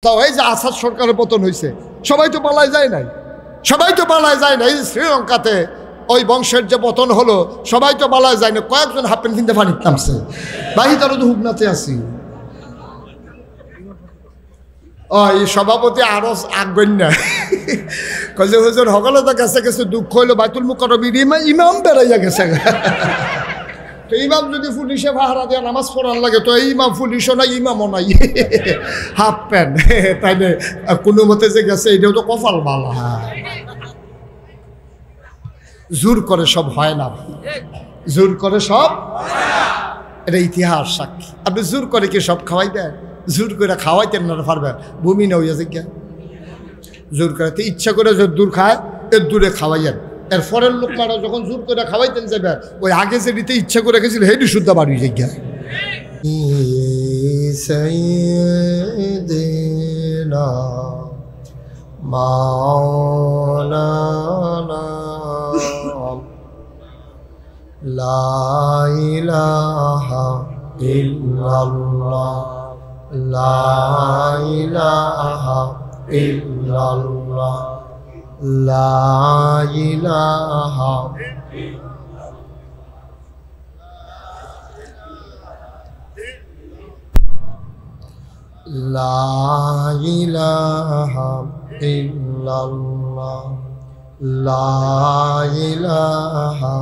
তাও এই যে আসাদ সরকারের পতন হয়েছে, সবাই তো পালায় যায় নাই, সবাই তো পালায় যায় না। এই শ্রীলঙ্কাতে ওই বংশের যে পতন হলো, সবাই তো পালায় যায় না, কয়েকজন হাফ প্যান্ট কিনতে পানি নামছে। বাহি তারও তো হুকনাতে আছি। ওই সভাপতি আরো আগবেন না, কয়ে হুজুর সকলে তো গেছে গেছে, দুঃখ হইলো বাইতুল মুকাররমের ইমাম বেড়াইয়া গেছে। তো ইমাম যদি পুলিশে পাহারা দিয়ে নামাজ পড়ার লাগে, তো এই ইমাম পুলিশও নাই, ইমামও নাই, হাফ প্যান্ট। তাই না, কোনো মতে যে গেছে এটাও তো কপাল বালা। জোর করে সব হয় না, জোর করে সব, এটা ইতিহাস সাক্ষী। আপনি জোর করে কি সব খাওয়াই দেন? জোর করে খাওয়াইতেন না পারবেন, ভূমি না হইয়া যে জোর করে তো ইচ্ছা করে যে দূর খায় এর দূরে খাওয়াইয়েন। এর ফরের লোক মারা যখন জোর করে খাওয়াইতেন যাবে, ওই আগে যে দিতে ইচ্ছা করে গেছিল হেডি শুদ্ধ বাড়ি জায়গা। মাওলানা লা ইলাহা ইল্লাল্লাহ, লা ইলাহা ইল্লাল্লাহ, লা ইলাহা লা ইলাহা ইল্লাল্লাহ, লা ইলাহা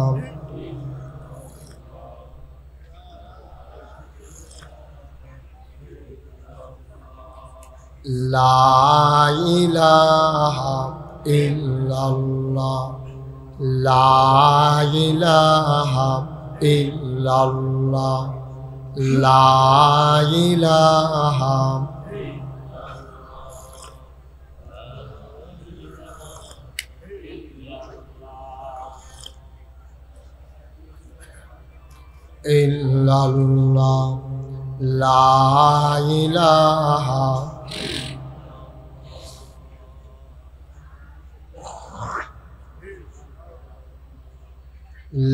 লা ইলাহা ইল্লাল্লাহ, লা ইলাহা ইল্লাল্লাহ, লা ইলাহা ইল্লাল্লাহ, লা ইলাহা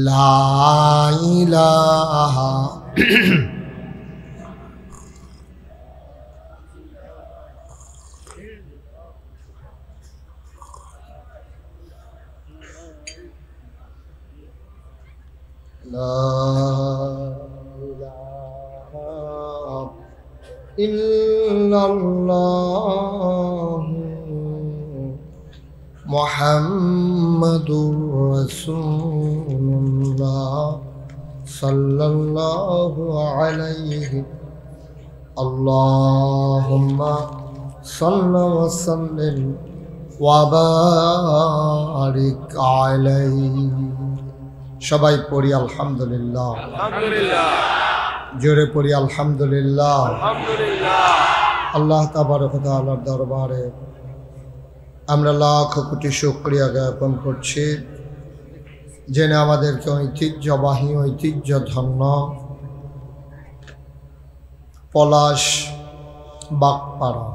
লা ইলাহা ইল্লাল্লাহ মুহাম্মাদুর রাসূলুল্লাহ সাল্লাল্লাহু আলাইহি আল্লাহুম্মা সাল্লি ওয়া সাল্লিম ওয়া বারিক আলাইহি। সবাই পড়ি আলহামদুলিল্লাহ, আলহামদুলিল্লাহ, জোরে পড়ি আলহামদুলিল্লাহ, আলহামদুলিল্লাহ। আল্লাহ তাবারক ওয়া তাআলার দরবারে আমরা লাখ কোটি শুকরিয়া জ্ঞাপন করছি, জেনে আমাদেরকে ঐতিহ্যবাহী ঐতিহ্যধন্য পলাশ বাগপাড়া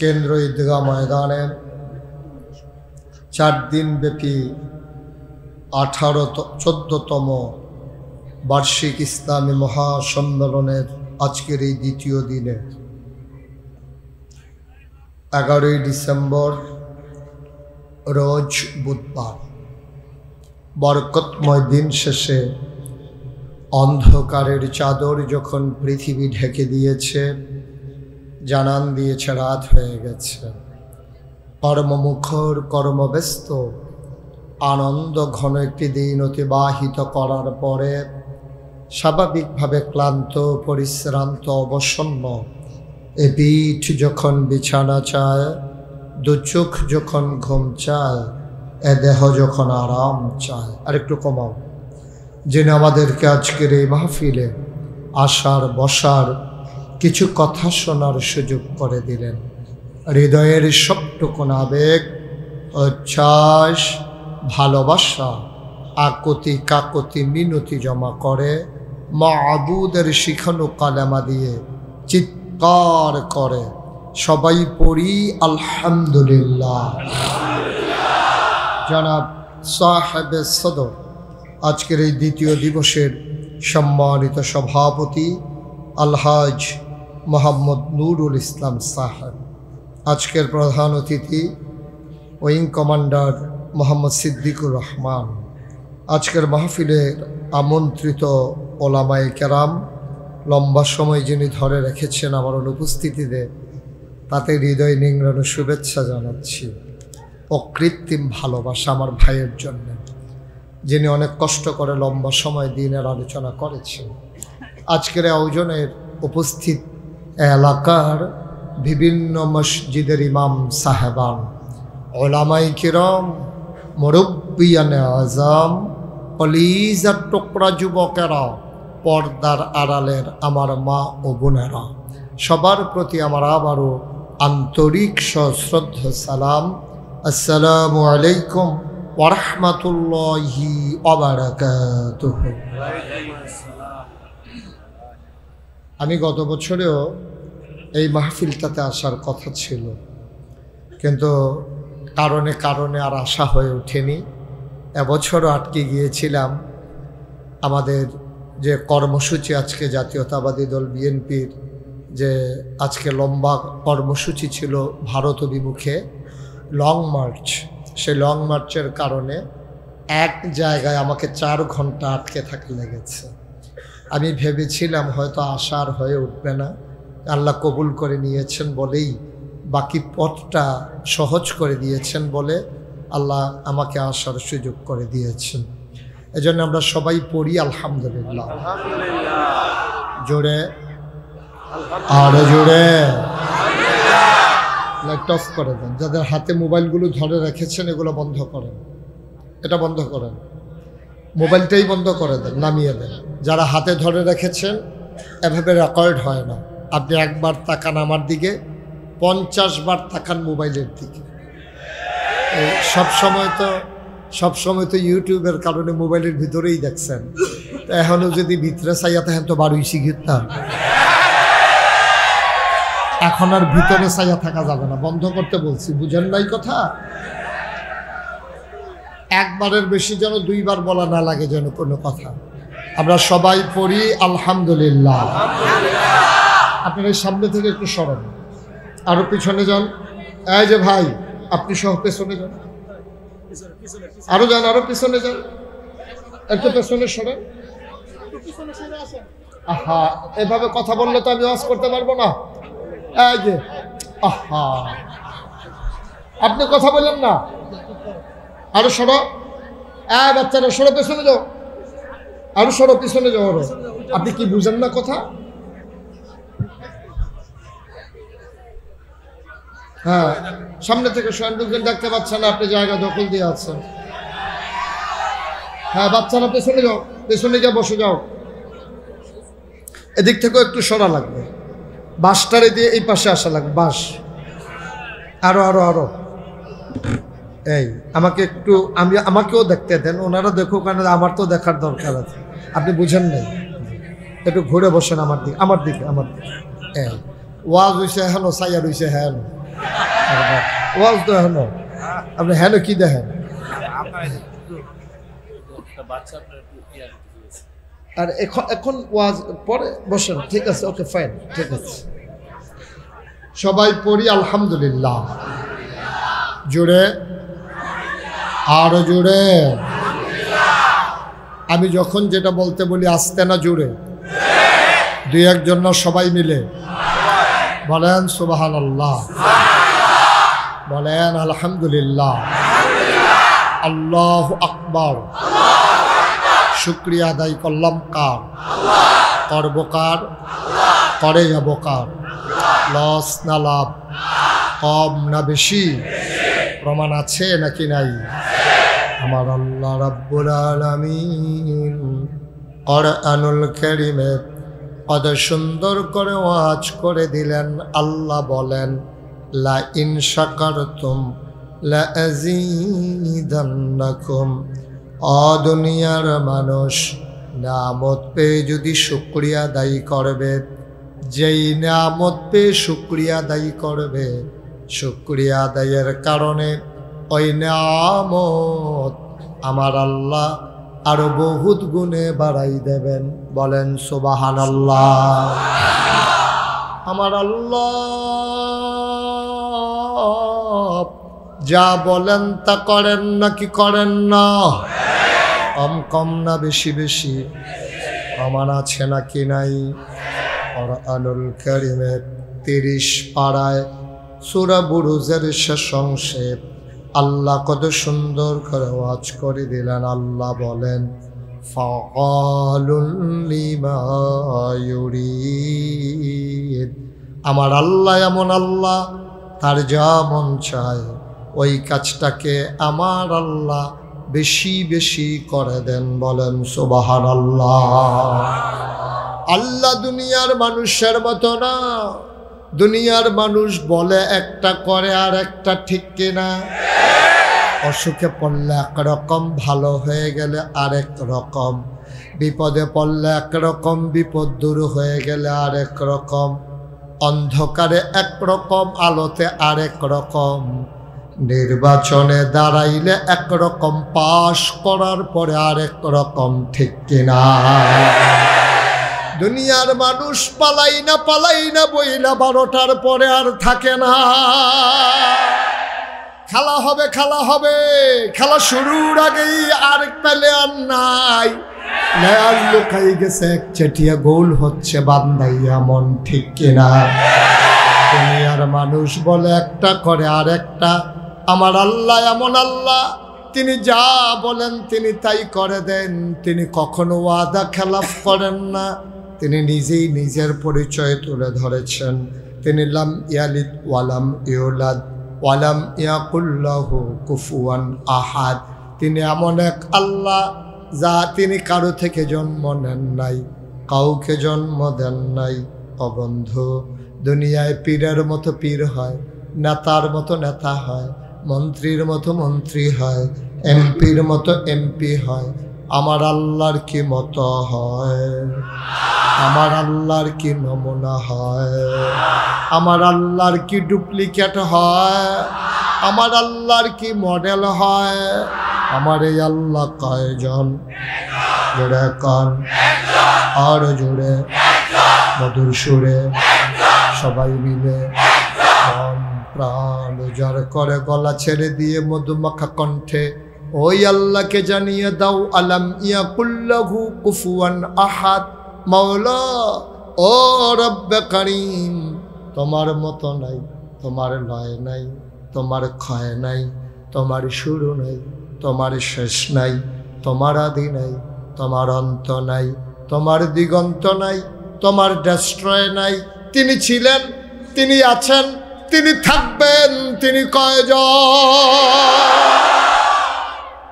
কেন্দ্র ঈদগাহ ময়দানে 4 দিন ব্যাপী 14তম বার্ষিক ইসলামী মহাসম্মেলনের আজকের এই দ্বিতীয় দিনে 11ই ডিসেম্বর রোজ বুধবার বরকতময় দিন শেষে অন্ধকারের চাদর যখন পৃথিবী ঢেকে দিয়েছে, জানান দিয়েছে রাত হয়ে গেছে। কর্মমুখর কর্মব্যস্ত আনন্দ ঘন একটি দিন অতিবাহিত করার পরে স্বাভাবিকভাবে ক্লান্ত পরিশ্রান্ত অবসন্ন এ পিঠ যখন বিছানা চায়, দু চোখ যখন ঘুম চায়, এ দেহ যখন আরাম চায়। আর একটু কমাও, জেনে আমাদেরকে আজকের এই মাহফিলে আসার বসার কিছু কথা শোনার সুযোগ করে দিলেন। হৃদয়ের সবটুকুন আবেগ, উচ্ছ্বাস, ভালোবাসা, আকুতি কাকুতি মিনতি জমা করে মাবুদের শিখানো কালেমা দিয়ে চিৎকার করে সবাই পড়ি আলহামদুলিল্লাহ। জনাব সাহেবে সদর আজকের এই দ্বিতীয় দিবসের সম্মানিত সভাপতি আলহাজ মোহাম্মদ নুরুল ইসলাম সাহেব। আজকের প্রধান অতিথি উইং কমান্ডার মোহাম্মদ সিদ্দিকুর রহমান। আজকের মাহফিলের আমন্ত্রিত ওলামায়ে কেরাম, লম্বা সময় যিনি ধরে রেখেছেন আমার অনুপস্থিতিতে, তাতে হৃদয় নিংড়ানো শুভেচ্ছা জানাচ্ছি। অকৃত্রিম ভালোবাসা আমার ভাইয়ের জন্য, যিনি অনেক কষ্ট করে লম্বা সময় দিনের আলোচনা করেছেন। আজকের আয়োজনের উপস্থিত এলাকার বিভিন্ন মসজিদের ইমাম সাহেবান, ওলামায়ে কিরাম, মুরব্বিয়ানে আজম, কলিজার টুকরা যুবকেরা, পর্দার আড়ালের আমার মা ও বোনেরা, সবার প্রতি আমার আবারও আন্তরিক সশ্রদ্ধ সালাম। আসসালামু আলাইকুম ওয়া রাহমাতুল্লাহি ওয়া বারাকাতুহু। আমি গত বছরেও এই মাহফিলটাতে আসার কথা ছিল, কিন্তু কারণে কারণে আর আসা হয়ে ওঠেনি। এবছরও আটকে গিয়েছিলাম। আমাদের যে কর্মসূচি আজকে জাতীয়তাবাদী দল বিএনপির যে আজকে লম্বা কর্মসূচি ছিল ভারত অভিমুখে লং মার্চ, সেই লং মার্চের কারণে এক জায়গায় আমাকে 4 ঘন্টা আটকে থাকতে লেগেছে। আমি ভেবেছিলাম হয়তো আসার হয়ে উঠবে না, আল্লাহ কবুল করে নিয়েছেন বলেই, বাকি পথটা সহজ করে দিয়েছেন বলে আল্লাহ আমাকে আসার সুযোগ করে দিয়েছেন। এজন্য আমরা সবাই পড়ি আলহামদুলিল্লাহ। জোরে আরো জোরে। লাইট অফ করে দেন। যাদের হাতে মোবাইলগুলো ধরে রেখেছেন এগুলো বন্ধ করেন, এটা বন্ধ করেন, মোবাইলটাই বন্ধ করে দেন, নামিয়ে দেন। যারা হাতে ধরে রেখেছেন এভাবে রেকর্ড হয় না। আপনি একবার তাকান আমার দিকে, 50 বার তাকান মোবাইলের দিকে। সবসময় তো ইউটিউবের কারণে মোবাইলের ভিতরেই দেখছেন, এখনও যদি ভিতরে চাইয়া থাকেন তো বারোই শিখিতাম। এখন আর ভিতরে চাইয়া থাকা যাবে না, বন্ধ করতে বলছি, বুঝেন নাই কথা? একবারের বেশি যেন 2 বার বলা না লাগে যেন কোনো কথা। আমরা সবাই পড়ি আলহামদুলিল্লাহ। আপনার এই সামনে থেকে একটু সরেন, আরো পিছনে যান। এই যে ভাই, আপনি সহ পেছনে যান, আরো যান, আরো পিছনে যান, একটু পেছনে সরেন। আহা, এভাবে কথা বললে তো আমি ওয়াজ করতে পারবো না। এই যে আহা, আপনি কথা বললেন না, আরো সরো। বাচ্চারা সরো, পেছনে যাও, আরো সরো, পিছনে যাও। আরো আপনি কি বুঝেন না কথা? হ্যাঁ, সামনে থেকে লোকজন দেখতে পাচ্ছেন না, আপনি জায়গা দখল দিয়ে আছেন। হ্যাঁ বাচ্চারা পেছনে যাও, পেছনে গিয়ে বসে যাও। এদিক থেকেও একটু সরা লাগবে, বাসটারে দিয়ে এই পাশে আসা লাগবে, বাস। আরো আরো আরো। এই আমাকেও দেখতে দেন, ওনারা দেখুক, কারণ আমার তো দেখার দরকার আছে। আপনি বুঝেন নাই, একটু ঘুরে বসেন আমার দিকে, আমার দিকে। এই ওয়াজ হইছে হেন, সাইয়ার হইছে হেন, ওয়াজ তো হেন। আপনি হেন কি দেখেন? আর এখন ওয়াজ পরে বসেন, ঠিক আছে? ওকে ফাইন, ঠিক আছে। সবাই পড়ি আলহামদুলিল্লাহ। জোরে আরো জোরে। আমি যখন যেটা বলতে বলি আস্তে না জোরে, 2-1 জন না, সবাই মিলে বলেন সুবহানাল্লাহ, বলেন আলহামদুলিল্লাহ, আল্লাহু আকবার। শুকরিয়া আদায় করলাম কার? করব কার? করে যাব কার? লস না লাভ, কম না বেশি? প্রমাণ আছে নাকি নাই? আমার আল্লাহ রাব্বুল আলামিন কোরআনুল কারীমে কত সুন্দর করে ওয়াজ করে দিলেন। আল্লাহ বলেন, লা ইন শাকারতুম লা আযীদান্নাকুম। দুনিয়ার মানুষ নিয়ামত পেয়ে যদি শুকরিয়া আদায় করবে, যেই নিয়ামত পেয়ে শুকরিয়া আদায় করবে, শুকরিয়া আদায়ের কারণে ওই নিয়ামত আমার আল্লাহ আরো বহুত গুণে বাড়াই দেবেন। বলেন সুবহানাল্লাহ। আমার আল্লাহ যা বলেন তা করেন নাকি করেন না? কম কম না বেশি বেশি? আমার আছে নাকি নাই? কুরআনুল কারীমের 30 পারায় সূরা বুরুজের শেষ অংশে আল্লাহ কত সুন্দর করে ওয়াজ করে দিলেন। আল্লাহ বলেন ফাআলুল লিমা ইউরিদ। আমার আল্লাহ এমন আল্লাহ, তার যা মন চায় ওই কাজটাকে আমার আল্লাহ বেশি বেশি করে দেন। বলেন সুবহানাল্লাহ। আল্লাহ দুনিয়ার মানুষের মতো না। দুনিয়ার মানুষ বলে একটা করে আর একটা, ঠিক কিনা? অসুখে পড়লে একরকম, ভালো হয়ে গেলে আরেক রকম, বিপদে পড়লে একরকম, বিপদ দূর হয়ে গেলে আরেক রকম, অন্ধকারে একরকম, আলোতে আরেক রকম, নির্বাচনে দাঁড়াইলে একরকম, পাশ করার পরে আরেক রকম, ঠিক কিনা? দুনিয়ার মানুষ পালাই না বইলা 12টার পরে আর থাকে না। খেলা হবে খেলা শুরুর আগেই আরেক প্লেয়ার নাই, প্লেয়ার লুকাই গেছে, এক চেটিয়া গোল হচ্ছে বান্দাইয়া মন, ঠিক কিনা? দুনিয়ার মানুষ বলে একটা করে আর একটা। আমার আল্লাহ এমন আল্লাহ, তিনি যা বলেন তিনি তাই করে দেন। তিনি কখনো ওয়াদা খেলাফ করেন না। তিনি নিজেই নিজের পরিচয় তুলে ধরেছেন। তিনি লাম ইয়ালিদ ওয়ালাম ইউলাদ ওয়ালাম ইয়াকুল লাহু কুফুয়ান আহাদ। তিনি এমন এক আল্লাহ যা তিনি কারো থেকে জন্ম নেন নাই, কাউকে জন্ম দেন নাই। ও বন্ধু, দুনিয়ায় পীরের মতো পীর হয়, নেতার মতো নেতা হয়, মন্ত্রীর মতো মন্ত্রী হয়, এমপির মতো এমপি হয়। আমার আল্লাহর কি মতো হয়? আমার আল্লাহর কি নমুনা হয়? আমার আল্লাহর কি ডুপ্লিকেট হয়? আমার আল্লাহর কি মডেল হয়? আমার এই আল্লাহ কয়জন? জোরে কন, আর জোরে, মধুর সুরে সবাই মিলে মন প্রাণ উজাড় করে গলা ছেড়ে দিয়ে মধুমাখা কণ্ঠে ওই আল্লাহকে জানিয়ে দাও, আলাম ইয়াকুল লাহু কুফুয়ান আহাদ। মাওলা ও রব্বে কারীম, তোমার মতো নাই, তোমার লয় নাই, তোমার ক্ষয় নাই, তোমার শুরু নাই, তোমার শেষ নাই, তোমার আদি নাই, তোমার অন্ত নাই, তোমার দিগন্ত নাই, তোমার ডেস্ট্রয় নাই। তিনি ছিলেন, তিনি আছেন, তিনি থাকবেন, তিনি কয়জন?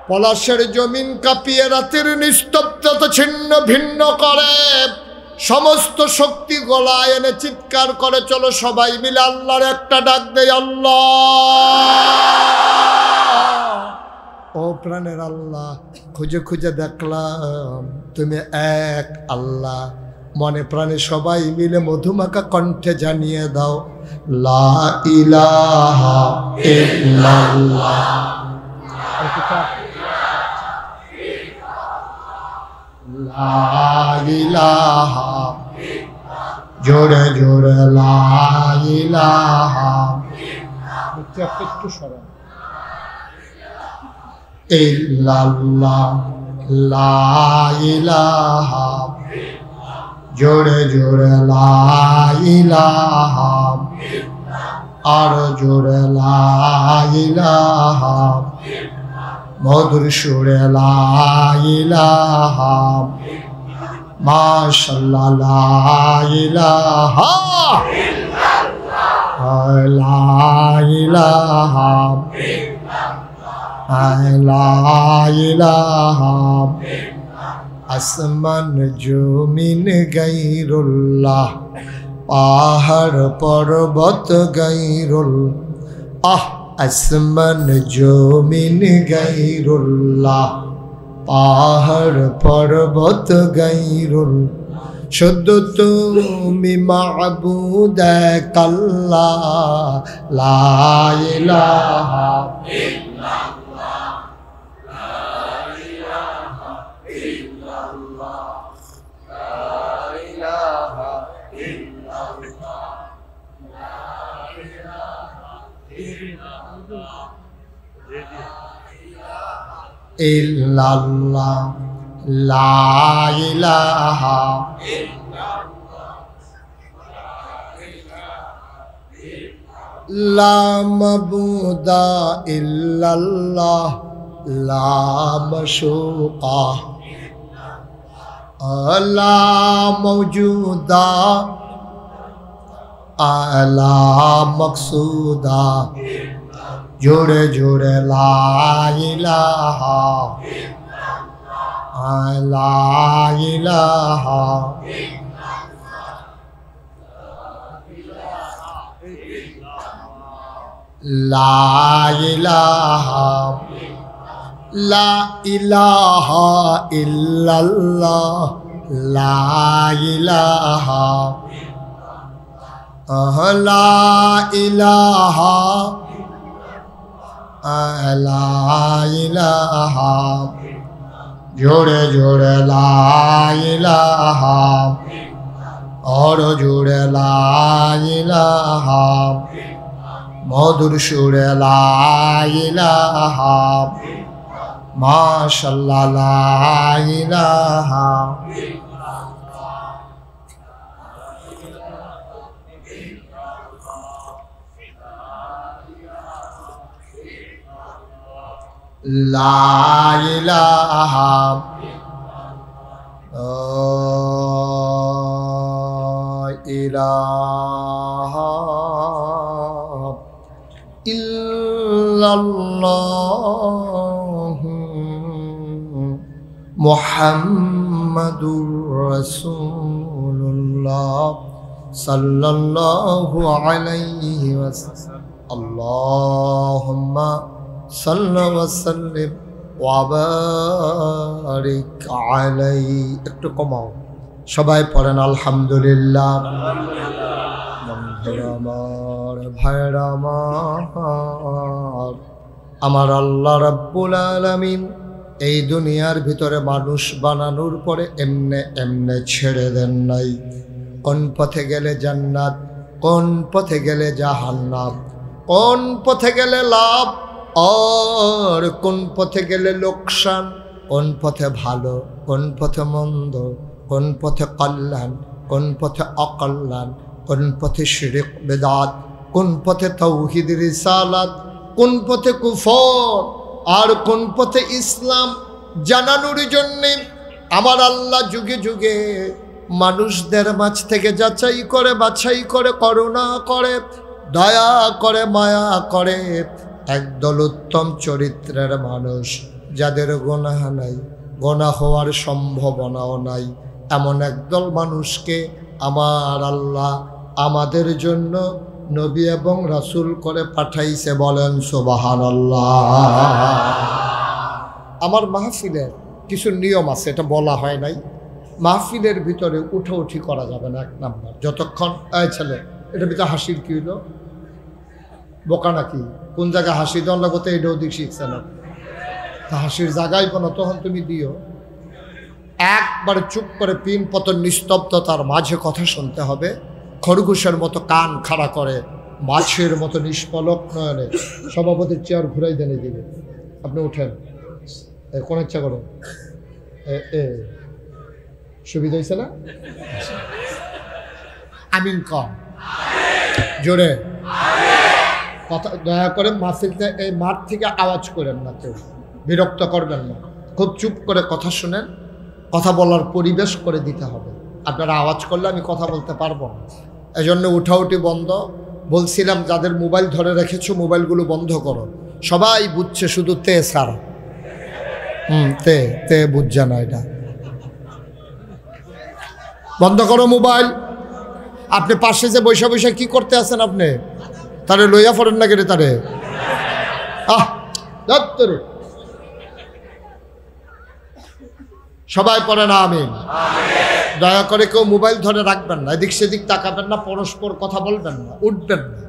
পলাশের জমিন কাঁপিয়ে রাতের নিস্তব্ধতা ছিন্ন ভিন্ন করে সমস্ত শক্তি গলায় এনে চিৎকার করে চলো সবাই মিলে আল্লাহর একটা ডাক দেয়, আল্লাহ। ও প্রাণের আল্লাহ, খুঁজে খুঁজে দেখলাম তুমি এক আল্লাহ। মনে প্রাণে সবাই মিলে মধুমাখা কণ্ঠে জানিয়ে দাও, লা ইলাহা ইল্লাল্লাহ। লা ইলাহা, জোরে জোরে লা ইলাহা, একটু সরল, ইল্লাল্লাহ, লা ইলাহা, জোরে জোরে লা ইলাহা, আর জোরে লা ইলাহা, মধুর সুরে লা ইলাহা, মাশাআল্লাহ লা ইলাহা লা ইলাহা লা ইলাহা। আসমান জমিন গায়রুল্লাহ, পাহাড় পর্বত গায়রুল, আসমান জমিন গায়রুল্লাহ, পাহাড় পর্বত গায়রুল। শুধু তুমি মাবুদ এক আল্লাহ, লা ইলাহা ইল্লাল্লাহ, লা ইলাহা ইল্লাল্লাহ, লা ইলাহা ইল্লাল্লাহ। ইল্লাল্লাহ লা ইলাহা লা মাবুদা ইল্লাল্লাহ লা মাশুকা লা মওজুদা আলা মকসুদা জোরে জোরে লা ইলাহা লা ইলাহা লা ইলাহা লা ইলাহা ইল্লাল্লাহ লা ইলাহা লা ইলাহা লা ইলাহা জোরে জোরে লা ইলাহা और জোরে লা ইলাহা মধুর সুরে লা ইলাহা মাশাআল্লাহ লা ইলাহা লা ইলাহা ইলাহা ইল্লাল্লাহু মুহাম্মাদুর রাসূলুল্লাহ সাল্লাল্লাহু আলাইহি ওয়াসাল্লাম আল্লাহুম্মা সাল্লি ওয়া সাল্লিম ওয়া বারিক আলাইহি। একটু কমাও, সবাই পড়েন আলহামদুলিল্লাহ। আমার ভাইরা আমার আল্লাহ রাব্বুল আলামিন এই দুনিয়ার ভিতরে মানুষ বানানোর পরে এমনে এমনে ছেড়ে দেন নাই। কোন পথে গেলে জান্নাত, কোন পথে গেলে জাহান্নাম, কোন পথে গেলে লাভ আর কোন পথে গেলে লোকসান, কোন পথে ভালো, কোন পথে মন্দ, কোন পথে কল্যাণ, কোন পথে অকল্যাণ, কোন পথে শিরক বেদাত, কোন পথে তাওহীদ রিসালাত, কোন পথে কুফর আর কোন পথে ইসলাম জানানোর জন্যে আমার আল্লাহ যুগে যুগে মানুষদের মাঝ থেকে যাচাই করে বাছাই করে করুণা করে দয়া করে মায়া করে একদল উত্তম চরিত্রের মানুষ যাদের গুনাহ নাই, গুনাহ হওয়ার সম্ভাবনাও নাই, এমন একদল মানুষকে আমার আল্লাহ আমাদের জন্য নবী এবং রাসূল করে পাঠাইছে। বলেন সুবহানাল্লাহ। আমার মাহফিলের কিছু নিয়ম আছে, এটা বলা হয় নাই। মাহফিলের ভিতরে উঠি করা যাবে না, এক নাম্বার। যতক্ষণ ছেলে এটা ভিতরে হাসির কি হইল, বোকা নাকি? কোন জায়গায় হাসি দেওয়ার লাগতে এটাও দিক শিখছে না, তা হাসির জায়গায় কোনো তখন তুমি দিও। একবার চুপ করে পিন পতন নিস্তব্ধতার মাঝে কথা শুনতে হবে। খরগোশের মতো কান খাড়া করে মাছের মতো নিষ্পলক নয়নে সভাপতির চেয়ার ঘুরাই দেনে দিবে। আপনি উঠেন, কোন ইচ্ছা করেন, সুবিধা হয়েছে না? আমিন কম জোরে কথা। দয়া করে মাহফিলতে এই মাঠ থেকে আওয়াজ করেন না, কেউ বিরক্ত করবেন না। খুব চুপ করে কথা শুনেন, কথা বলার পরিবেশ করে দিতে হবে। আপনারা আওয়াজ করলে আমি কথা বলতে পারবো না, এজন্য উঠাউঠি বন্ধ। বলছিলাম যাদের মোবাইল ধরে রেখেছো মোবাইলগুলো বন্ধ করো। সবাই বুঝছে, শুধু তে সারা তে তে বুঝছে না, এটা বন্ধ করো মোবাইল। আপনি পাশে যে বৈশা বৈশা কি করতে আছেন, আপনি তারে লইয়া পড়েন না কেটে তারে দত্তরে সবাই পড়ে না আমিন। দয়া করে কেউ মোবাইল ধরে রাখবেন না, এদিক সেদিক তাকাবেন না, পরস্পর কথা বলবেন না, উঠবেন না।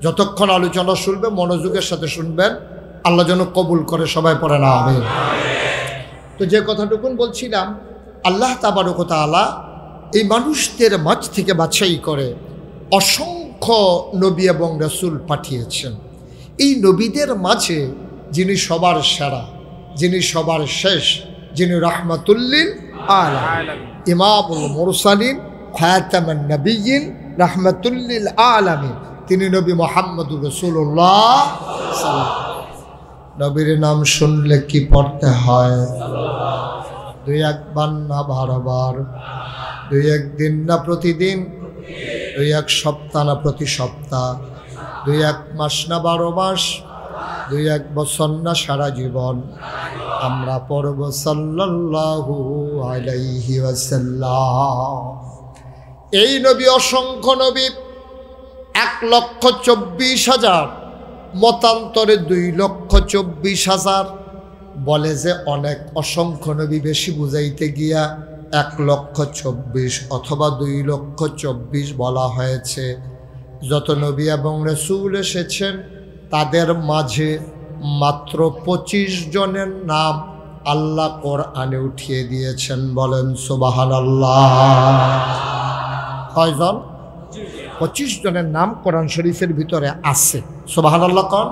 যতক্ষণ আলোচনা শুনবে মনোযোগের সাথে শুনবেন, আল্লাহ যেন কবুল করে। সবাই পড়ে না আমিন। তো যে কথাটুকুন বলছিলাম, আল্লাহ তাবারক ওয়া তাআলা এই মানুষদের মাঝ থেকে বাছাই করে অসংখ্য নবী এবং রাসূল পাঠিয়েছেন। এই নবীদের মাঝে যিনি সবার সেরা, যিনি সবার শেষ, যিনি রাহমাতুল্লিল আলামিন, ইমামুল মুরসালিন, খাতামুন নবিয়্যিন, রাহমাতুল্লিল আলামিন, তিনি নবী মুহাম্মদুর রাসূলুল্লাহ সাল্লাল্লাহু আলাইহি ওয়াসাল্লাম। নবীর নাম শুনলে কি পড়তে হয়? দুই একবার না বারবার, দুই একদিন না প্রতিদিন, দুই এক সপ্তাহ না প্রতি সপ্তাহ, দুই এক মাস না 12 মাস, দুই এক বছর না সারা জীবন আমরা পড়ব সাল্লাল্লাহু আলাইহি ওয়াসাল্লাম। এই নবী অসংখ্য নবী, 1,24,000, মতান্তরে 2,24,000। বলে যে অনেক, অসংখ্য নবী বেশি বুঝাইতে গিয়া 1,24,000 অথবা 2,24,000 বলা হয়েছে। যত নবী এবং রাসূল এসেছেন তাদের মাঝে মাত্র 25 জনের নাম আল্লাহ কোরআনে উঠিয়ে দিয়েছেন। বলেন সুবহানাল্লাহ। কয়জন? 25 জনের নাম কোরআন শরীফের ভিতরে আছে। সুবহানাল্লাহ কোন?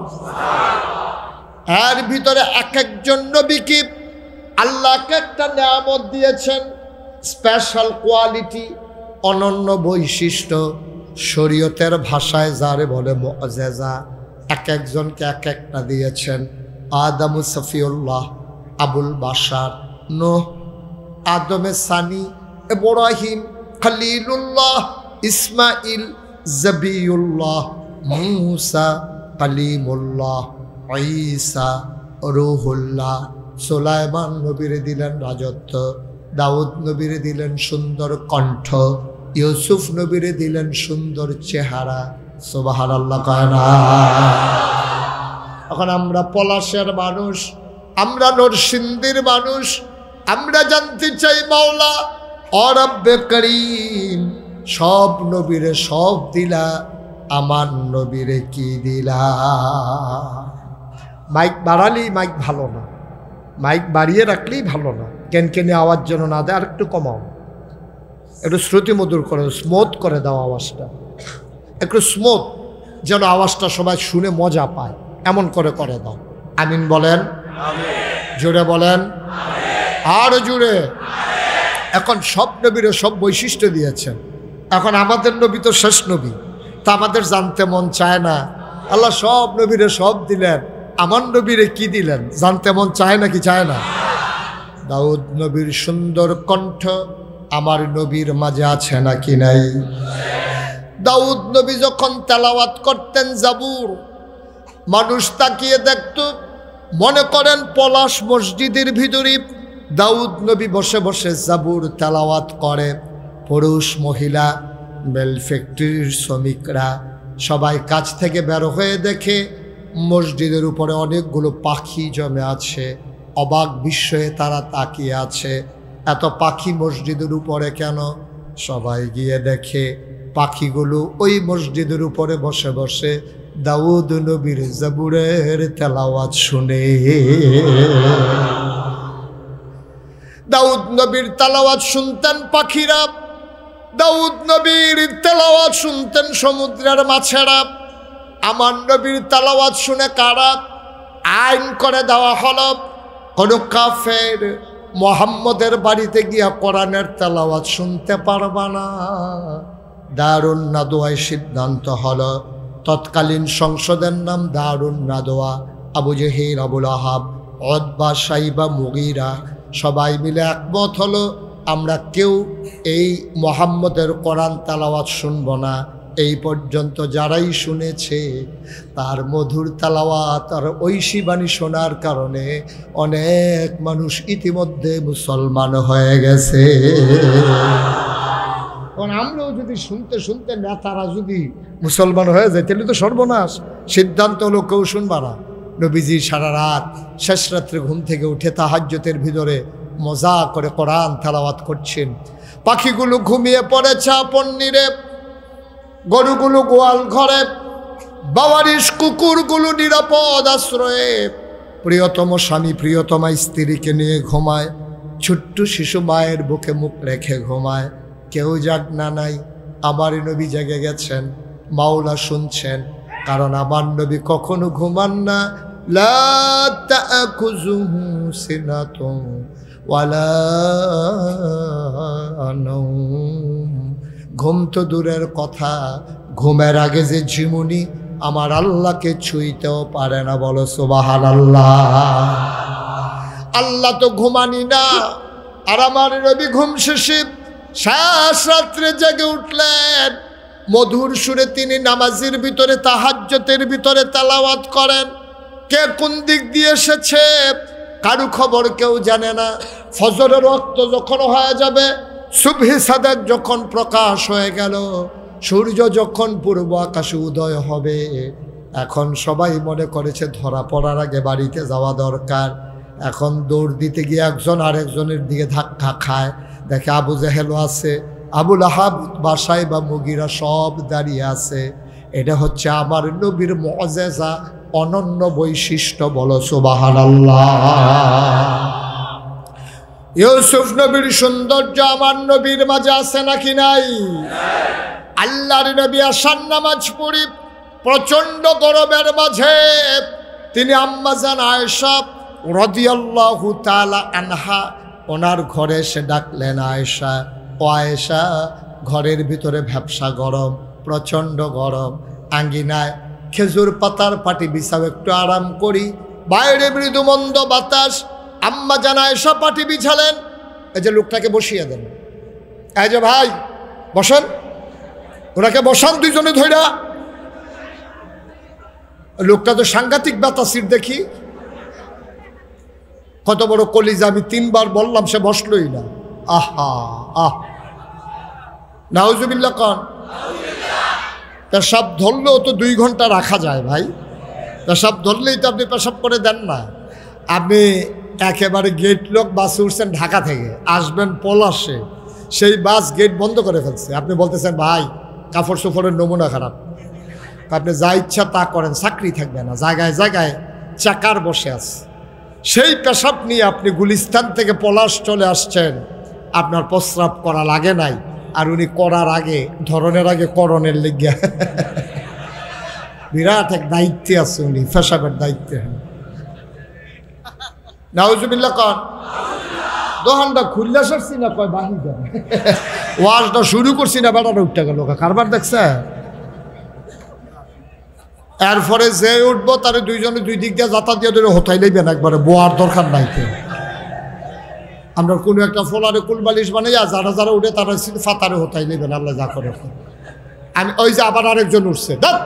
এর ভিতরে এক একজন নবীকে আল্লাহকে একটা নিয়ামত দিয়েছেন, স্পেশাল কোয়ালিটি, অনন্য বৈশিষ্ট্য, শরীয়তের ভাষায় যারে বলে মুআজিজা। এক একজনকে এক একটা দিয়েছেন। আদম সফিউল্লাহ, আবুল বাশার, নূহ, আদমে সানি, ইব্রাহিম, খলিলুল্লাহ, ইসমাইল, জবিউল্লাহ, মূসা, কালিমুল্লাহ, ঈসা, রূহুল্লাহ। সুলাইমান নবীরে দিলেন রাজত্ব, দাউদ নবীরে দিলেন সুন্দর কণ্ঠ, ইউসুফ নবীরে দিলেন সুন্দর চেহারা। সুবহানাল্লাহ কয় না? এখন আমরা পলাশের মানুষ, আমরা নরসিংদীর মানুষ, আমরা জানতে চাই মাওলা ও রব্বে করিম, সব নবীরে সব দিলা, আমার নবীরে কি দিলা? মাইক বাড়ালেই মাইক ভালো না, মাইক বাড়িয়ে রাখলেই ভালো না, কেনকেনে আওয়াজ যেন না দেয়। আর একটু কমাও, একটু শ্রুতিমধুর করে, স্মুথ করে দাও আওয়াজটা, একটু স্মুথ, যেন আওয়াজটা সবাই শুনে মজা পায়, এমন করে করে দাও। আমিন বলেন, জোরে বলেন, আর জোরে। এখন সব নবীরে সব বৈশিষ্ট্য দিয়েছেন। এখন আমাদের নবী তো শেষ নবী, তা আমাদের জানতে মন চায় না। আল্লাহ সব নবীরে সব দিলেন, আমার নবীরে কি দিলেন জানতে মন চায় না কি চায় না? দাউদ নবীর সুন্দর কণ্ঠ আমার নবীর মাঝে আছে নাকি নাই? দাউদ নবী যখন তেলাওয়াত করতেন জাবুর, মানুষ তাকিয়ে দেখত, মনে করেন পলাশ মসজিদের ভিতরে দাউদ নবী বসে বসে জাবুর তেলাওয়াত করে। পুরুষ মহিলা, বেল ফ্যাক্টরির শ্রমিকরা সবাই কাজ থেকে বের হয়ে দেখে মসজিদের উপরে অনেকগুলো পাখি জমে আছে। অবাক বিস্ময়ে তারা তাকিয়ে আছে, এত পাখি মসজিদের উপরে কেন? সবাই গিয়ে দেখে পাখিগুলো ওই মসজিদের উপরে বসে বসে দাউদ নবীর জাবুরের তেলাওয়াত শুনে। দাউদ নবীর তেলাওয়াত শুনতেন পাখিরা, দাউদ নবীর তেলাওয়াত শুনতেন সমুদ্রের মাছেরা। আমার নবীর তেলাওয়াত শুনে কারা? আইন করে দেওয়া হলো, কোন কাফের মুহাম্মদের বাড়িতে গিয়া কোরআনের তেলাওয়াত শুনতে পারবা না। দারুন নাদোয়ায় সিদ্ধান্ত হলো, তৎকালীন সংসদের নাম দারুন নাদোয়া। আবু জেহেল, আবুল আহাব, উতবা, সাইবা, মুগীরা সবাই মিলে একমত হলো, আমরা কেউ এই মুহাম্মদের কোরআন তেলাওয়াত শুনব না। এই পর্যন্ত যারাই শুনেছে তার মধুর তেলাওয়াত আর ঐশী বাণী শোনার কারণে অনেক মানুষ ইতিমধ্যে মুসলমান হয়ে গেছে। আমরাও যদি শুনতে শুনতে নেতারা যদি মুসলমান হয়ে যায় তাহলে তো সর্বনাশ। সিদ্ধান্ত হলো কেউ শুনবা না। নবীজি সারা রাত শেষ রাত্রে ঘুম থেকে উঠে তাহাজ্জুদের ভিতরে মজা করে কোরআন তেলাওয়াত করছেন। পাখিগুলো ঘুমিয়ে পড়েছে আপন নীরে, গরুগুলো গোয়াল ঘরে, বাবারিশ কুকুরগুলো নিরাপদ আশ্রয়ে, প্রিয়তম স্বামী প্রিয়তমা স্ত্রীকে নিয়ে ঘুমায়, ছোট্ট শিশু মায়ের বুকে মুখ রেখে ঘুমায়। কেউ জাগনা নাই, আমার নবী জেগে গেছেন, মাওলা শুনছেন। কারণ আমার নবী কখনো ঘুমান না। লা তা'খুযুহু সিনাতুন ওয়ালা নাওম। ঘুম তো দূরের কথা, ঘুমের আগে যে ঝিমুনি আমার আল্লাহকে ছুঁইতেও পারে না। বলো সুবহানাল্লাহ। আল্লাহ তো ঘুমানি না, আর আমার নবী ঘুম শেষে শেষ রাত্রে জেগে উঠলেন। মধুর সুরে তিনি নামাজের ভিতরে তাহাজ্জুদের ভিতরে তেলাওয়াত করেন। কে কোন দিক দিয়ে এসেছে কারু খবর কেউ জানে না। ফজরের রক্ত যখন হয়ে যাবে, সুবহি সাদেক যখন প্রকাশ হয়ে গেল, সূর্য যখন পূর্ব আকাশে উদয় হবে, এখন সবাই মনে করেছে ধরা পড়ার আগে বাড়িতে যাওয়া দরকার। এখন দৌড় দিতে গিয়ে একজন আরেকজনের দিকে ধাক্কা খায়। দেখে আবু জেহেলও আছে, আবুল আহাব বাসায় বা মুগিরা সব দাঁড়িয়ে আছে। এটা হচ্ছে আমার নবীর মুআজিজা, অনন্য বৈশিষ্ট্য। বলো সুবহানাল্লাহ। ইউসুফ নবীর সৌন্দর্য আমার নবীর মাঝে আছে নাকি নাই? আল্লাহর নবী আশার নামাজ পড়ি প্রচণ্ড গরমের মাঝে তিনি আম্মাজান আয়েশা রাদিয়াল্লাহু তাআলা আনহা ওনার ঘরে এসে ডাকলেন, আয়েশা, ও আয়েশা। ঘরের ভিতরে ভ্যাপসা গরম, প্রচণ্ড গরম। আঙ্গিনায় খেজুর পাতার পাটি বিছাও, একটু আরাম করি। বাইরে মৃদু মন্দ বাতাস। আম্মাজান আয়েশা পাটি বিছালেন। এই যে লোকটাকে বসিয়ে দেন, এই যে ভাই বসেন, ওনাকে বসান দুইজনে ধইরা। লোকটা তো সাংঘাতিক বাতাসির দেখি, কত বড় কলিজা। আমি 3 বার বললাম, সে বসলই না। আহা আহ, নাউজুবিল্লাহ কন। পেশাব ধরলেও তো 2 ঘন্টা রাখা যায় ভাই। পেশাব ধরলেই তো আপনি পেশাব করে দেন না। আপনি একেবারে গেট লোক বাসে উঠছেন ঢাকা থেকে, আসবেন পলাশে, সেই বাস গেট বন্ধ করে ফেলছে। আপনি বলতেছেন ভাই কাপড় চোপড়ের নমুনা খারাপ। আপনি যা ইচ্ছা তা করেন, চাকরি থাকবে না। জায়গায় জায়গায় চাকার বসে আছে। সেই পেশাব নিয়ে আপনি গুলিস্তান থেকে পলাশ চলে আসছেন, আপনার প্রস্রাব করা লাগে নাই। আর উনি করার আগে, ধরনের আগে করণের লেগে বিরাট এক দায়িত্বে আছে উনি, পেশাবের দায়িত্বে। নাউজুবিল্লাহ কন। দোকানটা খুললে সারছি না, কয় বাহি দেন। ওয়াজটা শুরু করছি না, বেড়াটা উঠতে গেল। কারবার দেখছে। এরপরে যে উঠবো তারে দুইজনে 2 দিক দিয়ে যাতা দিয়ে ধরে হতাই লইবেন একবারে, বোয়ার দরকার নাই। আমরা কোনো একটা ফোলারে কুলবালিশ বানাইয়া যারা যারা উঠে তারা ফাতারে হতাই লইবেন, আল্লাহ যা করে। আমি ওই যে আবার আরেকজন উঠছে, দেখ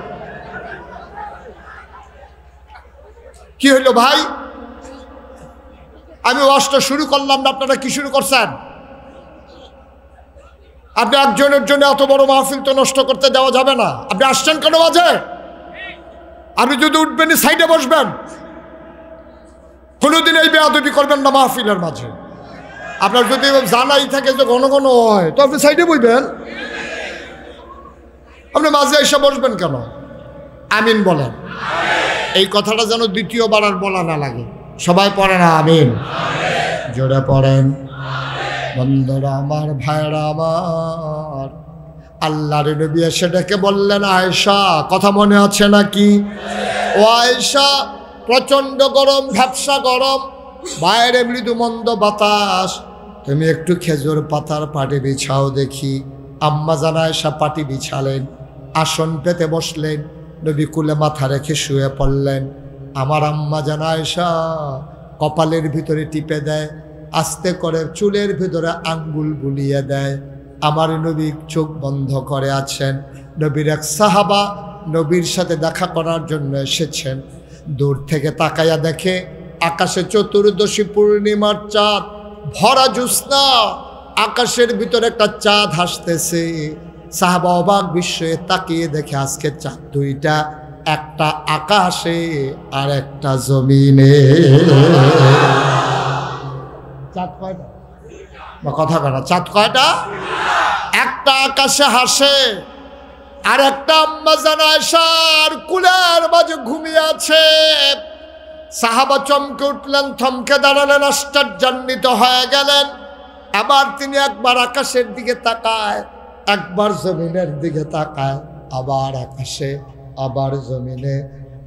কি হইল ভাই? আমি ওয়াজটা শুরু করলাম না, আপনারা কি শুরু করছেন? আপনি একজনের জন্য এত বড় মাহফিল তো নষ্ট করতে দেওয়া যাবে না। আপনি আসছেন কেন মাঝে? আপনি যদি উঠবেন সাইডে বসবেন, কোনোদিন এই বেয়াদবি করবেন না মাহফিলের মাঝে। আপনার যদি জানাই থাকে যে ঘন ঘন হয়, তো আপনি সাইডে বইবেন। আপনি মাঝে এসে বসবেন কেন? আমিন বলেন। এই কথাটা যেন দ্বিতীয়বার আর বলা না লাগে। সবাই পড়ে না আমিন? জোরে পড়েন। বন্ধুরা আমার, ভাইরা আমার, আল্লাহর নবী এসে ডেকে বললেন, আয়েশা, কথা মনে আছে নাকি? ও আয়েশা, প্রচণ্ড গরম, ভ্যাপসা গরম, বাইরে মৃদু মন্দ বাতাস, তুমি একটু খেজুর পাতার পাটি বিছাও দেখি। আম্মাজান আয়েশা পাটি বিছালেন, আসন পেতে বসলেন, নবী কুলে মাথা রেখে শুয়ে পড়লেন। আমার আম্মাজান আয়েশা কপালের ভিতরে টিপে দেয়, আস্তে করে চুলের ভিতরে আঙ্গুল বুলিয়ে দেয়। আমার নবী চোখ বন্ধ করে আছেন। নবীর এক সাহাবা নবীর সাথে দেখা করার জন্য এসেছেন। দূর থেকে তাকাইয়া দেখে আকাশে চতুর্দশী পূর্ণিমার চাঁদ, ভরা জ্যোৎস্না, আকাশের ভিতরে একটা চাঁদ হাসতেছে। সাহাবা অবাক বিস্ময়ে তাকিয়ে দেখে আজকে চাঁদ 2টা, একটা আকাশে আর একটা জমিনে। চাঁদ কয়টা? কথা কয়টা? চাঁদ কয়টা? একটা আকাশে হাসে, আর একটা আম্মাজান আয়েশার কুলের মাঝে ঘুমিয়ে আছে। সাহাবা চমকে উঠলেন, থমকে দাঁড়ালেন, আশ্চর্যান্বিত হয়ে গেলেন। আবার তিনি একবার আকাশের দিকে তাকায়, একবার জমিনের দিকে তাকায়, আবার আকাশে, আবার জমিনে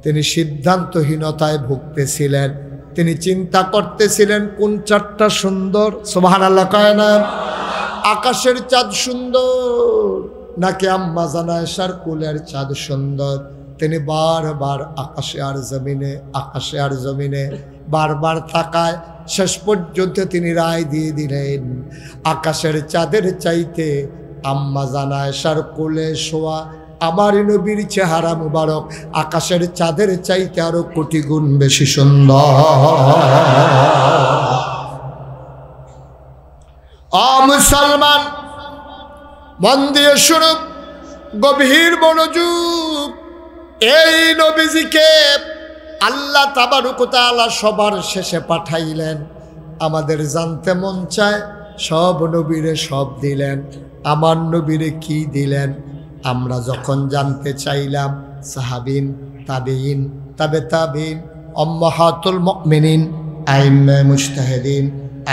তিনি সিদ্ধান্তহীনতায় ভুগতেছিলেন। তিনি চিন্তা করতেছিলেন কোন চাঁদটা সুন্দর, সুবহানাল্লাহ কয় না? আকাশের চাঁদ সুন্দর নাকি আম্মা জানা আয়েশার কোলের চাঁদ সুন্দর? তিনি বারবার আকাশে আর জমিনে বারবার তাকায়। শেষ পর্যন্ত তিনি রায় দিয়ে দিলেন, আকাশের চাঁদের চাইতে আম্মা জানা আয়েশার কোলে শোয়া আমার নবীর চেহারা মুবারক আকাশের চাঁদের চাইতে আরো কোটি গুণ বেশি সুন্দর। মুসলমান মন দিয়ে শুনো, গভীর মনোযোগ। এই নবীজিকে আল্লাহ তাবারক ওয়া তাআলা সবার শেষে পাঠাইলেন। আমাদের জানতে মন চায়, সব নবীরে সব দিলেন, আমার নবীরে কি দিলেন? আমরা যখন জানতে চাইলাম, সাহাবিন, তাবেঈন, তাবে তাবেঈন, উম্মাহাতুল মুমিনিন, আইম্মে মুজতাহিদিন,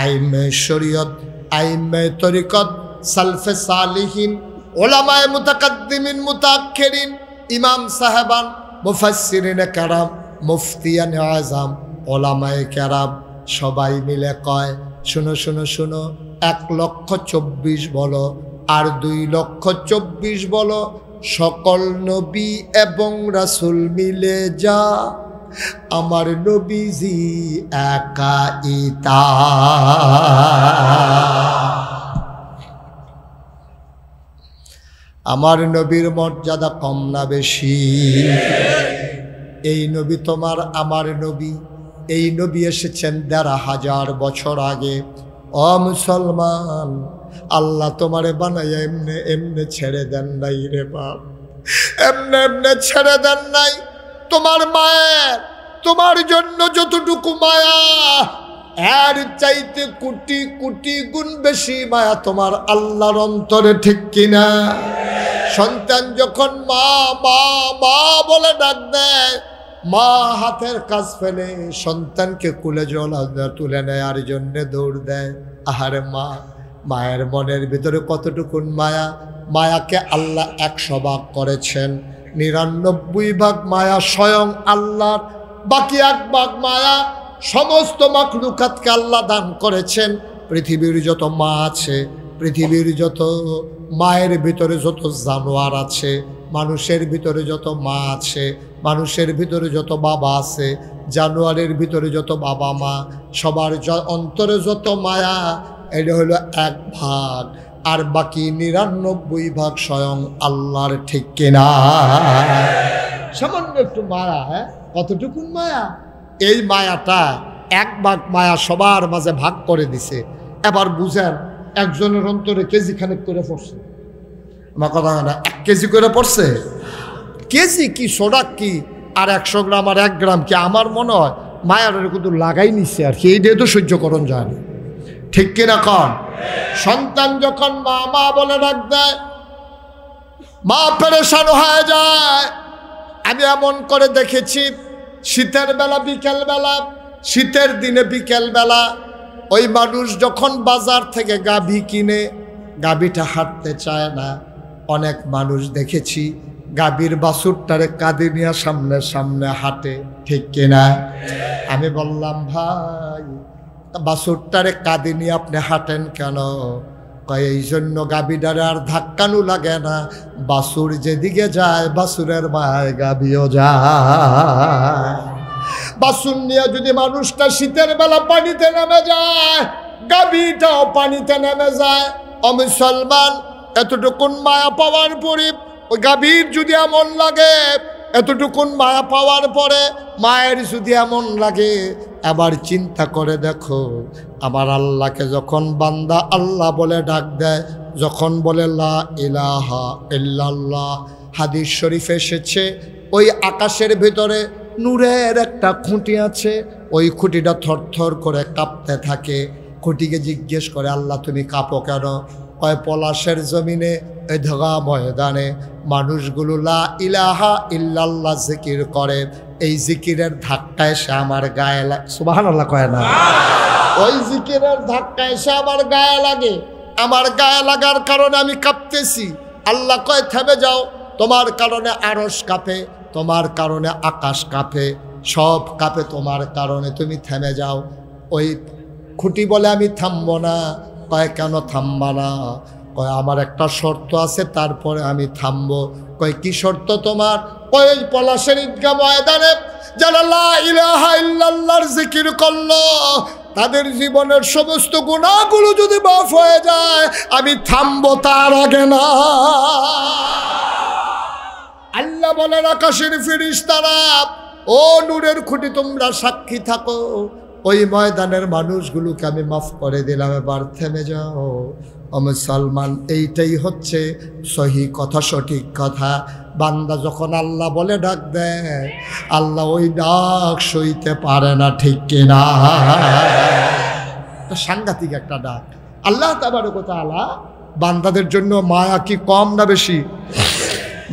আইম্মে শরীয়ত, আইম্মে তরিকত, সালফে সালিহিন, উলামায়ে মুতাকাদ্দিমিন মুতাআখিরিন, ইমাম সাহেবান, মুফাসসিরিনে কেরাম, মুফতিয়ানে আযম, উলামায়ে কেরাম সবাই মিলে কয়, শুনো শুনো শুনো, 1,24,000 বলো আর 2,24,000 বলো, সকল নবী এবং রাসূল মিলে যা আমার নবীজি একাই তা। আমার নবীর মর্যাদা কম না বেশি? এই নবী তোমার আমার নবী। এই নবী এসেছেন 1,500 বছর আগে। ও মুসলমান, আল্লাহ তোমারে বানাইয়া এমনে এমনে ছেড়ে দেন নাই রে বাপ, এমনে এমনে ছেড়ে দেন নাই। তোমার মায়ের তোমার জন্য যতটুকু মায়া, এর চাইতে কোটি কোটি গুণ বেশি মায়া তোমার আল্লাহর অন্তরে, ঠিক কিনা? সন্তান যখন মা মা মা বলে ডাক দেয়, মা হাতের কাজ ফেলে সন্তানকে কুলে জড়ায় তুলে নেয় আর জন্যে দৌড় দেয়। আহারে মা, মায়ের মনের ভিতরে কতটুকুন মায়া। মায়াকে আল্লাহ 100 ভাগ করেছেন, 99 ভাগ মায়া স্বয়ং আল্লাহর, বাকি 1 ভাগ মায়া সমস্ত মাখলুকাতকে আল্লাহ দান করেছেন। পৃথিবীর যত মা আছে, পৃথিবীর যত মায়ের ভিতরে যত জানোয়ার আছে, মানুষের ভিতরে যত মা আছে, মানুষের ভিতরে যত বাবা আছে, জানোয়ারের ভিতরে যত বাবা মা, সবার অন্তরে যত মায়া, এটা হলো 1 ভাগ, আর বাকি 99 ভাগ স্বয়ং আল্লাহর, ঠিক কিনা? সামান্য একটু মায়া, কতটুকুন মায়া? এই মায়াটা 1 ভাগ মায়া সবার মাঝে ভাগ করে দিছে। এবার বুঝেন, একজনের অন্তরে কেজি খানেক করে পড়ছে। আমার কথা না, 1 কেজি করে পড়ছে। কেজি কি, সোডা কি, আর 100 গ্রাম আর 1 গ্রাম কি? আমার মনে হয় মায়ার কিন্তু লাগাই নিচ্ছে আর কি, এই দিয়ে তো সহ্য করণ যায় না, ঠিক কিনা কন? সন্তান যখন মা মা বলে ডাক দেয়, মা পেরেশান হয়ে যায়। আমি এমন করে দেখেছি, শীতের বেলা বিকেল বেলা, শীতের দিনে বিকেল বেলা ওই মানুষ যখন বাজার থেকে গাভী কিনে, গাভীটা হাঁটতে চায় না। অনেক মানুষ দেখেছি গাভীর বাছুরটারে কাঁধে নিয়ে সামনে সামনে হাঁটে, ঠিক কিনা? আমি বললাম, ভাই বাছুরটারে কাঁধে নিয়ে আপনি হাঁটেন কেন? কয় এই জন্য গাভীটারে আর ধাক্কানো লাগে না, বাছুর যেদিকে যায় বাছুরের মায় গাভীও যায়। বাছুর নিয়ে যদি মানুষটা শীতের বেলা পানিতে নেমে যায়, গাভীটাও পানিতে নেমে যায়। ও মুসলমান, এতটুকুন মায়া পাওয়ার পরে ওই গাভীর যদি এমন লাগে, এতটুকুন মায়া পাওয়ার পরে মায়ের যদি এমন লাগে, আবার চিন্তা করে দেখো, আমার আল্লাহকে যখন বান্দা আল্লাহ বলে ডাক দেয়, যখন বলে লা ইলাহা ইল্লাল্লাহ, হাদিস শরীফে এসেছে, ওই আকাশের ভিতরে নূরের একটা খুঁটি আছে, ওই খুঁটিটা থরথর করে কাঁপতে থাকে। খুঁটিকে জিজ্ঞেস করে, আল্লাহ তুমি কাঁপো কেন? কয় পলাশের জমিনে এই ধোগা ময়দানে মানুষগুলো লা ইলাহা ইল্লাল্লাহ জিকির করে, এই জিকিরের ধাক্কায় সে আমার গায়ে লাগে। সুবহানাল্লাহ কয় না? ওই জিকিরের ধাক্কায় সে আমার গায়ে লাগে, আমার গায়ে লাগার কারণে আমি কাঁপতেছি। আল্লাহ কয় থেমে যাও, তোমার কারণে আরশ কাঁপে, তোমার কারণে আকাশ কাঁপে, সব কাঁপে তোমার কারণে, তুমি থেমে যাও। ওই খুঁটি বলে আমি থামবো না। কয় কেন থামবা না? কয় আমার একটা শর্ত আছে, তারপরে আমি থামবো। কয় কি শর্ত তোমার? কয় পলাশের ঈদগাহ ময়দানে যারা লা ইলাহা ইল্লাল্লাহর জিকির করলো তাদের জীবনের সমস্ত গুনাহগুলো যদি মাফ হয়ে যায়, আমি থামবো তার আগে না। আল্লাহ বলেন আকাশের ফেরেশতারা, ও নূরের খুঁটি তোমরা সাক্ষী থাকো, ওই ময়দানের মানুষগুলোকে আমি মাফ করে দিলাম, এবার থেমে যাও। ও মুসলমান, এইটাই হচ্ছে সহি কথা, সঠিক কথা। বান্দা যখন আল্লাহ বলে ডাক দেয়, আল্লাহ ওই ডাক সইতে পারে না, ঠিক কিনা? সাংঘাতিক একটা ডাক। আল্লাহ তাবারক ওয়া তাআলা বান্দাদের জন্য মায়া কি কম না বেশি?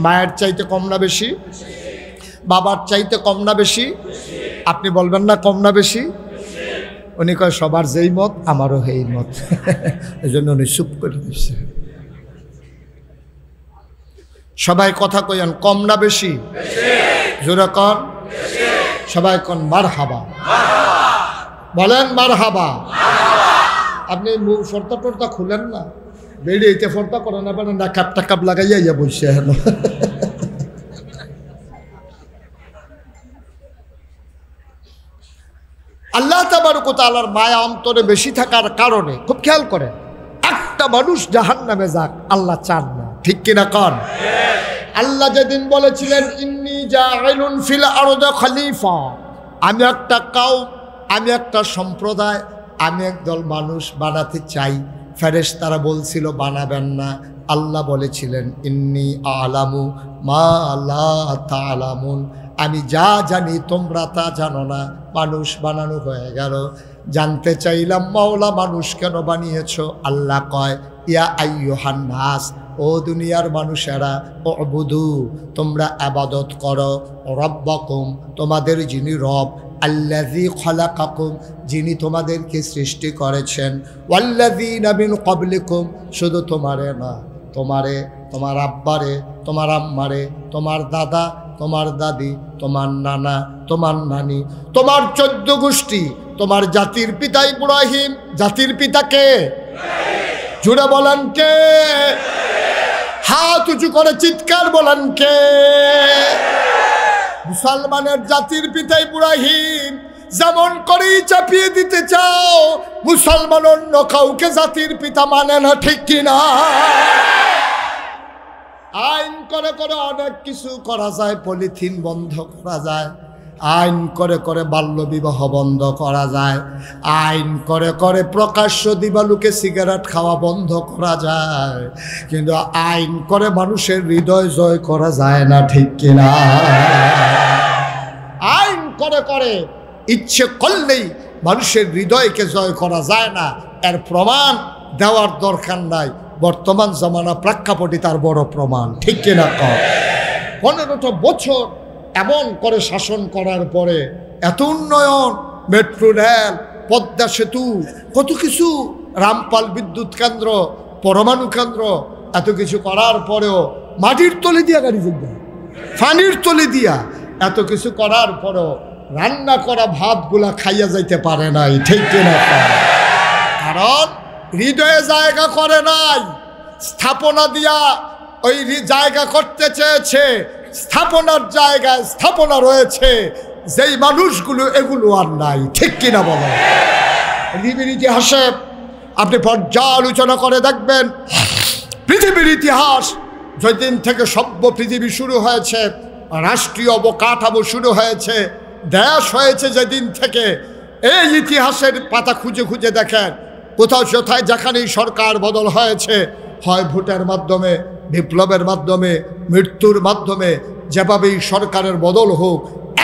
মায়ের চাইতে কম না বেশি? বাবার চাইতে কম না বেশি? আপনি বলবেন না কম না বেশি? উনি কয় সবার যেই মত আমারও সেই মত। এই জন্য উনি চুপ করে দিচ্ছে। সবাই কথা কইন, কম না বেশি? জোরে কন। সবাই কন মারহাবা। বলেন মারহাবা। আপনি ফর্তা টর্তা খুলেন না, বেরিয়ে এইতে ফর্তা করেন না, পারেন না, কাপ টাকাপ লাগাইয়া ইয়া বসে হেন। আল্লাহ তাবারক ওয়া তাআলার মায়া অন্তরে বেশি থাকার কারণে খুব খেয়াল করেন, একটা মানুষ জাহান্নামে যাক আল্লাহ চান না, ঠিক কিনা কন? আল্লাহ যেদিন বলেছিলেন ইন্নী জাইলুন ফিল আরদি খলিফা, আমি একটা কওম, আমি একটা সম্প্রদায়, আমি একদল মানুষ বানাতে চাই, ফেরেশতারা বলছিল বানাবেন না। আল্লাহ বলেছিলেন ইন্নী আলামু মা লা তা'লামুন, আমি যা জানি তোমরা তা জানো না। মানুষ বানানো হয়ে গেল। জানতে চাইলাম মাওলা মানুষ কেন বানিয়েছো? আল্লাহ কয় ইয়া আইয়ুহান নাস, ও দুনিয়ার মানুষেরা, উবুদু, তোমরা ইবাদত করো, রব্বাকুম, তোমাদের যিনি রব, আল্লাযী খালাকাকুম, যিনি তোমাদেরকে সৃষ্টি করেছেন, ওয়াল্লাযীনা মিন ক্বাবলিকুম, শুধু তোমারে না, তোমারে, তোমার আব্বারে, তোমার আম্মারে, তোমার দাদা, তোমার দাদি, তোমার নানা, তোমার নানি, তোমার 14 গোষ্ঠী, তোমার জাতির পিতা ইব্রাহিম। জাতির পিতা কে? জুড়ে বলেন কে? হাত উঁচু করে চিৎকার বলেন কে? মুসলমানের জাতির পিতা ইব্রাহিম। যেমন করেই চাপিয়ে দিতে চাও, মুসলমান অন্য কাউকে জাতির পিতা মানে না, ঠিক কিনা? আইন করে করে অনেক কিছু করা যায়, পলিথিন বন্ধ করা যায়, আইন করে করে বাল্য বিবাহ বন্ধ করা যায়, আইন করে করে প্রকাশ্য দিবালুকে সিগারেট খাওয়া বন্ধ করা যায়, কিন্তু আইন করে মানুষের হৃদয় জয় করা যায় না, ঠিক কিনা? আইন করে করে ইচ্ছে করলেই মানুষের হৃদয়কে জয় করা যায় না, এর প্রমাণ দেওয়ার দরকার নাই। বর্তমান জমানা প্রেক্ষাপটে তার বড় প্রমাণ, ঠিক কিনা? 15টা বছর এমন করে শাসন করার পরে এত উন্নয়ন, মেট্রো রেল, পদ্মা সেতু, কত কিছু, রামপাল বিদ্যুৎ কেন্দ্র, পরমাণু কেন্দ্র, এত কিছু করার পরেও মাটির তলে দিয়া গাড়ি চলবে, পানির তলে দিয়া, এত কিছু করার পরেও রান্না করা ভাতগুলা খাইয়া যাইতে পারে নাই, ঠিক কিনা? কারণ হৃদয়ে জায়গা করে নাই, স্থাপনা দিয়া ওই জায়গা করতে চেয়েছে, স্থাপনার জায়গায় স্থাপনা রয়েছে, যেই মানুষগুলো এগুলো আর নাই, ঠিক কিনা বলো? পৃথিবীর ইতিহাসে আপনি পর্যালোচনা করে দেখবেন, পৃথিবীর ইতিহাস যেদিন থেকে সভ্য পৃথিবী শুরু হয়েছে, রাষ্ট্রীয় অবকাঠামো শুরু হয়েছে, দেশ হয়েছে যেদিন থেকে, এই ইতিহাসের পাতা খুঁজে খুঁজে দেখেন, কোথাও কোথায় যেখানেই সরকার বদল হয়েছে, হয় ভোটের মাধ্যমে, বিপ্লবের মাধ্যমে, মৃত্যুর মাধ্যমে, যেভাবেই সরকারের বদল হোক,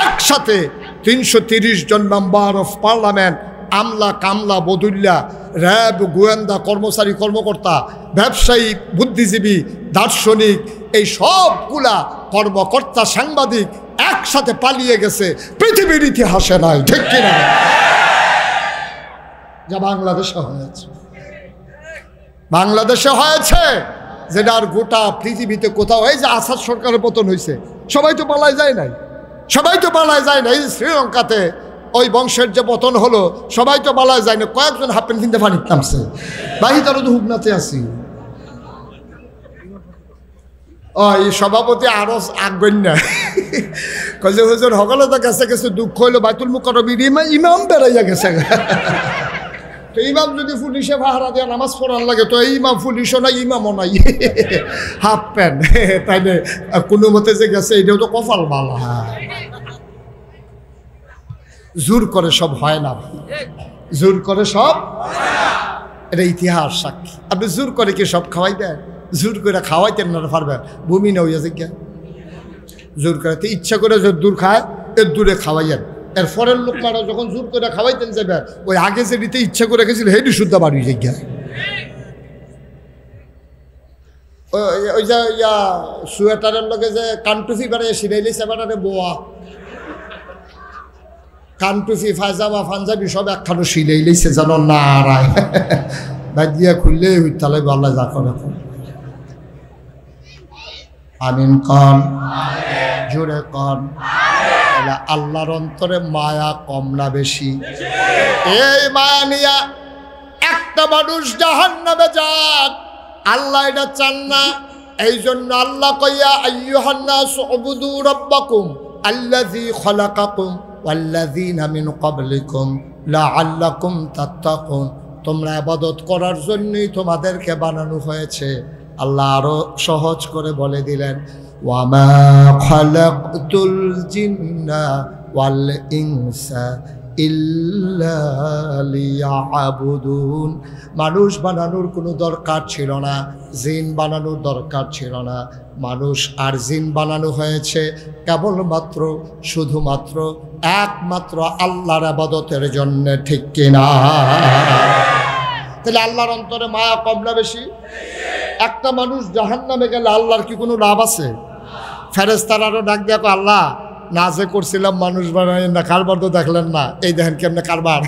একসাথে 330 জন মেম্বার অফ পার্লামেন্ট, আমলা কামলা বদুল্লা, র্যাব, গোয়েন্দা কর্মচারী কর্মকর্তা, ব্যবসায়ী, বুদ্ধিজীবী, দার্শনিক, এই সবগুলা কর্মকর্তা, সাংবাদিক একসাথে পালিয়ে গেছে, পৃথিবীর ইতিহাসে নাই, ঠিক কিনা? যা বাংলাদেশে হয়েছে, বাংলাদেশে হয়েছে, যেটা আর গোটা পৃথিবীতে কোথাও, এই যে আসাদ সরকারের পতন হয়েছে, সবাই তো পালায় যায় নাই, সবাই তো পালায় যায় নাই। শ্রীলঙ্কাতে ওই বংশের যে পতন হলো, সবাই তো পালায় যায় না, কয়েকজন হাফ প্যান্ট কিনতে পানি নামছে। বাহি তারও তো হুকনাতে আছি। ওই সভাপতি আরো আগবেন না, কয়ে হুজুর সকলে তো গেছে গেছে, দুঃখ হইলো বাইতুল মুকাররমের ইমাম বেড়াইয়া গেছে। তো ইমাম যদি পুলিশে পাহারা দিয়ে নামাজ পড়ার লাগে, তো এই ইমাম পুলিশও নাই, ইমামও নাই, হাফ প্যান্ট, তাইলে কোনো মতে যে গেছে এটাও তো কপাল বালা। জোর করে সব হয় না, জোর করে সব, এটা ইতিহাস সাক্ষী। আপনি জোর করে কি সব খাওয়াইবেন? জোর করে খাওয়াইতেন না পারবেন, বমি না হইয়া যায়। জোর করে তো ইচ্ছা করে যে দূর খায় এর দূরে খাওয়াইয়েন। এর ফরের লোক মারা যখন জোর করে খাওয়াইতেন যাবে, ওই আগে যে দিতে ইচ্ছা করে গেছিল হেডি শুদ্ধ বাড়ি জায়গা। ওই যে ইয়া সোয়েটারের লগে যে কানটুফি বাড়িয়ে সিরাইলে সেবাটারে বোয়া, কানটুফি পায়জামা পাঞ্জাবি সব একখানো সিলাই লইছে যেন না আড়ায়, বাদিয়া খুললে তাহলে আল্লাহ যা করে। আমিন কন, জোরে কন। আল্লাহর অন্তরে মায়া কম না বেশি? এই মায়া নিয়া একটা মানুষ জাহান্নামে যাক, আল্লাহ এটা চান না। এই জন্য আল্লাহ কইয়া আইয়ুহান নাস উবুদু রাব্বাকুম আল্লাযী খালাকাকুম ওয়াল্লাযীনা মিন ক্বাবলিকুম লাআল্লাকুম তাত্তাকুন। তোমরা ইবাদত করার জন্যই তোমাদেরকে বানানো হয়েছে। আল্লাহ আরো সহজ করে বলে দিলেন, ওয়ামা খালাকতুল জিন্না ওয়াল ইনসা ইল্লা লিয়াবুদুন। মানুষ বানানোর কোনো দরকার ছিল না, জিন বানানোর দরকার ছিল না। মানুষ আর জিন বানানো হয়েছে কেবলমাত্র শুধুমাত্র একমাত্র আল্লাহর ইবাদতের জন্য, ঠিক কিনা? তাহলে আল্লাহর অন্তরে মায়া কম না বেশি? একটা মানুষ জাহান্নামে গেলে আল্লাহর কি কোনো লাভ আছে? ফেরেশতারারও ডাক দেখো, আল্লাহ না যে করছিলাম মানুষ বানাই না, কারবার তো দেখলেন না, এই দেখেন কেমনে কারবার।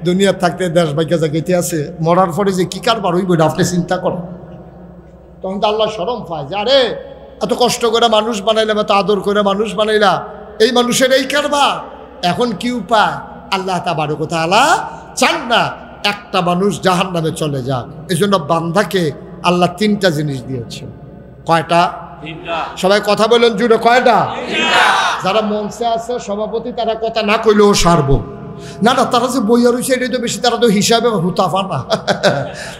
দুনিয়ার থাকতে দেশ ভাগ্য জায়গাতে আছে, মরার পরে যে কি কারবার হইব আপনি চিন্তা করেন। তখন তো আল্লাহ শরম পায় যে আরে এত কষ্ট করে মানুষ বানাইলাম, এত আদর করে মানুষ বানাইলাম, এই মানুষের এই কারবার, এখন কি উপায়? আল্লাহ তাবারক ওয়া তাআলা চান না একটা মানুষ জাহান্নামে চলে যাক। এই জন্য বান্দাকে আল্লাহ তিনটা জিনিস দিয়েছে। কয়টা? সবাই কথা বলেন জুড়ে, কয়টা? যারা মঞ্চে আছে সভাপতি, তারা কথা না কইলেও সারব না। না, তারা যে বইয়া রয়েছে এটাই তো বেশি, তারা তো হিসাবে হুতাফা না।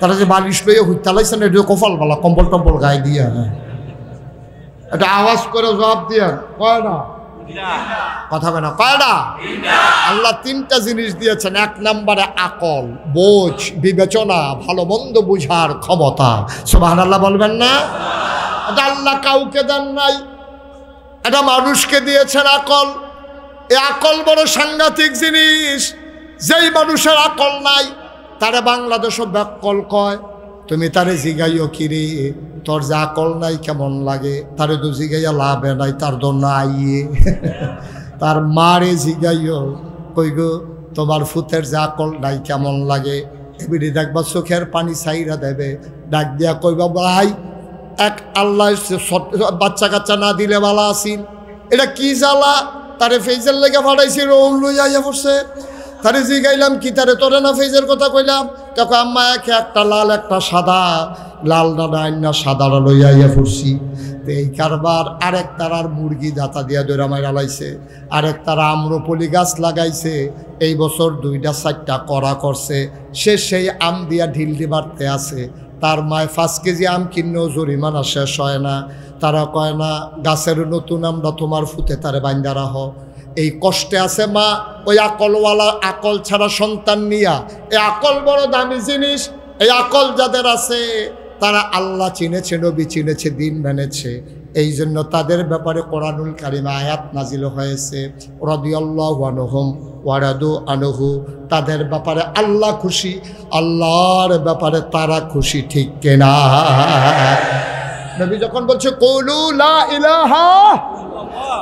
তারা যে বালিশ লইয়া হুতালাইছে না, এটা কপাল বালা, কম্বল টম্বল গায়ে দিয়া, এটা আওয়াজ করে জবাব দিয়া, কয়টা? কথা বলে না, কয়টা? আল্লাহ তিনটা জিনিস দিয়েছেন। এক নম্বরে আকল, বোঝ, বিবেচনা, ভালো মন্দ বুঝার ক্ষমতা। সুবহানাল্লাহ বলবেন না? এটা আল্লাহ কাউকে দেন নাই, এটা মানুষকে দিয়েছেন আকল। এই আকল বড় সাংঘাতিক জিনিস। যেই মানুষের আকল নাই তারে বাংলাদেশও ব্যাকল কয়। তুমি তারে জিগাইও কিরে, তোর যে আকল নাই কেমন লাগে? তারে তো জিগাইয়া লাভে নাই, তার দো নাইয়ে। তার মারে জিগাইও, কই গো তোমার ফুতের যে আকল নাই কেমন লাগে? এবিডি দেখবা চোখের পানি ছাইরা দেবে, ডাক দিয়া কইবা ভাই এক আল্লাহ বাচ্চা কাচ্চা না দিলে বালা আসিল, এটা কি জ্বালা? তারে ফেজের লেগে ফাটাইছি, রোল লইয়া পড়ছে। তারে জিগাইলাম কি, তারে তোরে না ফেজের কথা কইলাম? তখন আম্মা একে একটা লাল একটা সাদা, লাল দাদা আইনা সাদাটা লইয়া পড়ছি। তো এই কারবার। আরেক তারার মুরগি দাতা দিয়া দৈরা মাইরা লাইছে, আরেক তারা আম্রপলি গাছ লাগাইছে, এই বছর 2টা-4টা করা করছে, সে সেই আম দিয়া ঢিলটি মারতে আছে। তার মায় 5 কেজি আম কিনেও জরিমানা শেষ হয় না। তারা কয় না গাছের নতুন আমরা তোমার ফুতে তারে বাইন্দা রাখ। এই কষ্টে আছে মা। ওই আকলওয়ালা, আকল ছাড়া সন্তান নিয়া, এই আকল বড় দামি জিনিস। এই আকল যাদের আছে তারা আল্লাহ চিনেছে, নবী চিনেছে, দিন মেনেছে। এই জন্য তাদের ব্যাপারে কোরআনুল কারিমে আয়াত নাজিল হয়েছে, রাদিয়াল্লাহু আনহুম ওয়া রাদু আনহু। তাদের ব্যাপারে আল্লাহ খুশি, আল্লাহর ব্যাপারে তারা খুশি, ঠিক কিনা? নবী যখন বলছে কৌলু লা ইলাহা,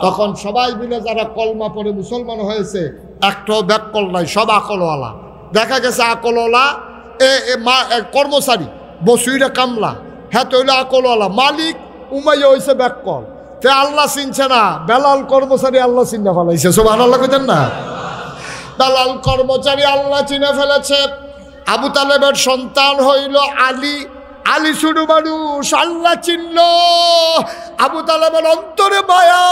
তখন সবাই মিলে যারা কলমা পড়ে মুসলমান হয়েছে, একটাও ব্যাকল নাই, সব আকলওয়ালা। দেখা গেছে আকলওয়ালা কর্মচারী, বসুইরা কামলা, হ্যাঁ তো হইলো আকলওয়ালা। মালিক উমাইয়া হয়েছে ব্যাকল। তে আল্লাহ চিনছে না, বেলাল কর্মচারী আল্লাহ চিনে ফেলাইছে। সুবহানাল্লাহ কইতেন না? বেলাল কর্মচারী আল্লাহ চিনে ফেলেছে। আবু তালেবের সন্তান হইল আলী। আলী শুধু মানুষ, আল্লাহ চিনল। আবু তালেবের অন্তরে মায়া,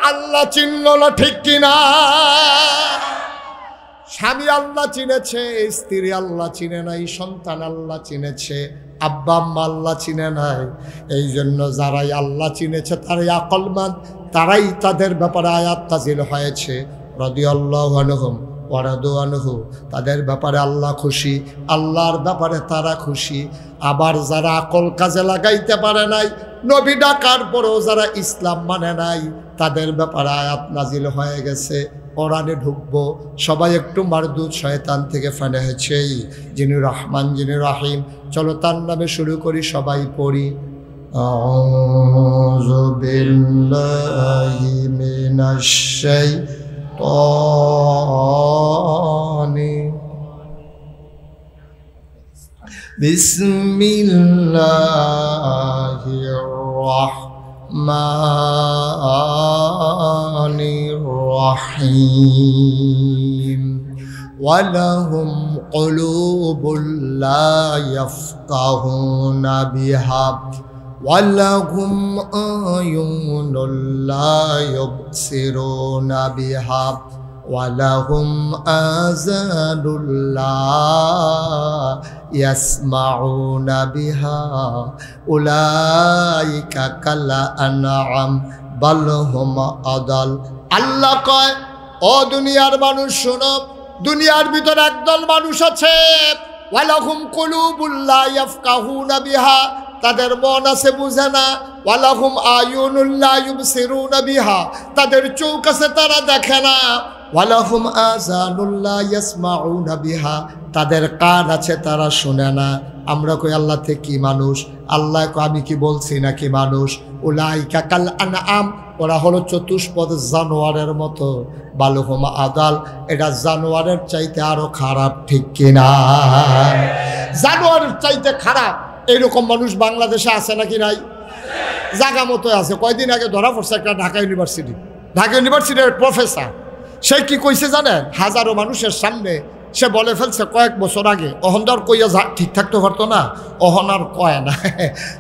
আল্লাহ চিনল না, ঠিক কিনা? স্বামী আল্লাহ চিনেছে, স্ত্রী আল্লাহ চিনে নাই, সন্তান আল্লাহ চিনেছে, আব্বা আম্মা আল্লাহ চিনে নাই। এই জন্য যারাই আল্লাহ চিনেছে তারাই আকলমান, তারাই তাদের ব্যাপারে আয়াত নাযিল হয়েছে রাদিয়াল্লাহু আনহুম ওয়া রাদু আনহু। তাদের ব্যাপারে আল্লাহ খুশি, আল্লাহর ব্যাপারে তারা খুশি। আবার যারা আকল কাজে লাগাইতে পারে নাই, নবী ডাকার পরেও যারা ইসলাম মানে নাই, তাদের ব্যাপারে আয়াত নাযিল হয়ে গেছে, কোরআনে ঢুকবো। সবাই একটু মারদুদ শয়তান থেকে ফানা হয়েছে, যিনি রহমান যিনি রহিম। চলো তার নামে শুরু করি, সবাই পড়ি। আউযু বিল্লাহি মিনাশ শাইতানির বিসমিল্লাহির রাহমানির রাহিম। ওয়ালাহুম কুলুবুল লা ইয়াফকাহুনা বিহা ওয়ালাহুম আয়ুনুল লা ইউবসিরুনা বিহা ওয়ালাহুম আযানুল লা ইয়াসমাউনা বিহা উলাইকা কাল আনআম বাল হুম আদাল। আল্লাহ কয়, ও দুনিয়ার মানুষ শোনো, দুনিয়ার ভিতরে একদল মানুষ আছে, ওয়ালাহুম কুলুবুল লা ইয়াফকাহুনা বিহা, তাদের মন আছে বুঝে না, ওয়ালাহুম আয়ুনুল লা ইউবসিরুনা বিহা, তাদের চোখ আছে তারা দেখে না, ওয়ালাহুম আযানুল লা ইয়াসমাউনা বিহা, তাদের কান আছে তারা শুনে না। আমরা কই আল্লাহ থেকে কি মানুষ? আল্লাহ কয় আমি কি বলছি নাকি মানুষ? উলাইকা কাল আনআম, ওরা হলো চতুষ্পদ জানোয়ারের মতো, বালুহুম আদাল, এটা জানোয়ারের চাইতে আরো খারাপ, ঠিক কিনা? জানোয়ারের চাইতে খারাপ এইরকম মানুষ বাংলাদেশে আছে নাকি নাই? জায়গা মতো আছে। কয়দিন আগে ধরা পড়ছে একটা ঢাকা ইউনিভার্সিটির প্রফেসর। সে কি কইছে জানেন? হাজারো মানুষের সামনে সে বলে ফেলছে কয়েক বছর আগে, অহন তো আর কইয়া ঠিক থাকতে পারতো না, অহন আর কয় না।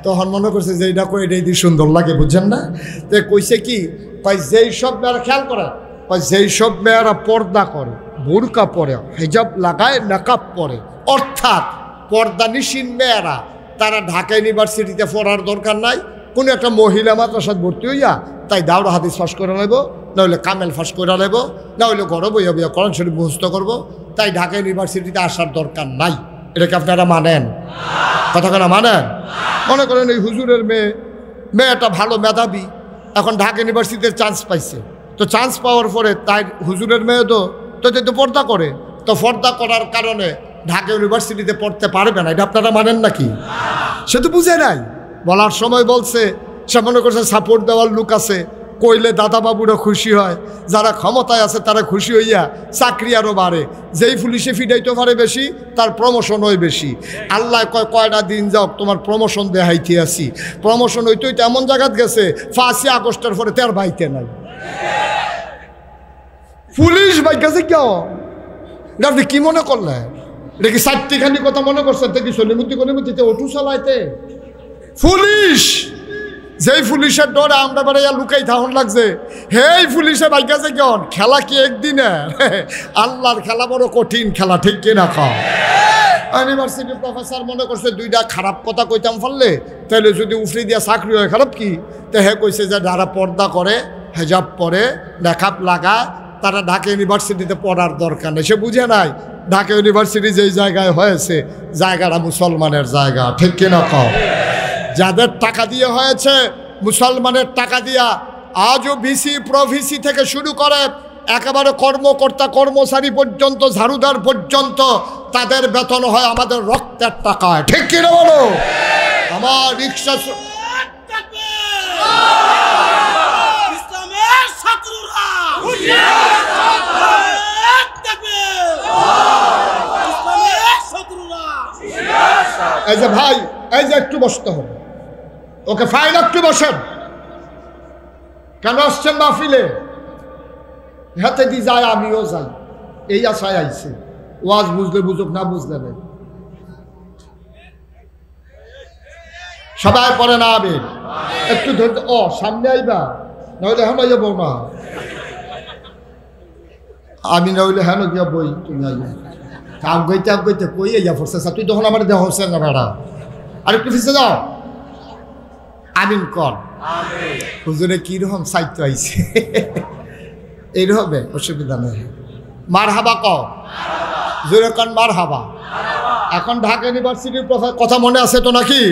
তখন মনে করছে যে এইটা কই এটাই দিয়ে সুন্দর লাগে, বুঝছেন না? তো কইছে কি, কয় যেই সব মেয়েরা খেয়াল করে, কয় যেই সব মেয়েরা পর্দা করে, বোরকা পরে, হিজাব লাগায়, নাকাব পরে, অর্থাৎ পর্দানিসীন মেয়েরা, তারা ঢাকা ইউনিভার্সিটিতে পড়ার দরকার নাই। কোনো একটা মহিলা মাদ্রাসাত ভর্তি হইয়া তাই দাওরা হাদিস ফাঁস করে নেব, না হলে কামেল ফাঁস করে নেব, না হলে ঘরে বইয়া বইয়া কোরআন শরীফ মুখস্থ করবো, তাই ঢাকা ইউনিভার্সিটিতে আসার দরকার নাই। এটাকে আপনারা মানেন? কথা কেনা মানেন? মনে করেন এই হুজুরের মেয়েটা ভালো মেধাবী, এখন ঢাকা ইউনিভার্সিটিতে চান্স পাইছে, তো চান্স পাওয়ার পরে তাই হুজুরের মেয়ে তো পর্দা করে, তো পর্দা করার কারণে ঢাকা ইউনিভার্সিটিতে পড়তে পারবে না, এটা আপনারা মানেন নাকি? সে তো বুঝে নাই। বলার সময় বলছে, সে মনে করছে সাপোর্ট দেওয়ার লোক আছে, কইলে দাদা বাবুরা খুশি হয়, যারা ক্ষমতায় আছে তারা খুশি হইয়া চাকরি আরও বাড়ে, যেই পুলিশে ফিডাইতে পারে বেশি তার প্রমোশন হয় বেশি। আল্লাহ কয় কয়টা দিন যাও তোমার প্রমোশন দেখাইতে আসি। প্রমোশন হইতে হইতে এমন জায়গাত গেছে 5ই আগস্টের পরে তার বাইতে নাই, পুলিশ বাইক গেছে। কেউ আপনি কি মনে করলেন? এটা কি চারটিখানি কথা মনে করছেন? কি সলিমুদ্দি গনিমুদ্দিতে অটো চালাইতে পুলিশ, যেই পুলিশের ডরে আমরা বেড়াইয়া লুকাই থাকুন লাগছে, হেই পুলিশে বাইকাছে কেন? খেলা কি একদিনে? আল্লাহর খেলা বড় কঠিন খেলা, ঠিক কিনা? খাও ইউনিভার্সিটির প্রফেসর মনে করছে দুইটা খারাপ কথা কইতাম পারলে তাহলে যদি উফরি দিয়া চাকরি হয়, খারাপ কি? তো হে কইছে যে যারা পর্দা করে, হেজাব পরে, নেকাব লাগায়, তারা ঢাকা ইউনিভার্সিটিতে পড়ার দরকার নেই। সে বুঝে নাই ঢাকা ইউনিভার্সিটি যেই জায়গায় হয়েছে জায়গাটা মুসলমানের জায়গা, ঠিক কিনা? খাও যাদের টাকা দিয়ে হয়েছে, মুসলমানের টাকা দিয়া, আজও ভিসি প্রভিসি থেকে শুরু করে একেবারে কর্মকর্তা কর্মচারী পর্যন্ত, ঝাড়ুদার পর্যন্ত, তাদের বেতন হয় আমাদের রক্তের টাকায়, ঠিক কিনা বলো? আমার রিক্সা এই যে ভাই, এই যে একটু বসতে হবে, ওকে ফাইল একটু বসেন। কেন আসছেন মাহফিলে? হাতে দিয়ে যায়, আমিও যাই, এই আশায় আইছে। ওয়াজ বুঝলে বুঝুক, না বুঝলে নেই। সবাই পড়ে না আমিন। একটু ধৈর্য। ও সামনে আইবা, নইলে হেন যাবো না। আমি নইলে হেন গিয়া বই, তুমি আইবা। আগ গইতে কই ইয়া পড়ছে, তুই তখন আমার দেহ হচ্ছে না বেড়া। আর একটু পিছিয়ে যাও, আমিন কর। হুজুরে কিরকম সাহিত্য আইছে, এইরকম অসুবিধা নেই। মার হাবা কও, জোরে কন মার হাবা। এখন ঢাকা ইউনিভার্সিটির কথা মনে আছে তো নাকি?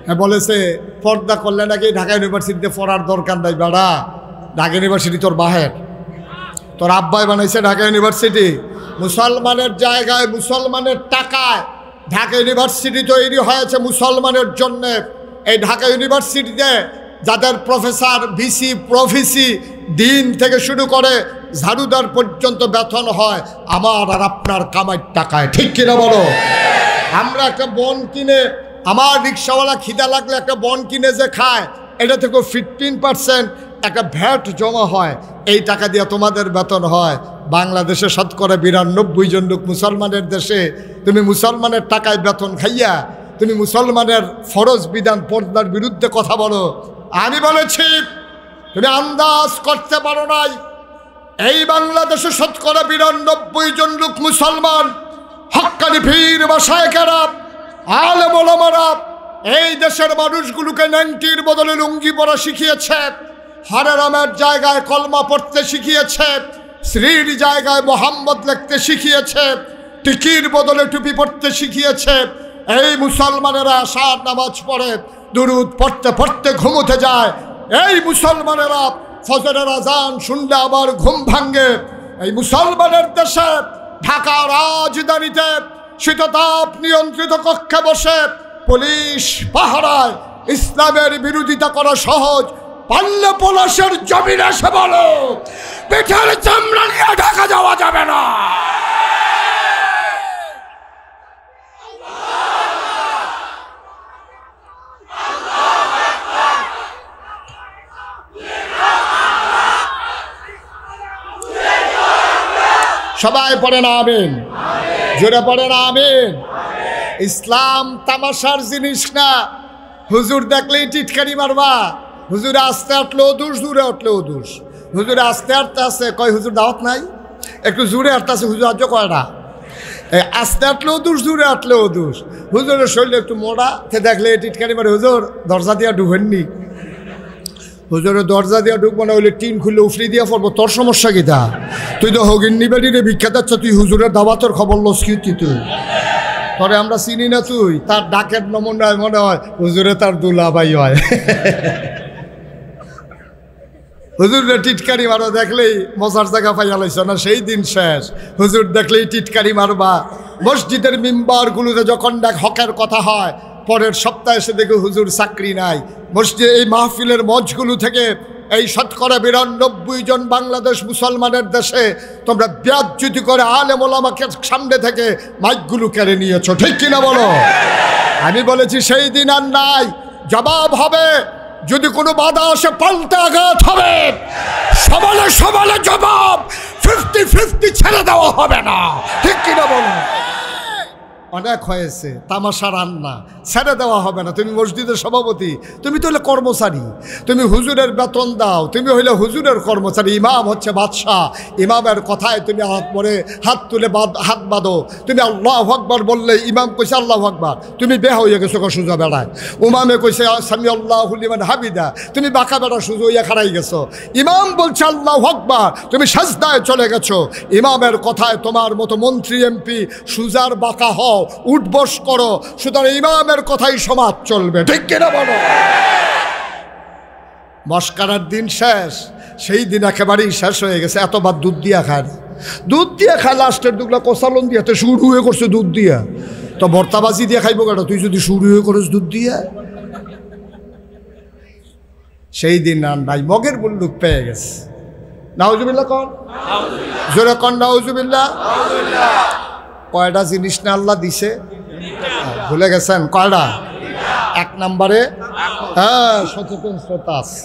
হ্যাঁ, বলেছে পর্দা করলে নাকি ঢাকা ইউনিভার্সিটিতে পড়ার দরকার নাই বেড়া। ঢাকা ইউনিভার্সিটি তোর বাহের, তোর আব্বাই বানাইছে ঢাকা ইউনিভার্সিটি। মুসলমানের জায়গায়, মুসলমানের টাকায় ঢাকা ইউনিভার্সিটি তৈরি হয়েছে মুসলমানের জন্যে। এই ঢাকা ইউনিভার্সিটিতে যাদের প্রফেসর, ভিসি, প্রফেসি, দিন থেকে শুরু করে ঝাড়ুদার পর্যন্ত বেতন হয় আমার আর আপনার কামাইয়ের টাকায়, ঠিক কিনা বলো? আমরা একটা বন কিনে, আমার রিক্সাওয়ালা খিদা লাগলে একটা বন কিনে যে খায়, এটা থেকে 15% একটা ভ্যাট জমা হয়, এই টাকা দিয়ে তোমাদের বেতন হয়। বাংলাদেশে শতকরা 92 জন লোক মুসলমানের দেশে। তুমি মুসলমানের টাকায় বেতন খাইয়া তুমি মুসলমানের ফরজ বিধান পর্দার বিরুদ্ধে কথা বলো। আমি বলেছি তুমি আন্দাজ করতে পারো নাই, এই বাংলাদেশে শতকরা 92 জন লোক মুসলমান। হক্কানি পীর মাশায়েখেরা, আলেম ওলামারা এই দেশের মানুষগুলোকে ন্যাংটির বদলে লুঙ্গি পরা শিখিয়েছে, হরে রামের জায়গায় কলমা পড়তে শিখিয়েছে, শ্রীর জায়গায় মোহাম্মদ লিখতে শিখিয়েছে, টিকির বদলে টুপি পড়তে শিখিয়েছে। এই মুসলমানেরা আশার নামাজ পড়ে, দুরুদ পড়তে পড়তে ঘুমোতে যায়। এই মুসলমানেরা ফজরের আজান শুনলে আবার ঘুম ভাঙ্গে। এই মুসলমানের দেশে ঢাকা রাজধানীতে শীততাপ নিয়ন্ত্রিত কক্ষে বসে পুলিশ পাহারায় ইসলামের বিরোধিতা করা সহজ। পাল্লে পলাশের জমিনে এসে বলো পিঠের চামড়া নিয়ে ঢাকা যাওয়া যাবে না। সবাই পড়ে না আমিন, জোরে পড়ে না আমিন। ইসলাম তামাশার জিনিস না। হুজুর দেখলেই টিটকারি মারবা। হুজুরে আস্তে আটলেও দোষ, জুড়ে উঠলেও দোষ। হুজুরে আস্তে আটতে আছে, কয় হুজুর দাওয়াত নাই। একটু জুড়ে আটতে আছে, হুজুর আজ কয় না। আস্তে আটলেও দোষ, জুড়ে আটলেও দোষ। হুজুরের শরীরে একটু মোড়া, সে দেখলে টিটকারি মারে। হুজুর দরজা দিয়া ঢুকেননি। হুজুরের দরজা দিয়া ঢুকবো না, হইলে টিন খুললে উফরি দিয়া পড়বো। তোর সমস্যা কিতা? তুই তো হগিন্নি বেড়িরে ভিক্ষা দিচ্ছ, তুই হুজুরের দাওয়াতের খবর লস কি তুই? তরে আমরা চিনি না, তুই তার ডাকের নমুনায় মনে হয় হুজুরে তার দুলাভাই হয়। হুজুরে টিটকারি মারো দেখলেই মজার জায়গা পাইয়া লাইছ না, সেই দিন শেষ। হুজুর দেখলেই টিটকারি মারবা। মসজিদের মিম্বারগুলোতে যখন দেখ হকের কথা হয়, পরের সপ্তাহে এসে দেখে হুজুর চাকরি নাই। মসজিদ এই মাহফিলের মঞ্চগুলো থেকে এই শতকরা 92 জন বাংলাদেশ মুসলমানের দেশে তোমরা বেয়াজ্জতি করে আলেম ওলামাকে সামনে থেকে মাইকগুলো কেড়ে নিয়েছো, ঠিক কিনা বলো? আমি বলেছি সেই দিন আর নাই, জবাব হবে। যদি কোনো বাধা আসে পাল্টা আঘাত হবে, সমানে সমানে জবাব। 50-50 ছেড়ে দেওয়া হবে না, ঠিক কিনা বলো? অনেক হয়েছে, তামাশা রান্না ছেড়ে দেওয়া হবে না। তুমি মসজিদের সভাপতি, তুমি তো হলে কর্মচারী, তুমি হুজুরের বেতন দাও, তুমি হইলে হুজুরের কর্মচারী। ইমাম হচ্ছে বাদশাহ, ইমামের কথায় তুমি হাত তুলে হাত বাঁধো। তুমি আল্লাহু আকবার বললে ইমাম কইছে আল্লাহু আকবার, তুমি বেহা হইয়া গেছো সোজা বেড়ায়। উমামে কইছে সামি আল্লাহু লিমান হামিদা, তুমি বাঁকা বেড়া সোজা হইয়া খাড়াই গেছো। ইমাম বলছে আল্লাহু আকবার, তুমি সাজদায় চলে গেছো। ইমামের কথায় তোমার মতো মন্ত্রী এমপি সুজার বাঁকা হও, উঠবস করো। সুতরাং ইমামের কথাই সমাজ চলবে, ঠিক কিনা বলো? মস্কারার দিন শেষ, সেই দিন একেবারেই শেষ হয়ে গেছে। এতবার দুধ দিয়া খায় না, দুধ দিয়ে খায় লাস্টের দুগলা কোসালন দিয়ে তো শুরু হয়ে করছে দুধ দিয়া। তো ভর্তাবাজি দিয়ে খাইবো কেন? তুই যদি শুরু হয়ে করিস দুধ দিয়া। সেই দিন আর নাই, মগের বন্দুক পেয়ে গেছে। নাউজুবিল্লাহ কন, জোরে কন নাউজুবিল্লাহ। কয়টা জিনিস না আল্লাহ দিছে, ভুলে গেছেন কয়টা? এক নম্বরে হ্যাঁ সচেতন শ্রোতা আছে,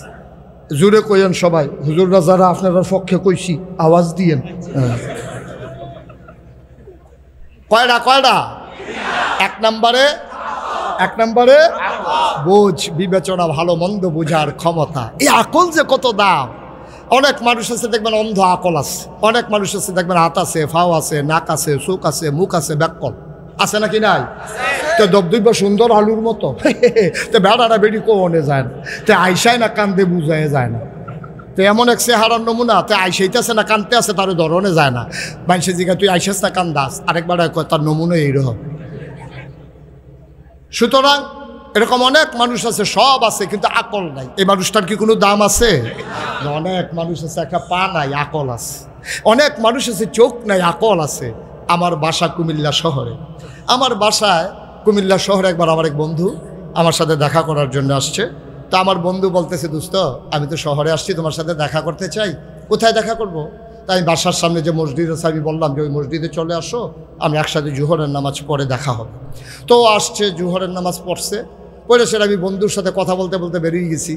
জোরে কইেন সবাই, হুজুররা যারা আপনারা পক্ষে কইছি আওয়াজ দিয়েন। কয়টা কয়টা? এক নম্বরে বোঝ, বিবেচনা, ভালো মন্দ বোঝার ক্ষমতা। এই আকল যে কত দাম! অনেক মানুষ আছে দেখবেন অন্ধ আকল আছে, অনেক মানুষ আছে দেখবেন হাত আছে, ফাও আছে, নাক আছে, চোখ আছে, মুখ আছে, ব্যাকল আছে নাকি নাই? তো দবদৈব সুন্দর আলুর মতো তো বেড়াটা বেড়ি কোনে যায় না, তো আইসায় না কান্দে বুঝায় যায় না। তো এমন এক চেহারার নমুনা, তো আইসাইতেছে না কানতে আছে, তার ধরনে যায় না। মানুষের জিগা তুই আইসাস না কান্দাস, আরেকবার তার নমুনা এইরকম। সুতরাং এরকম অনেক মানুষ আছে, সব আছে কিন্তু আকল নাই। এই মানুষটার কি কোনো দাম আছে? অনেক মানুষ আছে একটা পা নাই, আকল আছে। অনেক মানুষ আছে চোখ নাই, আকল আছে। আমার বাসা কুমিল্লা শহরে। আমার বাসায় কুমিল্লা শহরে একবার আমার এক বন্ধু আমার সাথে দেখা করার জন্য আসছে। তো আমার বন্ধু বলতেছে, দোস্ত আমি তো শহরে আসছি, তোমার সাথে দেখা করতে চাই, কোথায় দেখা করব? তাই আমি বাসার সামনে যে মসজিদ আছে আমি বললাম যে ওই মসজিদে চলে আসো, আমরা একসাথে জোহরের নামাজ পড়ে দেখা হবে। তো আসছে, জোহরের নামাজ পড়ছে, পড়ে সেটা আমি বন্ধুর সাথে কথা বলতে বলতে বেরিয়ে গেছি।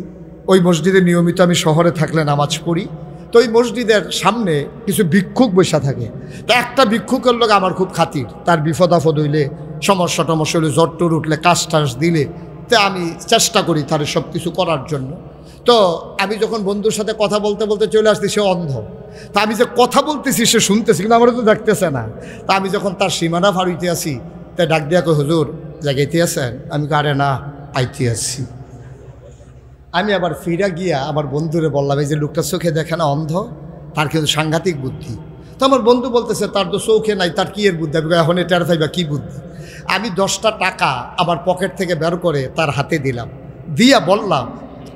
ওই মসজিদে নিয়মিত আমি শহরে থাকলে নামাজ পড়ি। তো ওই মসজিদের সামনে কিছু ভিক্ষুক বসা থাকে। তা একটা ভিক্ষুকের লোক আমার খুব খাতির, তার বিপদ আপদ হইলে, সমস্যা টমস্যা হইলে, জ্বর টর উঠলে, কাশ টাস দিলে, তো আমি চেষ্টা করি তার সব কিছু করার জন্য। তো আমি যখন বন্ধুর সাথে কথা বলতে বলতে চলে আসছি, সে অন্ধ। তা আমি যে কথা বলতেছি সে শুনতেছি, কিন্তু আমারও তো দেখতেছে না। তা আমি যখন তার সীমানা ফাড়িতে আসি, তাই ডাক দিয়া কই, হুজুর জায়গাইতে আছেন? আমি আরে না, আইতে আসছি। আমি আবার ফিরা গিয়া আমার বন্ধুরে বললাম, এই যে লোকটা চোখে দেখে না, অন্ধ, তার কিন্তু সাংঘাতিক বুদ্ধি। তো আমার বন্ধু বলতেছে, তার তো চোখে নাই, তার কি এর বুদ্ধি? আমি এখন এটার পাইবা কি বুদ্ধি? আমি 10টা টাকা আমার পকেট থেকে বের করে তার হাতে দিলাম, দিয়া বললাম,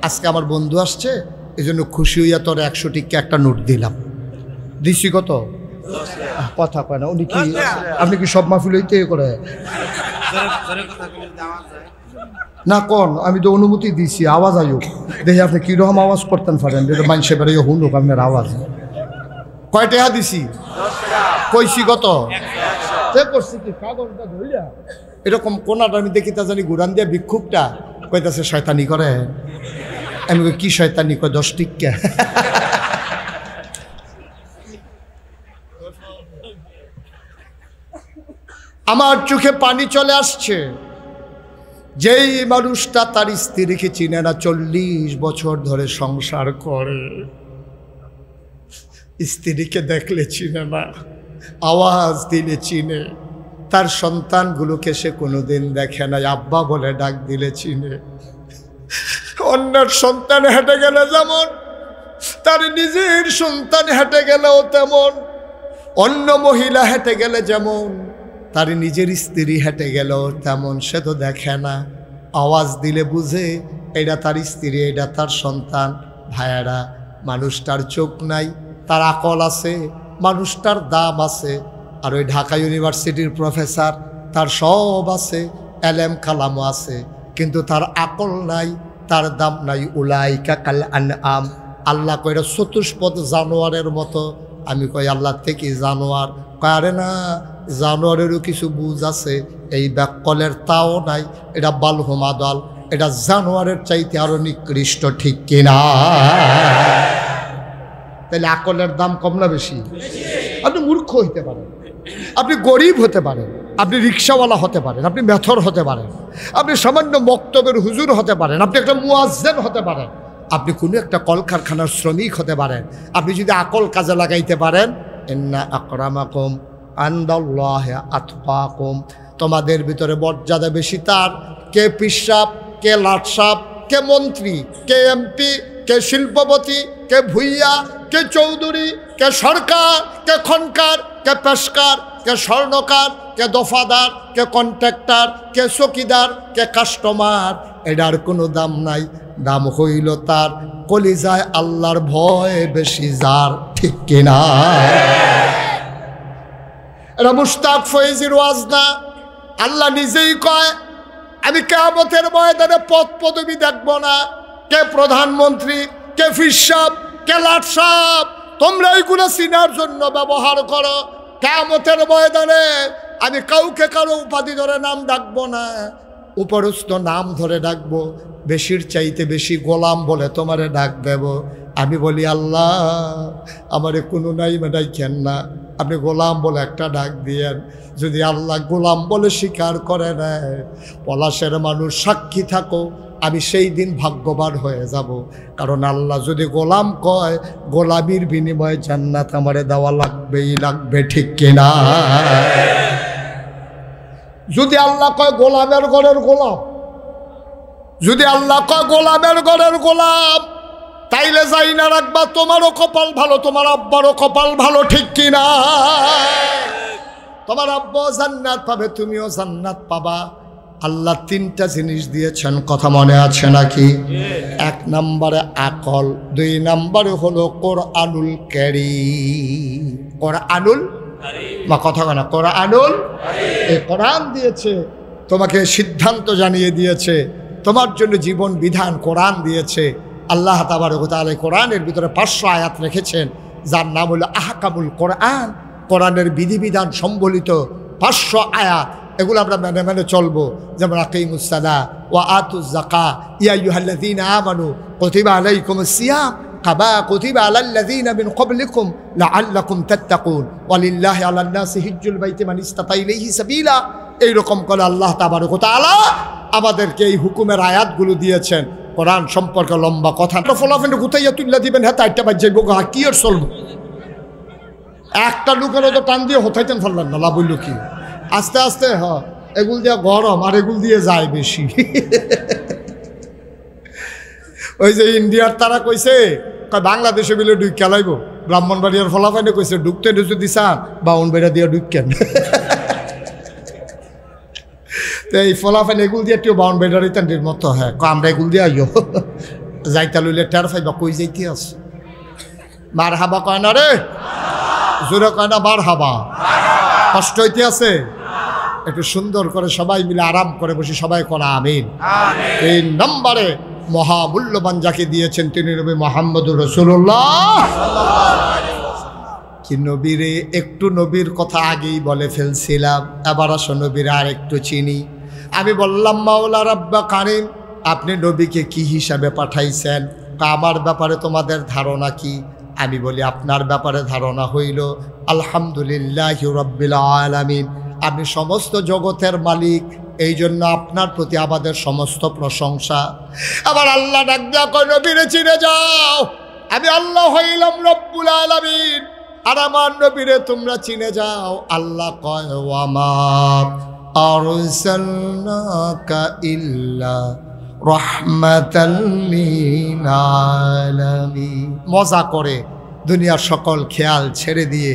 আজকে আমার বন্ধু আসছে, এই জন্য খুশি হইয়া তোর 100 টিকা একটা নোট দিলাম। দিছি কত? কথা কয় না উনি কি? আপনি কি সব মাহফিল হইতে করে না কোন? আমি তো অনুমতি দিছি, আওয়াজ আয়ুক দেখি আপনি কিরকম আওয়াজ করতেন পারেন, যেটা মানুষে বেড়ে হুনুক আপনার আওয়াজ। কয় টাকা দিছি? কইছি কত? করছি কি কাগজটা ধরিয়া এরকম কোনাটা আমি দেখি, তা জানি গুড়ান দিয়া ভিক্ষুকটা কইতাছে শয়তানি করে। আমি কি শয়তানি? কয় 10 টিকা। আমার চোখে পানি চলে আসছে। যেই মানুষটা তার স্ত্রীকে চিনে না, 40 বছর ধরে সংসার করে, স্ত্রীকে দেখলে চিনে না, আওয়াজ দিলে চিনে, তার সন্তানগুলোকে সে কোনোদিন দেখে না, আব্বা বলে ডাক দিলে চিনে। অন্যের সন্তান হেঁটে গেলে যেমন, তার নিজের সন্তান হেঁটে গেলেও তেমন, অন্য মহিলা হেঁটে গেলে যেমন, তার নিজের স্ত্রী হেঁটে গেলেও তেমন। সে তো দেখে না, আওয়াজ দিলে বুঝে এটা তার স্ত্রী, এটা তার সন্তান। ভাইয়ারা, মানুষটার চোখ নাই, তার আকল আছে, মানুষটার দাম আছে। আর ওই ঢাকা ইউনিভার্সিটির প্রফেসর, তার সব আছে, এলেম কালামও আছে, কিন্তু তার আকল নাই, তার দাম নাই। উলাইকা কাল আনআম, আল্লাহ কইরা চতুষ্পদ জানোয়ারের মতো। আমি কই আল্লাহ থেকে জানোয়ার? কারে না, জানোয়ারেরও কিছু বুঝ আছে, এই ব্যাকলের তাও নাই। এটা বালহুমা দল, এটা জানোয়ারের চাইতে আরো নিকৃষ্ট, ঠিক কিনা? তাহলে আকলের দাম কম না বেশি? আপনি মূর্খ হইতে পারেন, আপনি গরিব হতে পারেন, আপনি রিক্সাওয়ালা হতে পারেন, আপনি মেথর হতে পারেন, আপনি সামান্য মক্তবের হুজুর হতে পারেন, আপনি একটা মুয়াজ্জিন হতে পারেন, আপনি কোনো একটা কলকারখানার শ্রমিক হতে পারেন। আপনি যদি আকল কাজে লাগাইতে পারেন, ইন্না আকরামাকুম ইনদাল্লাহি আতকাকুম, তোমাদের ভিতরে মর্যাদা বেশি তার। কে পিসাব, কে লাটসাপ, কে মন্ত্রী, কে এমপি, কে শিল্পপতি, কে ভুইয়া, কে চৌধুরী, কে সরকার, কে খনকার, কে পেশকার, কে স্বর্ণকার, কে দফাদার, কে কন্ট্রাক্টর, কে চকিদার, কে কাস্টমার, এটার কোনো দাম নাই। দাম হইল তার কলিজায় আল্লাহর ভয় বেশি যার, ঠিক কিনা? এটা মুশতাক ফয়েজির ওয়াজ না, আল্লাহ নিজেই কয়, আমি কিয়ামতের ময়দানে পদ পদবি দেখব না, কে প্রধানমন্ত্রী, কে ফিসাব, কে লাটসাপ, তোমরা এইগুলো চিনার জন্য ব্যবহার করো। কিয়ামতের ময়দানে আমি কাউকে কারো উপাধি ধরে নাম ডাকবো না, উপরস্থ নাম ধরে ডাকবো। বেশির চাইতে বেশি গোলাম বলে তোমারে ডাক দেব। আমি বলি আল্লাহ আমারে কোনো নাই ডাকেন না, আপনি গোলাম বলে একটা ডাক দিয়েন। যদি আল্লাহ গোলাম বলে স্বীকার করে নেয়, পলাশের মানুষ সাক্ষী থাকো, আমি সেই দিন ভাগ্যবান হয়ে যাব। কারণ আল্লাহ যদি গোলাম কয়, গোলামির বিনিময়ে জান্নাত আমারে দেওয়া লাগবেই লাগবে, ঠিক কিনা? যদি আল্লাহ কয় গোলামের ঘরের গোলাম, যদি আল্লাহ কয় গোলামের ঘরের গোলাম, তাইলে যাই না রাখবা তোমারও কপাল ভালো, তোমার আব্বারও কপাল ভালো, ঠিক কিনা? তোমার আব্বা জান্নাত পাবে, তুমিও জান্নাত পাবা। আল্লাহ তিনটা জিনিস দিয়েছেন, কথা মনে আছে নাকি? এক নম্বরে আকল, দুই নম্বরে হলো কোরআনুল কারীম। কোরআনুল বা কথা না, কোরআনুল, এই কোরআন দিয়েছে তোমাকে, সিদ্ধান্ত জানিয়ে দিয়েছে, তোমার জন্য জীবন বিধান কোরআন দিয়েছে। আল্লাহ তাবারক ওয়া তাআলা কোরআনের ভিতরে 500 আয়াত রেখেছেন, যার নাম হলো আহকামুল কোরআন। কোরআনের বিধিবিধান সম্বলিত 500 আয়াত, এগুলো আমরা মেনে মেনে চলবো। যেমন আকিমুস সালাহ ওয়া আতুজ যাকাত, ইয়া আইয়ুহাল্লাযীনা আমানু কুতিবা আলাইকুমুস সিয়াম কামা কুতিবা আলাল্লাযীনা মিন ক্বাবলিকুম লাআল্লাকুম তাত্তাকুন ওয়ালিল্লাহি আলান নাসি হিজ্জুল বাইতি মান ইসতাতা ইলাইহি সাবিলা। এইরকম করে আল্লাহ তাবারক ওয়া তাআলা আমাদেরকে এই হুকুমের আয়াতগুলো দিয়েছেন। কোরআন সম্পর্কে লম্বা কথা, ফলাফেন্ডে গুতাইয়া তুল্লা দিবেন, হ্যাঁ তাইটা বাজ যাইব, কি আর চলবো? একটা লোকের তো টান দিয়ে হতাইতেন ফেললেন না, লাভ হইল কি? আস্তে আস্তে এগুল দিয়ে গরম, আর এগুল দিয়ে যায় বেশি। ওই যে ইন্ডিয়ার তারা কইছে বাংলাদেশে মিলে ডুই খেলাইব, ব্রাহ্মণবাড়িয়ার ফলাফাইনে কইছে ঢুকতে যদি চান বাউনবাড়িয়া দিয়ে ঢুকেন। তো এই ফলাফাইন এগুল দিয়ে একটু বাউনবাড়িয়ার ইতান্ডির মতো, হ্যাঁ আমরা এগুল দিয়ে আইও যাইতা লইলে টের ফাইবা কই যাইতে আছে। মার হাবা কয় না রে, জোরে কয় না মার হাবা? কষ্ট হইতে আছে? একটু সুন্দর করে সবাই মিলে আরাম করে বসে সবাই করা আমিন। এই নম্বরে মহামূল্যবান যাকে দিয়েছেন তিনি নবী মুহাম্মদুর রাসূলুল্লাহ। কি নবীরে, একটু নবীর কথা আগেই বলে ফেলছিলাম, এবার আসো নবীর আর একটু চিনি। আমি বললাম মাওলা রাব্বা কারীম, আপনি নবীকে কি হিসাবে পাঠাইছেন? আমার ব্যাপারে তোমাদের ধারণা কি? আমি বলি আপনার ব্যাপারে ধারণা হইল আলহামদুলিল্লাহি রাব্বিল আলামিন, আপনি সমস্ত জগতের মালিক, এই জন্য আপনার প্রতি আমাদের সমস্ত প্রশংসা। আবার আল্লাহ ডাক দেয়া কয় নবীরে চিনে যাও, আমি আল্লাহ হইলাম রব্বুল আলামিন, আর আমার নবীরে তোমরা চিনে যাও। আল্লাহ কয় ওয়ামা আরসালনাকা ইল্লা রাহমাতাল লিল আলামিন। মজা করে দুনিয়ার সকল খেয়াল ছেড়ে দিয়ে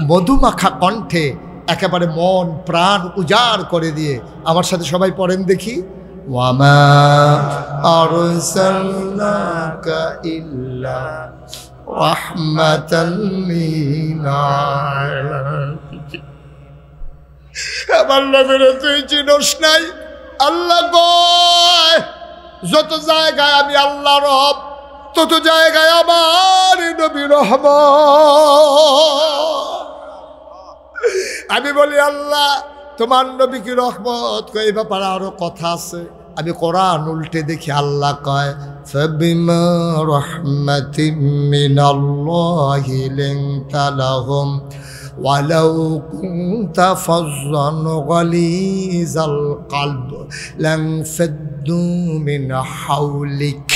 মধুমাখা কণ্ঠে একেবারে মন প্রাণ উজাড় করে দিয়ে আমার সাথে সবাই পড়েন দেখি, ওয়ামা আরসালনাকা ইল্লা রাহমাতাল লিল আলামিন। আমার নবীরে তুই চিনোস নাই? আল্লাহ কয় যত জায়গায় আমি আল্লাহ রব, তত জায়গায় আমার নবী রহমত। আমি বলি আল্লাহ তোমার নবী কি রহমত? এই ব্যাপারে আরো কথা আছে। আমি কোরআন উল্টে দেখি আল্লাহ কয় ফাবিমা রাহমাতিম মিনাল্লাহি লিনতা লাহুম ওয়ালাউ কুনতা ফাজ্জান গালিজাল কলব লানফাদ্দু মিন হাওলিক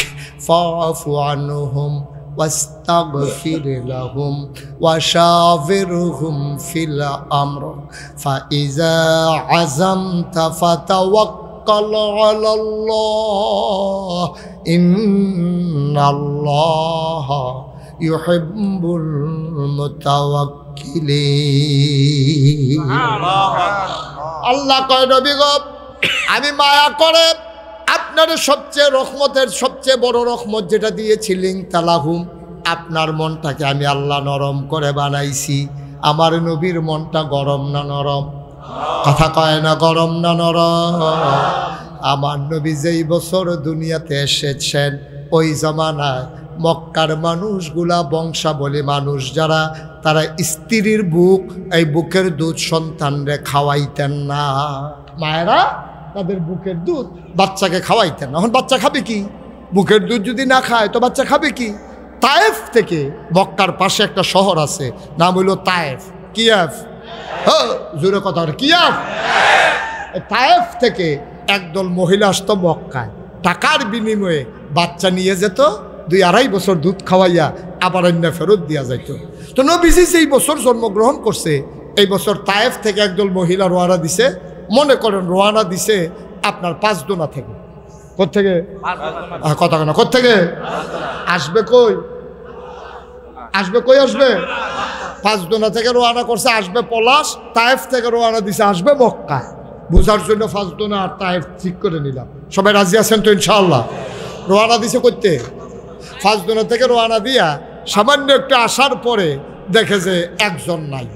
ফাআফু আনহুম واستغفر لهم وشاورهم في الأمر فإذا عزمت فتوكل على الله إن الله يحب المتوكلين। আল্লাহ কয় নবী গো, আমি মায়া করে আপনার সবচেয়ে রহমতের সবচেয়ে বড় রহমত যেটা দিয়েছিলেন তালাহুম, আপনার মনটাকে আমি আল্লাহ নরম করে বানাইছি। আমার নবীর মনটা গরম না নরম? কথা কয় না গরম না নরম? আমার নবী যেই বছর দুনিয়াতে এসেছেন ওই জমানায় মক্কার মানুষগুলা বংশাবলী মানুষ যারা, তারা স্ত্রীর বুক, এই বুকের দুধ সন্তানরে খাওয়াইতেন না। মায়েরা তাদের বুকের দুধ বাচ্চাকে খাওয়াইতেন না। এখন বাচ্চা খাবে কি? বুকের দুধ যদি না খায় তো বাচ্চা খাবে কি? তায়েফ থেকে, মক্কার পাশে একটা শহর আছে, নাম হইল তায়েফ। কিয়াফ, হ্যাঁ জোরে কথা, কিয়াফ। তায়েফ থেকে একদল মহিলা আসতো মক্কায়, টাকার বিনিময়ে বাচ্চা নিয়ে যেত, 2-2.5 বছর দুধ খাওয়াইয়া আবার অন্য ফেরত দিয়া যাইত। তো নবীজি এই বছর জন্মগ্রহণ করছে, এই বছর তায়েফ থেকে একদল মহিলা রোয়ানা দিছে। মনে করেন রোয়ানা দিছে আপনার 5 দোনা থেকে। কোত্থেকে? কথা কেন, কোত্থেকে আসবে? কই আসবে? কই আসবে? 5 দোনা থেকে রোয়ানা করছে, আসবে পলাশ। তায়েফ থেকে রোয়ানা দিছে, আসবে মক্কায়। বুঝার জন্য 5 দোনা আর তায়েফ ঠিক করে নিলাম। সবাই রাজি আছেন তো ইনশাআল্লাহ? রোয়ানা দিছে করতে 5 দোনা থেকে রোয়ানা দিয়া সামান্য একটু আসার পরে দেখে যে একজন নাই।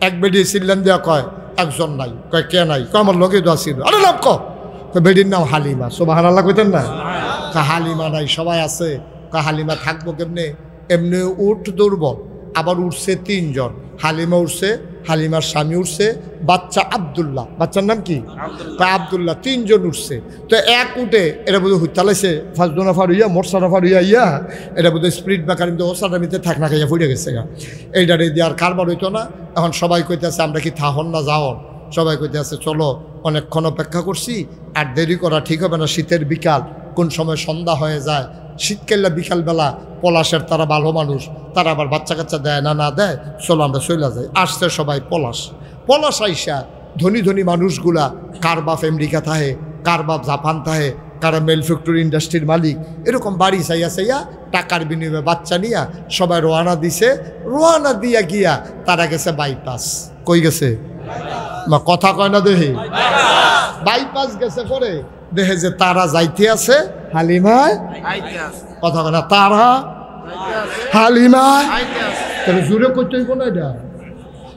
এক বেডি চিল্লান দিয়া কয় একজন নাই। কয় কে নাই? কয় আমার লগে তো আসিল। আরে নাম কয় বেডির নাম হালিমা। সুবহানাল্লাহ কইতেন না? হালিমা নাই, সবাই আছে। হালিমা থাকবো কেমনে? এমনি উঠ দুর্বল, আবার উঠছে 3 জন। হালিমা উঠছে, হালিমার স্বামী উঠছে, বাচ্চা আব্দুল্লাহ, বাচ্চার নাম কি? আব্দুল্লাহ। 3 জন উঠছে। তো এক উঠে এটা বোধহয় হুইতালাইছে, 5 দোনা ফার হইয়া, মোটসারা ফার হইয়া ইয়া, এটা বোধহয় স্প্রিট বা কারিম ওসাটার ভিতরে থাক না খাইয়া ফুটে গেছে গা। এইটারে দিয়ে আর কারবার হইতো না। এখন সবাই কইতেছে আমরা কি থাহন না যাওন? সবাই কইতেছে চলো, অনেকক্ষণ অপেক্ষা করছি, আর দেরি করা ঠিক হবে না। শীতের বিকাল, কোন সময় সন্ধ্যা হয়ে যায়। শীতকালে বিকালবেলা পলাশের তারা ভালো মানুষ, তারা আবার বাচ্চা কাচ্চা দেয় না, না দেয়, চলো আমরা চলে যাই। আসছে সবাই পলাশ আইসা ধনী ধনী মানুষগুলা, কার বাপ আমেরিকা থাহে, কার বাপ জাপান থাহে, কারা মেল ফ্যাক্টরি ইন্ডাস্ট্রির মালিক, এরকম বাড়ি চাইয়া টাকার বিনিময়ে বাচ্চা নিয়া সবাই রোয়ানা দিছে। রোয়ানা দিয়া গিয়া তারা গেছে বাইপাস। কই গেছে? কথা কয় না দেখি। বাইপাস গেছে পরে দেখে যে তারা যাইতে আছে, হালিমায় কথা কয় না, তারা হালিমায়। তাহলে জোরে করতে হইব না? এটা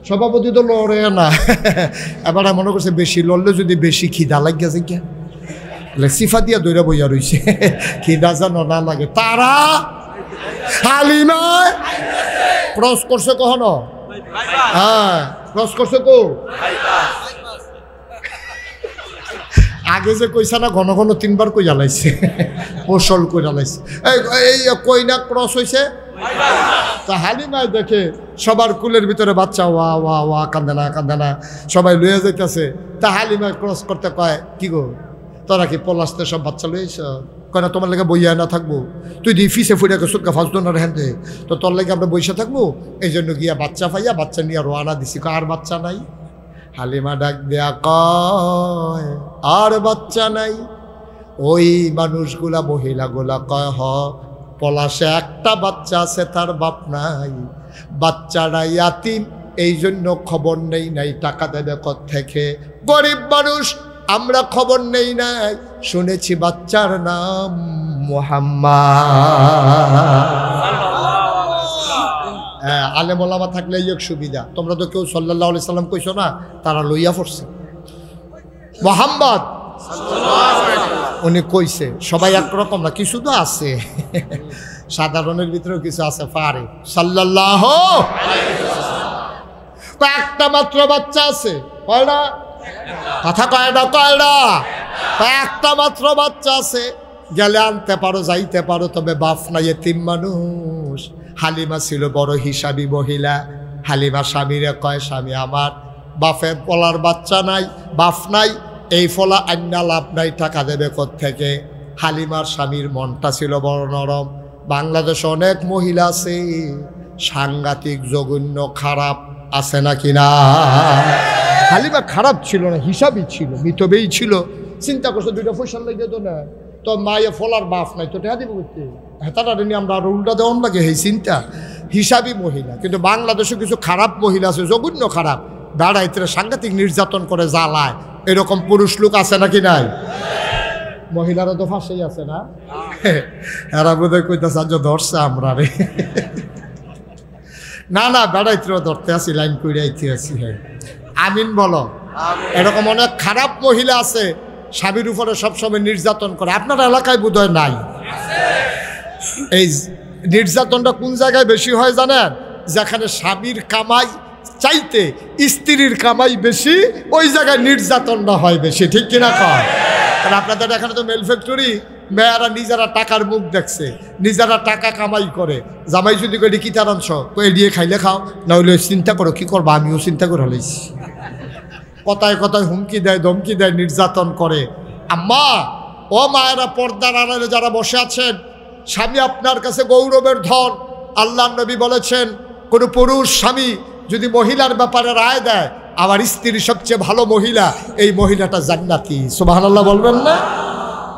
সভাপতি তো লড়ে না। এবার মনে করছে বেশি লড়লে যদি বেশি খিদা লাগিয়া যায়, সিফা দিয়া দৈরা বইয়া রইছে, খিদা যেন না লাগে। তারা হালিমায় ক্রস করছে কখনো? হ্যাঁ ক্রস করছে। কো আগে যে কইসা না, ঘন ঘন 3 বার কই জ্বালাইছে, পোষল কই জ্বালাইছে। এই কই না ক্রস হয়েছে। তা হালিমায় দেখে সবার কুলের ভিতরে বাচ্চা, ওয়া ওয়া ওয়া, কান্দে না, সবাই লইয়া যাইতেছে। তা হালিমায় ক্রস করতে কয় কি গো, তোরা কি পলাশতে সব বাচ্চা লইছ? কয় না, তোমার লেগে বইয়া না থাকবো, তুই দি ফিসে ফুটে গেছত গা 5 দোনার হ্যান্ডে, তো তোর লেগে আমরা বইসা থাকবো। এই জন্য গিয়া বাচ্চা পাইয়া বাচ্চা নিয়ে রোয়ানা দিছি। আর বাচ্চা নাই। হালিমা ডাক দেয়া কয় আর বাচ্চা নাই। ওই মানুষগুলা, মহিলাগুলা কয় হ, পলাশে একটা বাচ্চা আছে, তার বাপ নাই, বাচ্চারা ইয়াতিম, এই জন্য খবর নেই নাই, টাকা দেবে কোত্থেকে? গরিব মানুষ, আমরা খবর নেই নাই, শুনেছি বাচ্চার নাম মুহাম্মদ। আলেম ওলামা থাকলে এই সুবিধা। তোমরা তো কেউ সাল্লাল্লাহু আলাইহি সাল্লাম কইছো না, তারা লইয়া পড়ছে মুহাম্মদ উনি কইছে। সবাই একরকম না, কিছু তো আছে সাধারণের ভিতরেও কিছু আছে পারে। সাল্লাল্লাহু আলাইহি ওয়াসাল্লাম একটা মাত্র বাচ্চা আছে, কয়টা কথা কয়টা? কয়টা? একটা মাত্র বাচ্চা আছে। গেলে আনতে পারো, যাইতে পারো, তবে বাপ নাই, এতিম মানুষ। হালিমা ছিল বড় হিসাবী মহিলা। হালিমা স্বামীরে কয়, স্বামী আমার বাপের পলার বাচ্চা নাই, বাপ নাই, এই ফলা আন্না লাভ নাই, টাকা দেবে কোত্থেকে? হালিমার স্বামীর মনটা ছিল বড় নরম। বাংলাদেশে অনেক মহিলা আছে সাংঘাতিক জঘন্য খারাপ, আছে নাকি না? হালিমা খারাপ ছিল না, হিসাবই ছিল, মিতবেই ছিল। চিন্তা করছে 2টা পয়সা লেগে তো না, তো মায়ে ফলার বাপ নাই, তো টেহা দিব করতে, হেতাটা নিয়ে আমরা আরো উল্টা দেওয়ান লাগে। এই চিন্তা হিসাবই মহিলা। কিন্তু বাংলাদেশে কিছু খারাপ মহিলা আছে, জঘন্য খারাপ, দাঁড়াইতে সাংঘাতিক নির্যাতন করে, জ্বালায়। এরকম পুরুষ লোক আছে নাকি নাই? মহিলারা তো ফাঁসেই আছে না? এরা বোধ হয় কইতেছে আজ ধরছে আমরা রে। না না, বেড়াইতেও ধরতে আসি, লাইন করে আইতে আসি। হ্যাঁ আমিন বলো। এরকম অনেক খারাপ মহিলা আছে, স্বামীর উপরে সবসময় নির্যাতন করে। আপনার এলাকায় বোধহয় নাই? এই নির্যাতনটা কোন জায়গায় বেশি হয় জানেন? যেখানে স্বামীর কামাই চাইতে স্ত্রীর কামাই বেশি, ওই জায়গায় নির্যাতনটা হয় বেশি। ঠিক কিনা কয়? কারণ আপনাদের এখানে তো মেল ফ্যাক্টরি, মেয়েরা নিজেরা টাকার মুখ দেখছে, নিজেরা টাকা কামাই করে। জামাই যদি কই কি তার অংশ কই দিয়ে খাইলে খাও, না হইলে চিন্তা করো কি করবো, আমিও চিন্তা করে হলেছি। কথায় কথায় হুমকি দেয়, ধমকি দেয়, নির্যাতন করে। আম্মা, ও মায়েরা, পর্দার আড়ালে যারা বসে আছেন, স্বামী আপনার কাছে গৌরবের ধন। আল্লাহর নবী বলেছেন, কোনো পুরুষ স্বামী যদি মহিলার ব্যাপারে রায় দেয়, আমার স্ত্রী সবচেয়ে ভালো মহিলা, এই মহিলাটা জান্নাতি। সুবহানাল্লাহ বলবেন না?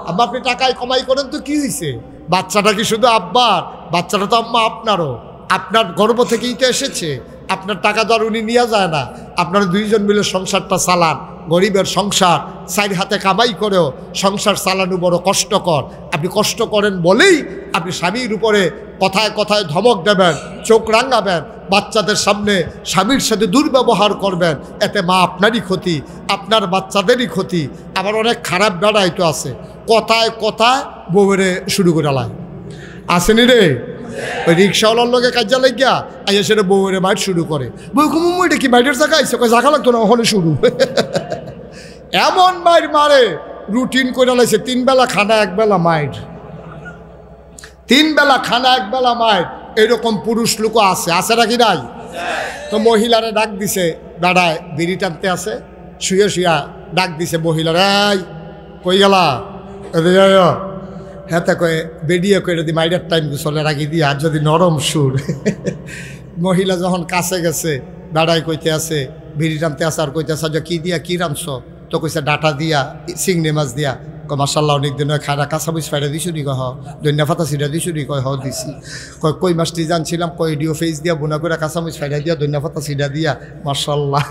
আব্বা, আপনি টাকায় কমাই করেন তো কি হয়েছে? বাচ্চাটা কি শুধু আব্বার? বাচ্চাটা তো আম্মা আপনারও, আপনার গর্ভ থেকেই তো এসেছে। আপনার টাকা দর উনি নিয়ে যায় না, আপনারা দুইজন মিলে সংসারটা চালান। গরিবের সংসার, সাইড হাতে কামাই করেও সংসার চালানো বড় কষ্টকর। আপনি কষ্ট করেন বলেই আপনি স্বামীর উপরে কথায় কথায় ধমক দেবেন, চোখ রাঙাবেন, বাচ্চাদের সামনে স্বামীর সাথে দুর্ব্যবহার করবেন। এতে মা আপনারই ক্ষতি, আপনার বাচ্চাদেরই ক্ষতি। আবার অনেক খারাপ বেড়াই তো আছে, কথায় কথায় বউরে শুরু করে লাই। আসেনি রে? ওই রিক্সাওয়ালার লোকে কাজা লাগিয়া আইয়া সেটা বউরে মাইট শুরু করে। বউ কুমু এটা কি মাইটের জায়গা আইসে? জায়গা লাগতো না, ওখানে শুরু। এমন মাইট মারে, রুটিন করে লাইছে 3 বেলা খানা 1 বেলা মাইট, 3 বেলা খানা 1 বেলা মাইট। এরকম পুরুষ লোকও আছে, আছে নাকি নাই? তো মহিলারে ডাক দিছে, দাঁড়ায় বিড়ি টানতে আছে, শুয়ে শুয়া ডাক দিছে মহিলারা, এই কই গেলা? হ্যাঁ, তা কয়ে বেরিয়ে করে যদি মাইডার টাইম চলে রাখি দিয়ে। আর যদি নরম সুর, মহিলা যখন কাছে গেছে, দাঁড়ায় কইতে আছে, বিড়ি টানতে আছে, আর কইতে আছে যে কি দিয়া কি রাঁধছ? তো কইছে ডাটা দিয়া, চিংড়ি মাছ দিয়া। কয় মাশাল্লাহ, অনেক দিন খানা কাঁচামরিচ ফাইডা দিছু নি? কয় হ। ধনিয়া পাতা ছিটা দিছু নি? কয় হ দিছি। কয় কই মাছটি জানছিলাম? কয় ডিও ফেস দিয়া বোনা করে কাঁচামরিচ ফাইডা দিয়া, ধনিয়া পাতা ছিটা দিয়া। মাশাল্লাহ,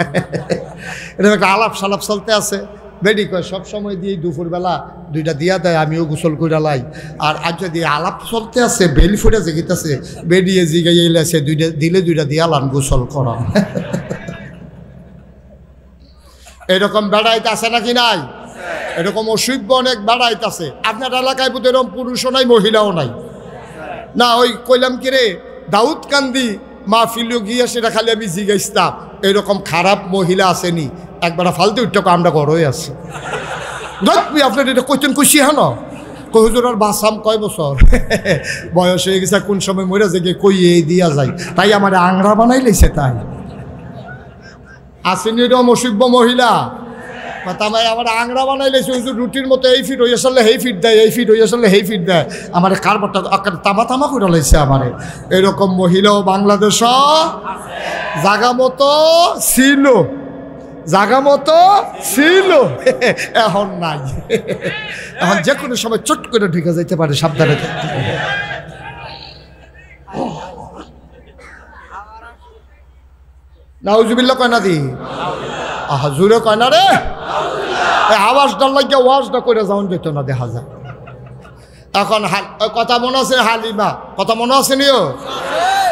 এরকম একটা আলাপ সালাপ চলতে আছে। বেডি কয় সবসময় দিয়ে দুপুরবেলা 2টা দিয়া দেয়, আমিও গোসল করে লাই। আর আজ যদি আলাপ চলতে আছে, বেল ফুটে জেগিতেছে, বেডিয়ে জিগাইছে 2টা দিলে 2টা দিয়া লান গোসল করা। এরকম বেড়াইতে আছে নাকি নাই? এরকম অসভ্য অনেক বেড়াইতে আছে। আপনার এলাকায় বোধ এরকম পুরুষও নাই, মহিলাও নাই না? ওই কইলাম কি রে, দাউদ কান্দি মাহফিলও গিয়ে সেটা খালি আমি জিগাইতাম, এরকম খারাপ মহিলা আসেনি? একবার ফালতু উঠতে আমরা ঘরই আছি। আপনার এটা কইতেন খুশি হন? হুজুর আর বাসাম কয় বছর বয়স হয়ে গেছে, কোন সময় মরে যে কই দিয়া যায়, তাই আমার আংরা বানাই লেছে। তাই আসেনি এরকম অসভ্য মহিলা? তাই আমার আংরা বানাই লেছে। হুজুর রুটির মতো এই ফিট হয়ে আসলে হেই ফিট দেয়, এই ফিট হয়ে আসলে হেই ফিট দেয়। আমার কারবারটা তামা তামা করে লাইছে আমারে। এরকম মহিলাও বাংলাদেশ জাগা মতো ছিল, জাগা মতো ছিল, এখন নাই। এখন যে কোনো সময় চট করে ঢুকে যাইতে পারে, সাবধানে থাকতে হবে। নাউজুবিল্লাহ কয় না দি? আহা, জুড়ে কয় না রে। আওয়াজটা লাগিয়ে ওয়াজটা করে যাওয়ান যেত না, দেখা যায়। এখন কথা মনে আছে হালিমা? কথা মনে আছে নিও?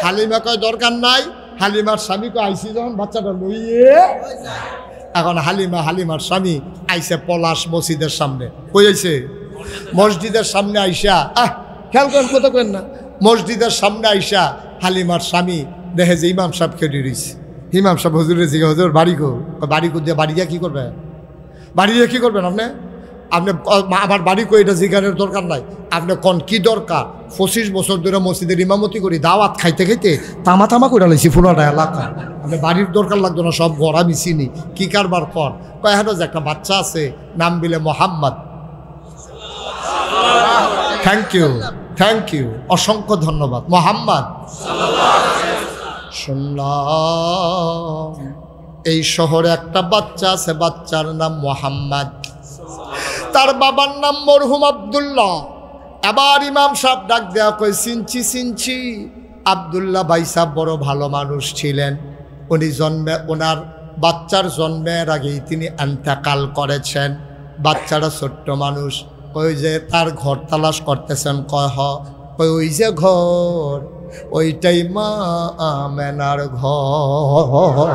হালিমা কয় দরকার নাই। হালিমার স্বামীকে আইসি যখন বাচ্চাটা লইয়ে, এখন হালিমার স্বামী আইসে পলাশ মসজিদের সামনে। কই আইছে? মসজিদের সামনে আইসা, খেয়াল করেন, কথা কেন না, মসজিদের সামনে আইসা হালিমার স্বামী দেখে যে ইমাম সাহেব খেয়ে দিয়েছে। ইমাম সাহেব হুজুরের জিজ্ঞাসা, হুজুর বাড়ি দিয়ে বাড়ি দিয়ে কী করবে? বাড়ি দিয়ে কী করবেন আপনি? আমার বাড়ি কই, এটা জিজ্ঞাসার দরকার নাই। আপনি কোন কি দরকার? 25 বছর ধরে মসজিদের ইমামতি করি, দাওয়াত খাইতে খাইতে তামা তামা করে লাইছি পুরোটা এলাকা। আপনি বাড়ির দরকার লাগতো না, সব ঘর আমি চিনি। কি কারবার কর? কয় হ্যাঁ, যে একটা বাচ্চা আছে, নাম বিলে মোহাম্মদ। থ্যাংক ইউ, অসংখ্য ধন্যবাদ। মোহাম্মদ শুনলাম এই শহরে একটা বাচ্চা আছে, বাচ্চার নাম মোহাম্মদ, তার বাবার নাম মরহুম আব্দুল্লাহ। এবার ইমাম সাহেব ডাক দেওয়া কই, চিনছি আব্দুল্লাহ ভাই সাহেব বড় ভালো মানুষ ছিলেন। উনি ওনার বাচ্চার জন্মের আগেই তিনি ইন্তেকাল করেছেন। বাচ্চারা ছোট্ট মানুষ। ওই যে তার ঘর তালাশ করতেছেন। কই ওই যে ঘর, ওইটাই মা আমেনার ঘর।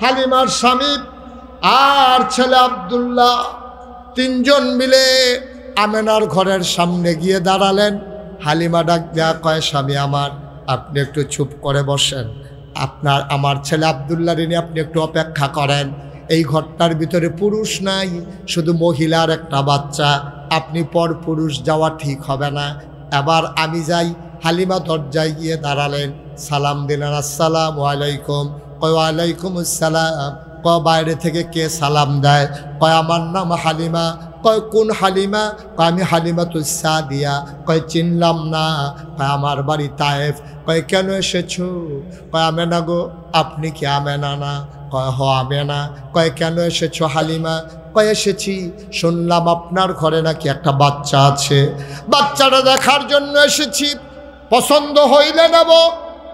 হালিমার স্বামী আর ছেলে আব্দুল্লাহ 3 জন মিলে আমেনার ঘরের সামনে গিয়ে দাঁড়ালেন। হালিমা ডাক দেয়া কয়, স্বামী আমার, আপনি একটু চুপ করে বসেন। আমার ছেলে আব্দুল্লাহ নিয়ে আপনি একটু অপেক্ষা করেন। এই ঘরটার ভিতরে পুরুষ নাই, শুধু মহিলার একটা বাচ্চা। আপনি পর পুরুষ যাওয়া ঠিক হবে না। এবার আমি যাই। হালিমা দরজায় গিয়ে দাঁড়ালেন, সালাম দিলেন, আসসালামু আলাইকুম। কয় ওয়ালাইকুম আসসালাম। কয় বাইরে থেকে কে সালাম দেয়? কয় আমার নাম হালিমা। কয় কোন হালিমা? কয় আমি হালিমাতুস সাদিয়া। কয় চিনলাম না। কয় আমার বাড়ি তায়েফ। কয় কেন এসেছো? কয় আমেনা গো। আপনি কি আমেনা না? কয় হ আমেনা। কয় কেন এসেছো হালিমা? কয় এসেছি, শুনলাম আপনার ঘরে নাকি একটা বাচ্চা আছে, বাচ্চাটা দেখার জন্য এসেছি। পছন্দ হইলে নেব,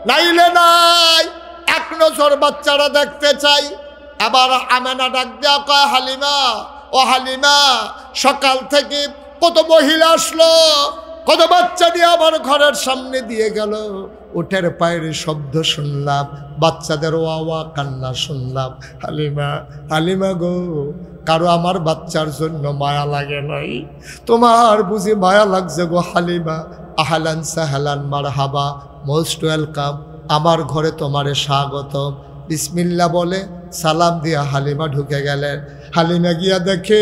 নাইলে নাই। এক নজর বাচ্চারা দেখতে চাই। আবার আমেনা ডাক দেয়া কয় হালিমা, ও হালিমা, সকাল থেকে কত মহিলা আসলো, কত বাচ্চা নিয়ে আমার ঘরের সামনে দিয়ে গেল। উটের পায়ের শব্দ শুনলাম, বাচ্চাদের ওয়া কান্না শুনলাম। হালিমা, হালিমা গো, কারো আমার বাচ্চার জন্য মায়া লাগে নাই? তোমার বুঝি মায়া লাগছে গো হালিমা? আহলান সাহলান মারহাবা, মোস্ট ওয়েলকাম, আমার ঘরে তোমারে স্বাগতম। বিসমিল্লাহ বলে সালাম দিয়া হালিমা ঢুকে গেলেন। হালিমা গিয়া দেখে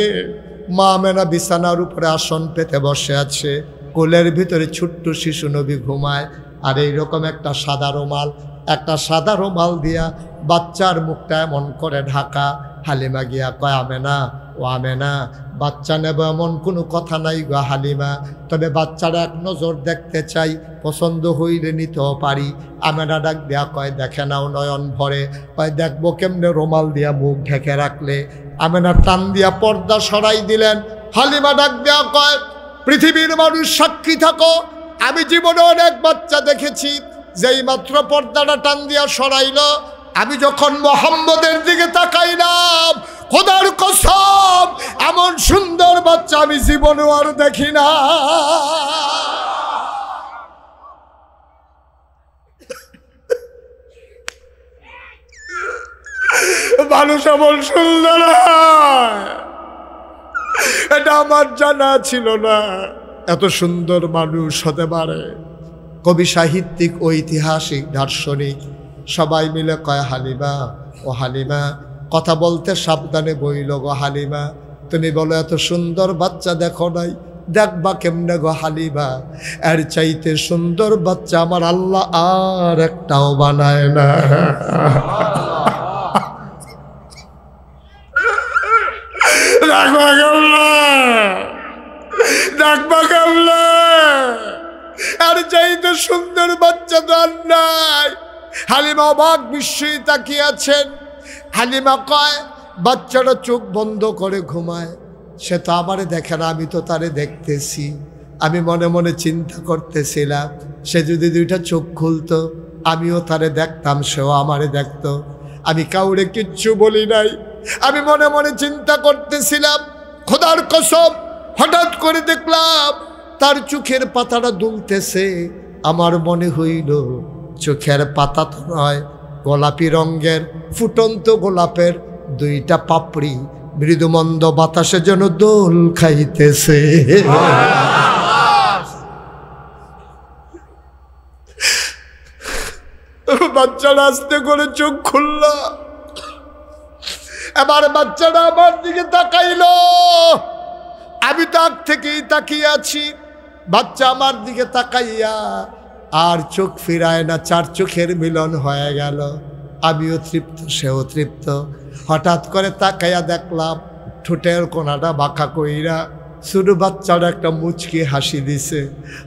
মা আমেনা বিছানার উপরে আসন পেতে বসে আছে, কোলের ভিতরে ছোট্ট শিশু নবী ঘুমায়। আর এইরকম একটা সাদা রুমাল দিয়া বাচ্চার মুখটা এমন করে ঢাকা। হালিমা গিয়া কয় আমেনা, ও আমেনা, বাচ্চা নেব এমন কোনো কথা নাই গো হালিমা, তবে বাচ্চারা এক নজর দেখতে চাই, পছন্দ হইলে নিতেও পারি। আমেনা ডাক দেয়া কয় দেখে নাও নয়ন ভরে। কয় দেখবো কেমনে, রুমাল দিয়া মুখ ঢেকে রাখলে। আমেনা টান দিয়া পর্দা সরাই দিলেন। হালিমা ডাক দেয়া কয় পৃথিবীর মানুষ সাক্ষী থাকো, আমি জীবনে অনেক বাচ্চা দেখেছি, যেই মাত্র পর্দাটা টান দিয়া সরাইল, আমি যখন মোহাম্মদের দিকে তাকাইলাম, খোদার কসম এমন সুন্দর বাচ্চা আমি জীবনেও আর দেখি না। মানুষ এমন সুন্দর হয়, এটা আমার জানা ছিল না, এত সুন্দর মানুষ হতে পারে। কবি, সাহিত্যিক, ঐতিহাসিক, দার্শনিক সবাই মিলে কয় হালিমা, ও হালিমা, কথা বলতে সাবধানে বইল গো হালিমা, তুমি বলো এত সুন্দর বাচ্চা দেখো নাই, দেখবা কেমনে গো হালিমা? এর চাইতে সুন্দর বাচ্চা আমার আল্লাহ আর একটাও বানায় না। দেখবা কেমনে? আর চাইতে সুন্দর বাচ্চা তো আর নাই। হালিমা অবাক বিস্ময়ে তাকিয়ে আছেন। হালিমা কয় বাচ্চাটা চোখ বন্ধ করে ঘুমায়, সে তো আমারে দেখে না, আমি তো তারে দেখতেছি। আমি মনে মনে চিন্তা করতেছিলাম, সে যদি দুইটা চোখ খুলতো আমিও তারে দেখতাম, সেও আমারে দেখতো। আমি কাউরে কিচ্ছু বলি নাই, আমি মনে মনে চিন্তা করতেছিলাম। খোদার কসম হঠাৎ করে দেখলাম তার চোখের পাতাটা দুলতেছে। আমার মনে হইল চোখের পাতা তো নয়, গোলাপি রঙের ফুটন্ত গোলাপের দুইটা পাপড়ি মৃদুমন্দ বাতাসে যেন দোল খাইতেছে। বাচ্চাটা আস্তে করে চোখ খুলল। এবার বাচ্চাটা আমার দিকে তাকাইল। আমি তার থেকেই তাকিয়ে আছি। বাচ্চা আমার দিকে তাকাইয়া আর চোখ ফিরায় না, চার চোখের মিলন হয়ে গেল। আমিও তৃপ্ত, সেও তৃপ্ত। হঠাৎ করে তাকাইয়া দেখলাম ঠোঁটের কোনাটা বাঁকা কইরা ছোট বাচ্চাটা একটা মুচকি হাসি দিছে।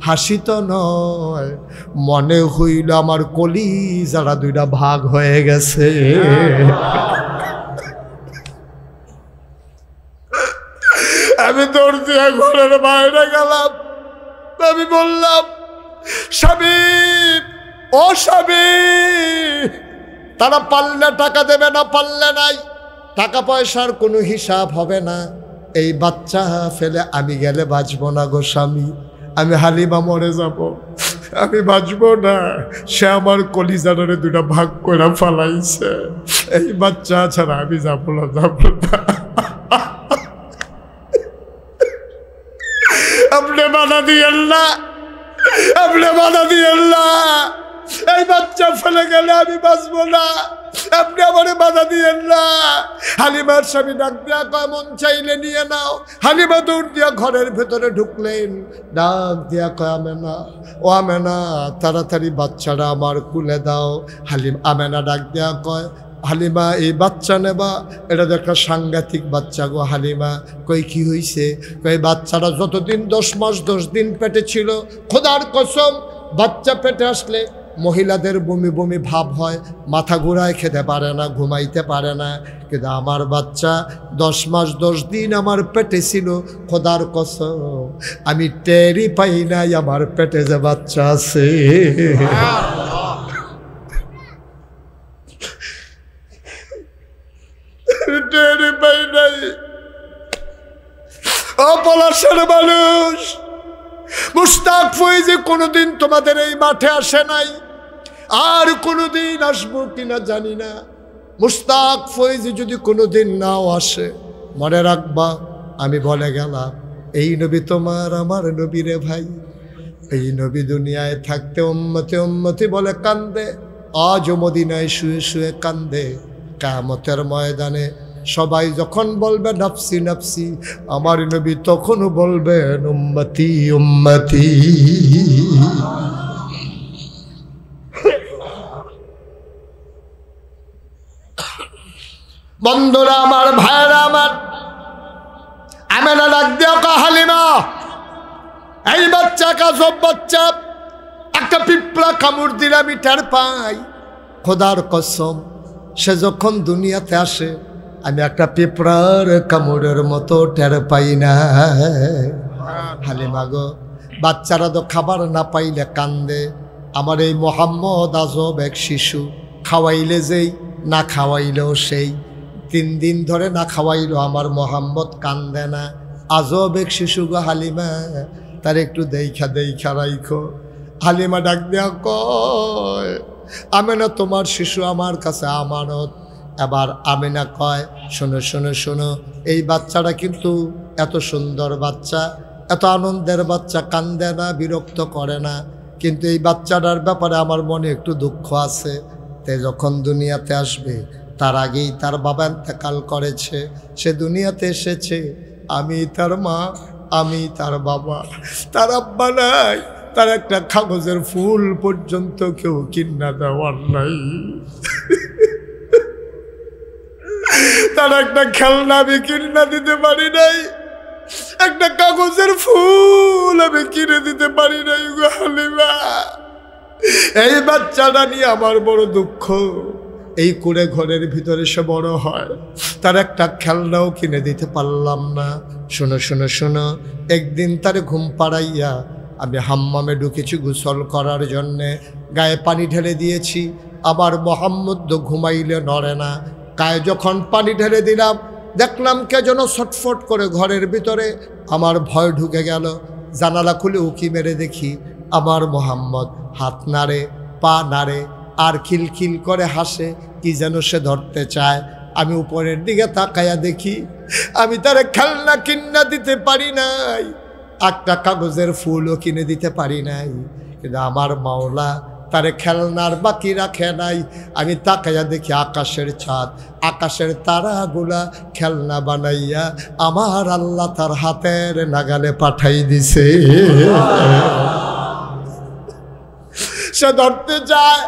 হাসি তো নয়, মনে হইল আমার কলিজাটা দুইটা ভাগ হয়ে গেছে। আমি দৌড় দিয়ে ঘরের বাইরে গেলাম। আমি বললাম, স্বামী, ও স্বামী, তারা পারলে টাকা দেবে, না পারলে নাই। টাকা পয়সার কোনো হিসাব হবে না। এই বাচ্চা ফেলে আমি গেলে বাঁচব না গো স্বামী। আমি হালিমা মরে যাব, আমি বাঁচব না। সে আমার কলিজারে দুটা ভাগ করে ফালাইছে। এই বাচ্চা ছাড়া আমি যাব না, যাব না। আপনি বাধা দিয়েন না, আপনি বাধা দিয়েন না। এই বাচ্চা ফেলে গেলে আমি বাঁচব না। আপনি আমারে বাধা দিয়েন না। হালিমার স্বামী ডাক দিয়া কয় মন চাইলে নিয়ে নাও। হালিমা দৌড় দিয়া ঘরের ভেতরে ঢুকলেন, ডাক দিয়া কয় আমেনা, ও আমেনা তাড়াতাড়ি বাচ্চাটা আমার কুলে দাও। আমেনা ডাক দিয়া কয় হালিমা এই বাচ্চা নেবা? এটা তো একটা সাংঘাতিক বাচ্চা গো হালিমা। কই কি হইছে? কই বাচ্চাটা যতদিন 10 মাস 10 দিন পেটে ছিল, খোদার কসম বাচ্চা পেটে আসলে মহিলাদের বমি বমি ভাব হয়, মাথা ঘুরায়, খেতে পারে না, ঘুমাইতে পারে না। কিন্তু আমার বাচ্চা 10 মাস 10 দিন আমার পেটে ছিল, খোদার কসম আমি টেরই পাই নাই আমার পেটে যে বাচ্চা আছে। টেরই পাই নাই। ও পলাশের মানুষ, মুশতাক ফয়েজি কোনোদিন তোমাদের এই মাঠে আসে নাই, আর কোনোদিন আসবো কিনা জানি না। মুশতাক ফয়েজি যদি কোনোদিন নাও আসে, মনে রাখবা আমি বলে গেলাম এই নবী তোমার আমার নবী রে ভাই। এই নবী দুনিয়ায় থাকতে উম্মতে উম্মতি বলে কান্দে, আজও মদিনায় শুয়ে শুয়ে কান্দে। কিয়ামতের ময়দানে সবাই যখন বলবে নফসি নফসি, আমার নবী তখনও বলবেন উম্মতি উম্মতি। বন্ধুরা আমার, ভাইরা আমার, আমেনা ডাক দিয়া কয় হালিমা এই বাচ্চা কাজব বাচ্চা, একটা পিঁপড়া কামড় দিলে আমি টের পাই। খোদার কসম সে যখন দুনিয়াতে আসে আমি একটা পিঁপড়ার কামড়ের মতো টের পাই না। হালিমা গো, বাচ্চারা তো খাবার না পাইলে কান্দে। আমার এই মোহাম্মদ আজব এক শিশু, খাওয়াইলে যেই না খাওয়াইলেও সেই। 3 দিন ধরে না খাওয়াইলো আমার মোহাম্মদ কান্দে না। আজব এক শিশু গো হালিমা, তার একটু দেখা দেখা রাইখো। হালিমা ডাক দেয়া কয় আমেনা তোমার শিশু আমার কাছে আমানত। এবার আমেনা কয় শোনো শোনো শোনো, এই বাচ্চাটা কিন্তু এত সুন্দর বাচ্চা, এত আনন্দের বাচ্চা, কান্দে না, বিরক্ত করে না, কিন্তু এই বাচ্চাটার ব্যাপারে আমার মনে একটু দুঃখ আছে। তে যখন দুনিয়াতে আসবে তার আগেই তার বাবা ইন্তেকাল করেছে, সে দুনিয়াতে এসেছে, আমি তার মা, আমি তার বাবা, তার আব্বা নাই, তার একটা কাগজের ফুল পর্যন্ত কেউ কিনা দেওয়ার নাই, তার একটা খেলনা আমি কিনা দিতে পারি নাই, একটা কাগজের ফুল আমি কিনে দিতে পারি নাই গো হালিমা। এই বাচ্চাটা নিয়ে আমার বড় দুঃখ। এই কুড়ে ঘরের ভিতরে সে বড় হয়, তার একটা খেলনাও কিনে দিতে পারলাম না। শোনো শোনো শোনো, একদিন তার ঘুম পাড়াইয়া আমি হাম্মামে ঢুকেছি গোসল করার জন্যে, গায়ে পানি ঢেলে দিয়েছি। আবার মোহাম্মদ ঘুমাইলে নড়ে না। গায়ে যখন পানি ঢেলে দিলাম, দেখলাম কে যেন ছটফট করে ঘরের ভিতরে। আমার ভয় ঢুকে গেল। জানালা খুলে উকি মেরে দেখি আমার মোহাম্মদ হাত নাড়ে, পা নাড়ে, আর খিলখিল করে হাসে, কি যেন সে ধরতে চায়। আমি উপরের দিকে তাকায়া দেখি আমি তারে খেলনা কিনা দিতে পারি নাই, একটা কাগজের ফুলও কিনে দিতে পারি নাই। কিন্তু আমার মাওলা তারে খেলনার বাকি রাখে নাই। আমি তাকায়া দেখি আকাশের ছাদ, আকাশের তারাগুলা খেলনা বানাইয়া আমার আল্লাহ তার হাতের নাগালে পাঠাই দিছে। সে ধরতে যায়,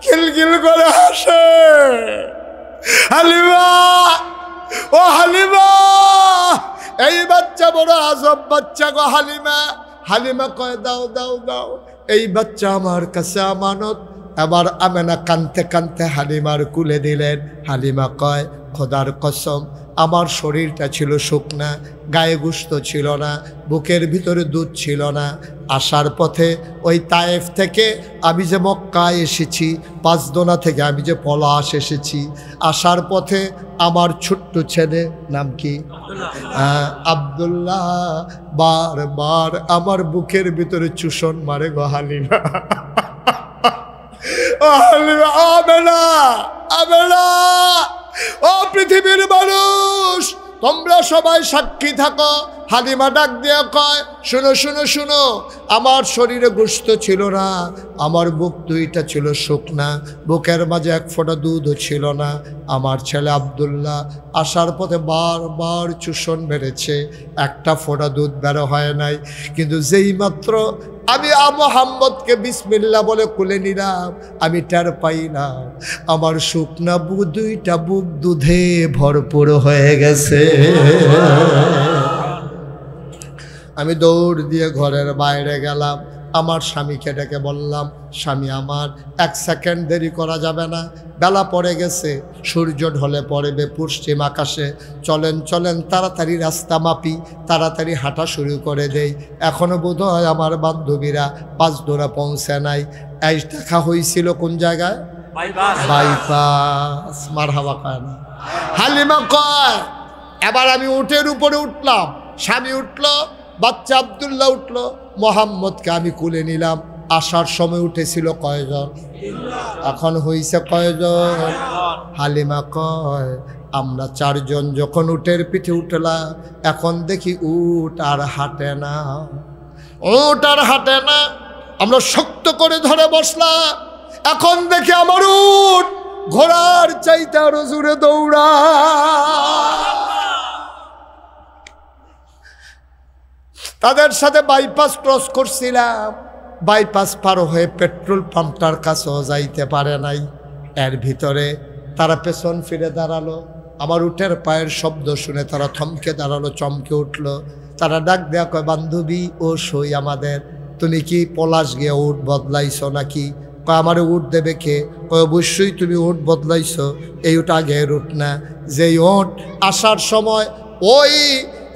খিলখিল করে হাসে। হালিমা, ও হালিমা, এই বাচ্চা বড় আজব বাচ্চা গো হালিমা। হালিমা কয় দাও দাও দাও, এই বাচ্চা আমার কাছে আমানত। আবার আমেনা কানতে কানতে হালিমার কুলে দিলেন। হালিমা কয় খোদার কসম আমার শরীরটা ছিল শুকনা, গায়ে গোশত ছিল না, বুকের ভিতরে দুধ ছিল না। আসার পথে ওই তায়েফ থেকে আমি যে মক্কায় এসেছি, পাঁচদোনা থেকে আমি যে পলাশ এসেছি, আসার পথে আমার ছোট্ট ছেলে, নাম কি আব্দুল্লাহ, বারবার আমার বুকের ভিতরে চুষণ মারে গো হালিমা। ও হালিমা, আমেনা, আমেনা, ও পৃথিবীর মানুষ, তোমরা সবাই সাক্ষী থাকো। হালিমা ডাক দিয়া কয়, শুনো শুনো শুনো, আমার শরীরে গোশত ছিল না, আমার বুক দুইটা ছিল শুকনা, বুকের মাঝে এক ফোঁটা দুধও ছিল না। আমার ছেলে আব্দুল্লাহ আসার পথে বারবার চুষণ বেড়েছে, একটা ফোঁটা দুধ বের হয় নাই। কিন্তু যেই মাত্র আমি মুহাম্মদকে বিসমিল্লাহ বলে কুলে নিলাম, আমি টের পাইলাম আমার শুকনা দুইটা বুক দুধে ভরপুর হয়ে গেছে। আমি দৌড় দিয়ে ঘরের বাইরে গেলাম, আমার স্বামীকে ডেকে বললাম, স্বামী আমার, 1 সেকেন্ড দেরি করা যাবে না, বেলা পড়ে গেছে, সূর্য ঢলে পড়বে পশ্চিম আকাশে, চলেন চলেন তাড়াতাড়ি রাস্তা মাপি, তাড়াতাড়ি হাঁটা শুরু করে দেই। এখনও বোধ হয় আমার বান্ধবীরা 5 দৌড়া পৌঁছে নাই। এই দেখা হয়েছিল কোন জায়গায়? বাইপাস। মারহাবা কয় না? হালিমা কয়, এবার আমি উটের উপরে উঠলাম, স্বামী উঠল, বাচ্চা আব্দুল্লাহ উঠল, মোহাম্মদকে আমি কুলে নিলাম। আসার সময় উঠেছিল কয়জন? এখন হইছে কয়জন? হালিমা কয়, আমরা 4 জন যখন উটের পিঠে উঠলাম, এখন দেখি উট আর হাঁটে না, উট আর হাঁটে না। আমরা শক্ত করে ধরে বসলাম, এখন দেখি আমার উট ঘোড়ার চাইতে আরো জোরে দৌড়া। তাদের সাথে বাইপাস ক্রস করছিলাম, বাইপাস পার হয়ে পেট্রোল পাম্পটার কাছেও যাইতে পারে নাই। এর ভিতরে তারা পেছন ফিরে দাঁড়ালো, আমার উটের পায়ের শব্দ শুনে তারা থমকে দাঁড়ালো, চমকে উঠল। তারা ডাক দেয়া কয়, বান্ধবী ও সই আমাদের, তুমি কি পলাশ গিয়ে উট বদলাইছো নাকি? কয়, আমার উট দেবে কে? কয়, অবশ্যই তুমি উট বদলাইছো, এই উট আগের উট না। যেই উট আসার সময় ওই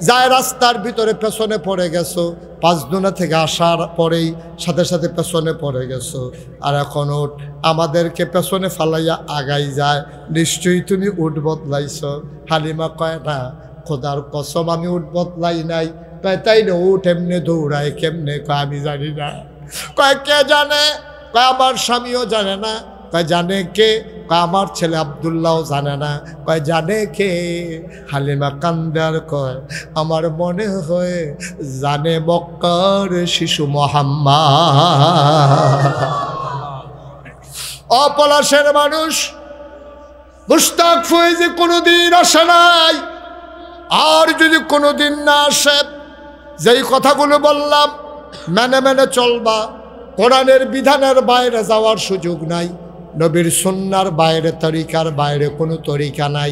যায় রাস্তার ভিতরে পেছনে পড়ে গেছো, 5 দুনা থেকে আসার পরেই সাথে সাথে পেছনে পড়ে গেছো, আর এখন উট আমাদেরকে পেছনে ফালাইয়া আগাই যায়, নিশ্চয়ই তুমি উট বদলাইছো। হালিমা কয়, না খোদার কসম আমি উট বদলাই নাই। কয়, তাই না, উট এমনি দৌড়ায় কেমনে? কয়, আমি জানি না। কয়, কে জানে? কয়, আমার স্বামীও জানে না। কয়, জানে কে? কয়, আমার ছেলে আব্দুল্লাহও জানে না। কয়, জানে কে? হালিমা কান্দার কয়, আমার মনে হয় জানে মক্কার শিশু মুহাম্মদ। অপলাশের মানুষ মুশতাক ফয়েজি কোনোদিন আসে নাই, আর যদি কোনোদিন না আসে, যেই কথাগুলো বললাম মেনে মেনে চলবা। কোরআনের বিধানের বাইরে যাওয়ার সুযোগ নাই, নবীর সুন্নার বাইরে, তরিকার বাইরে কোনো তরিকা নাই।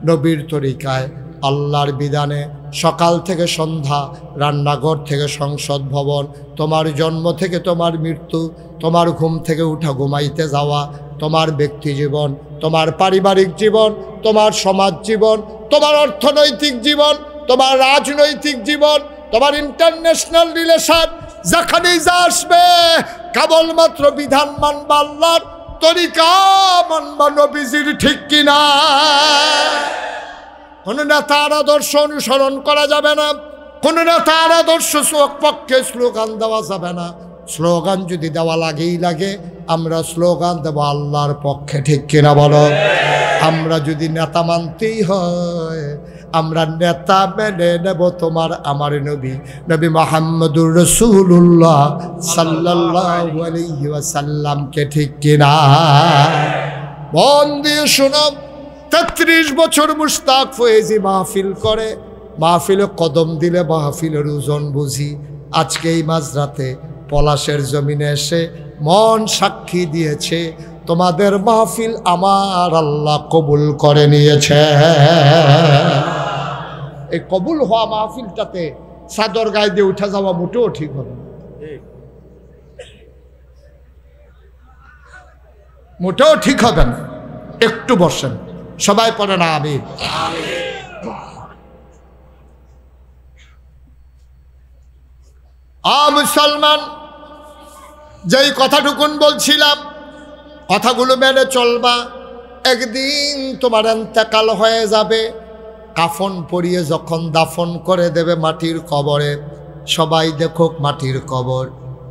নবীর তরিকায়, আল্লাহর বিধানে সকাল থেকে সন্ধ্যা, রান্নাঘর থেকে সংসদ ভবন, তোমার জন্ম থেকে তোমার মৃত্যু, তোমার ঘুম থেকে উঠা ঘুমাইতে যাওয়া, তোমার ব্যক্তি জীবন, তোমার পারিবারিক জীবন, তোমার সমাজ জীবন, তোমার অর্থনৈতিক জীবন, তোমার রাজনৈতিক জীবন, তোমার ইন্টারন্যাশনাল রিলেশন, যেখানেই যা আসবে কেবলমাত্র বিধান মানবা, আল্লাহর তরিকা মানবা, নবীজির, ঠিক কিনা? কোন নেতার আদর্শ অনুসরণ করা যাবে না, কোন নেতার আদর্শ পক্ষে স্লোগান দেওয়া যাবে না। স্লোগান যদি দেওয়া লাগেই লাগে, আমরা স্লোগান দেব আল্লাহর পক্ষে, ঠিক কিনা বলো? আমরা যদি নেতা মানতেই হয়, আমরা নেতা মেনে নেব তোমার আমার নবী, নবী মুহাম্মদুর রাসূলুল্লাহ সাল্লাল্লাহু আলাইহি ওয়াসাল্লামকে, ঠিক কিনা? মন দিয়ে শোনো, 33 বছর মুশতাক ফয়েজি মাহফিল করে, মাহফিলে কদম দিলে মাহফিলের ওজন বুঝি। আজকে এই মাঝরাতে পলাশের জমিনে এসে মন সাক্ষী দিয়েছে, তোমাদের মাহফিল আমার আল্লাহ কবুল করে নিয়েছে। এই কবুল হওয়া মাহফিলটাতে চাদর গায়ে দিয়ে উঠে যাওয়া মোটেও ঠিক হবে না, মোটেও ঠিক হবে না। একটু বসেন, সবাই পড়ে না আমিন। মুসলমান, যেই কথাটুকুন বলছিলাম, কথাগুলো মেনে চলবা। একদিন তোমার ইন্তেকাল হয়ে যাবে, কাফন পরিয়ে যখন দাফন করে দেবে মাটির কবরে, সবাই দেখুক মাটির কবর,